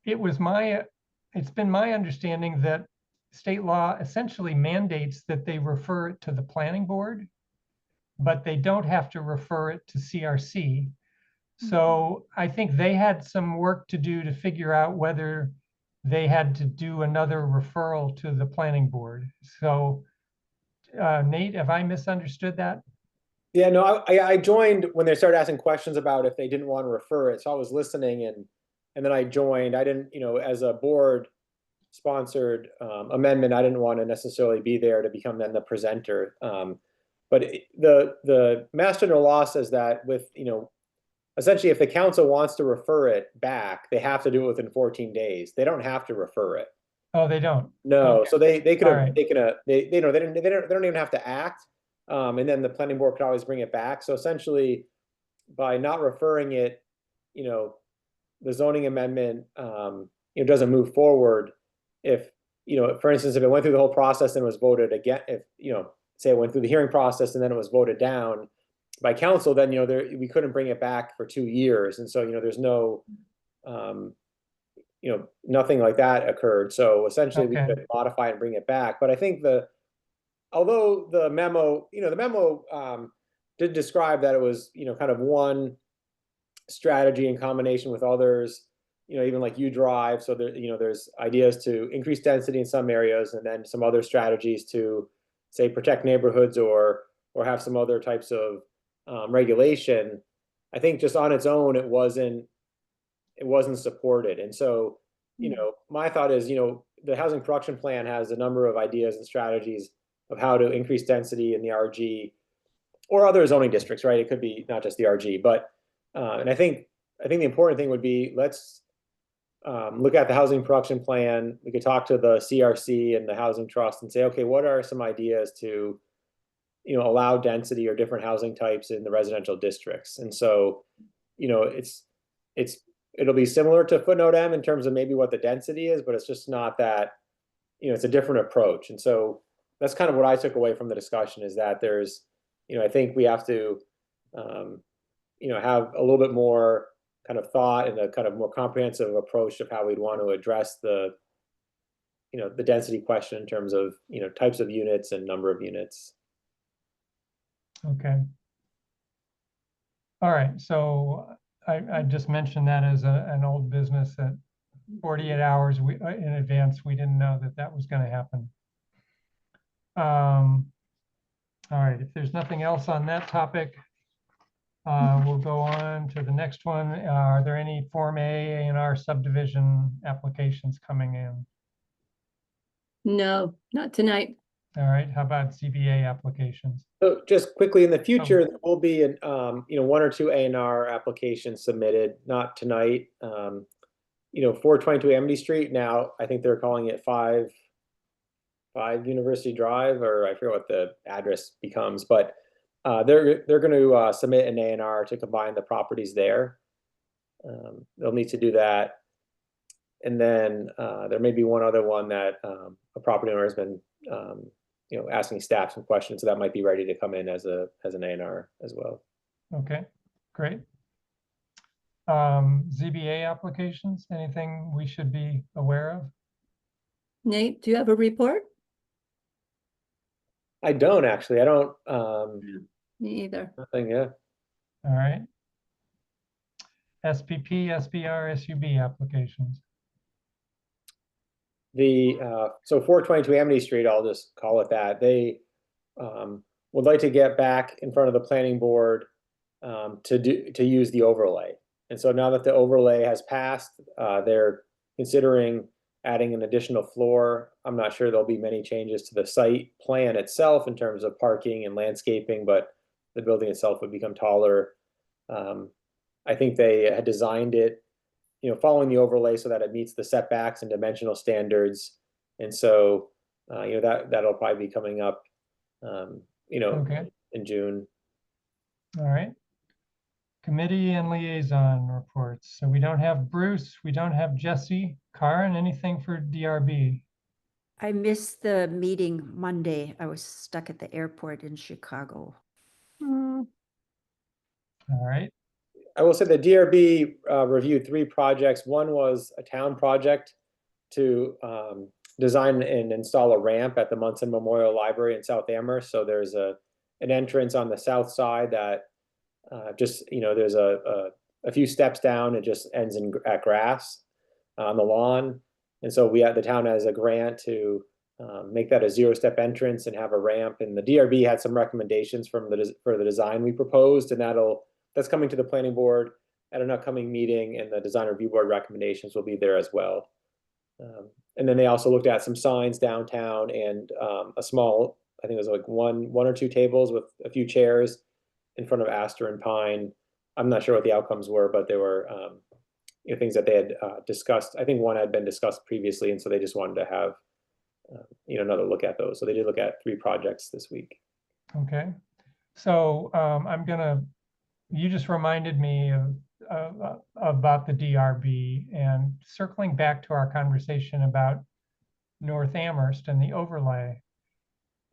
It's been my understanding that state law essentially mandates that they refer it to the planning board, but they don't have to refer it to CRC. So I think they had some work to do to figure out whether they had to do another referral to the planning board. So Nate, have I misunderstood that? Yeah, no, I joined when they started asking questions about if they didn't want to refer it. So I was listening and then I joined. I didn't, as a board sponsored amendment, I didn't want to necessarily be there to become then the presenter. But the Mass General Law says that with, essentially if the council wants to refer it back, they have to do it within 14 days. They don't have to refer it. Oh, they don't? No, Okay. so they could All have right. taken they don't even have to act. And then the planning board could always bring it back. So essentially by not referring it, the zoning amendment, doesn't move forward. If, for instance, if it went through the whole process and was voted again, if, say it went through the hearing process and then it was voted down by council, then, we couldn't bring it back for 2 years. And so, there's no, nothing like that occurred. So essentially we could modify and bring it back. But I think although the memo, did describe that it was, kind of one strategy in combination with others, even like U-Drive. So there, there's ideas to increase density in some areas and then some other strategies to say protect neighborhoods or have some other types of regulation. I think just on its own, it wasn't supported. And so, my thought is, the housing production plan has a number of ideas and strategies of how to increase density in the RG or other zoning districts, right? It could be not just the RG, but and I think the important thing would be let's look at the housing production plan. We could talk to the CRC and the housing trust and say, okay, what are some ideas to, allow density or different housing types in the residential districts? And so, it'll be similar to footnote M in terms of maybe what the density is, but it's just not that, it's a different approach. And so that's kind of what I took away from the discussion is that there's, I think we have to, have a little bit more kind of thought and a kind of more comprehensive approach of how we'd want to address the density question in terms of, types of units and number of units. Okay. All right. So I just mentioned that as an old business that 48 hours in advance, we didn't know that was going to happen. All right. If there's nothing else on that topic, we'll go on to the next one. Are there any Form A and R subdivision applications coming in? No, not tonight. All right. How about ZBA applications? So just quickly, in the future, there will be an, 1 or 2 A&R applications submitted, not tonight. 422 Amity Street, now I think they're calling it 5 University Drive, or I forget what the address becomes, but they're going to submit an A&R to combine the properties there. They'll need to do that. And then there may be one other one that a property owner has been asking staff some questions, so that might be ready to come in as an A&R as well. Okay, great. ZBA applications, anything we should be aware of? Nate, do you have a report? I don't actually. I don't. Me either. Nothing. Yeah. All right. SPP, SBR, SUB applications. So 422 Amity Street, I'll just call it that. They would like to get back in front of the planning board to use the overlay. And so now that the overlay has passed, they're considering adding an additional floor. I'm not sure there'll be many changes to the site plan itself in terms of parking and landscaping, but the building itself would become taller. I think they had designed it, following the overlay so that it meets the setbacks and dimensional standards. And so, that'll probably be coming up, Okay. in June. All right. Committee and liaison reports. So we don't have Bruce, we don't have Jesse. Karen, anything for DRB? I missed the meeting Monday. I was stuck at the airport in Chicago. All right. I will say the DRB reviewed 3 projects. One was a town project to design and install a ramp at the Munson Memorial Library in South Amherst. So there's an entrance on the south side that just, there's a few steps down. It just ends at grass on the lawn. And so the town has a grant to make that a 0-step entrance and have a ramp. And the DRB had some recommendations for the design we proposed, and that's coming to the planning board at an upcoming meeting, and the design review board recommendations will be there as well. And then they also looked at some signs downtown and a small, I think it was like one or two tables with a few chairs in front of Astor and Pine. I'm not sure what the outcomes were, but they were things that they had discussed. I think one had been discussed previously, and so they just wanted to have another look at those. So they did look at 3 projects this week. Okay. So you just reminded me about the DRB, and circling back to our conversation about North Amherst and the overlay.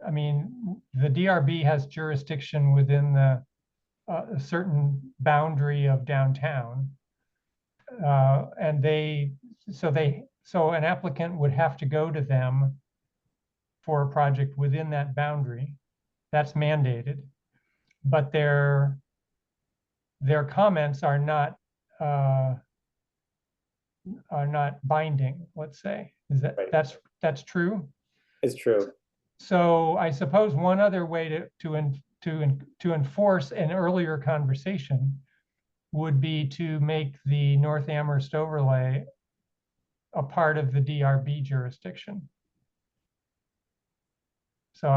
I mean, the DRB has jurisdiction within a certain boundary of downtown. And so an applicant would have to go to them for a project within that boundary. That's mandated, but their comments are not binding, let's say. Is that Right. That's true? It's true. So I suppose one other way to enforce an earlier conversation would be to make the North Amherst overlay a part of the DRB jurisdiction. So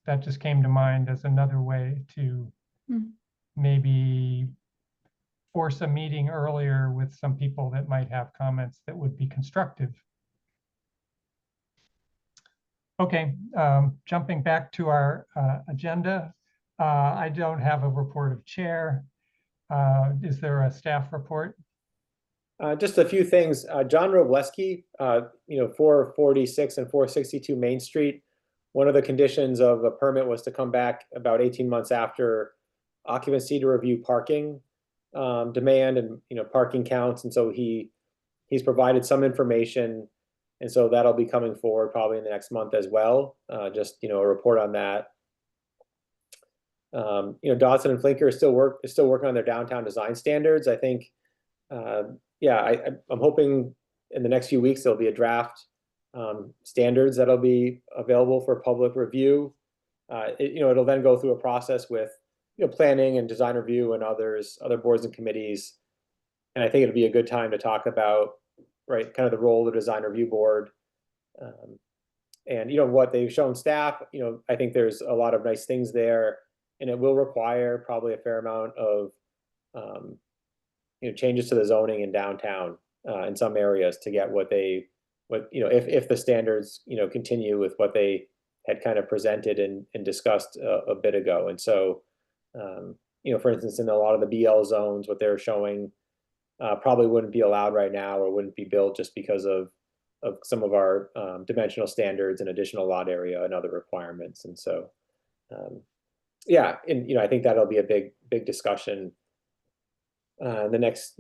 that just came to mind as another way to maybe force a meeting earlier with some people that might have comments that would be constructive. Okay, jumping back to our agenda, I don't have a report of chair. Is there a staff report? Just a few things. John Robleski, 446 and 462 Main Street. One of the conditions of a permit was to come back about 18 months after occupancy to review parking demand and parking counts. And so he's provided some information. And so that'll be coming forward probably in the next month as well. Just a report on that. Dodson and Flinker is still working on their downtown design standards. I think, I'm hoping in the next few weeks there'll be a draft standards that'll be available for public review. It'll then go through a process with planning and design review and other boards and committees. And I think it'll be a good time to talk about kind of the role of the design review board. And what they've shown staff, I think there's a lot of nice things there, and it will require probably a fair amount of changes to the zoning in downtown in some areas to get if the standards continue with what they had kind of presented and discussed a bit ago. And so for instance, in a lot of the BL zones, what they're showing probably wouldn't be allowed right now or wouldn't be built just because of some of our dimensional standards and additional lot area and other requirements. And so I think that'll be a big discussion in the next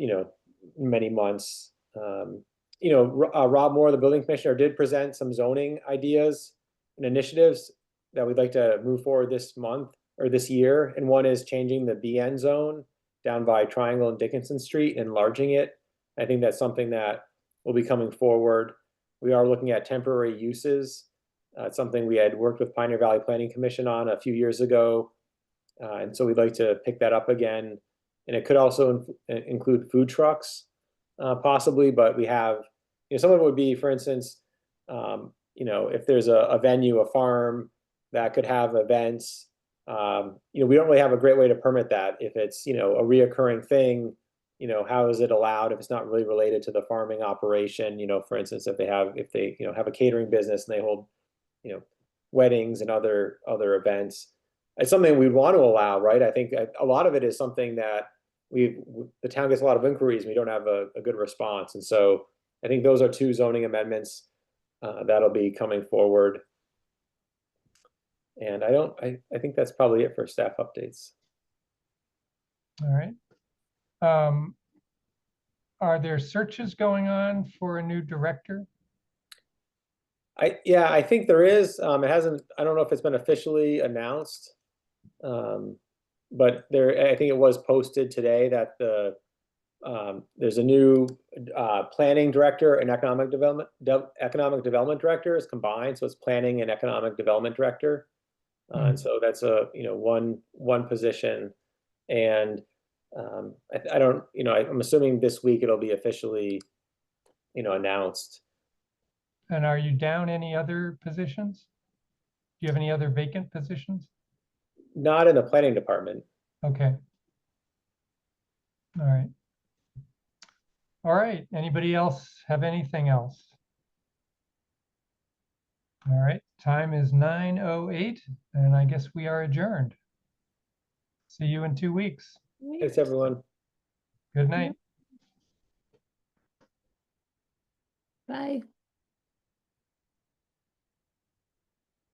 many months. Rob Moore, the building commissioner, did present some zoning ideas and initiatives that we'd like to move forward this month or this year. And one is changing the BN zone down by Triangle and Dickinson Street and enlarging it. I think that's something that will be coming forward. We are looking at temporary uses. It's something we had worked with Pioneer Valley Planning Commission on a few years ago. And so we'd like to pick that up again. And it could also include food trucks, possibly, but we have, some of it would be, for instance, if there's a venue, a farm that could have events, we don't really have a great way to permit that. If it's, a reoccurring thing, how is it allowed if it's not really related to the farming operation? For instance, if they have a catering business and they hold, weddings and other events, it's something we'd want to allow, right? I think a lot of it is something that the town gets a lot of inquiries and we don't have a good response. And so I think those are 2 zoning amendments that'll be coming forward. And I think that's probably it for staff updates. All right. Are there searches going on for a new director? Yeah, I think there is. It hasn't, I don't know if it's been officially announced. But I think it was posted today that there's a new planning director and economic development director is combined. So it's planning and economic development director. And so that's a, one position. And I don't, I'm assuming this week it'll be officially, announced. And are you down any other positions? Do you have any other vacant positions? Not in the planning department. Okay. All right. All right. Anybody else have anything else? All right. Time is 9:08, and I guess we are adjourned. See you in 2 weeks. Thanks, everyone. Good night. Bye.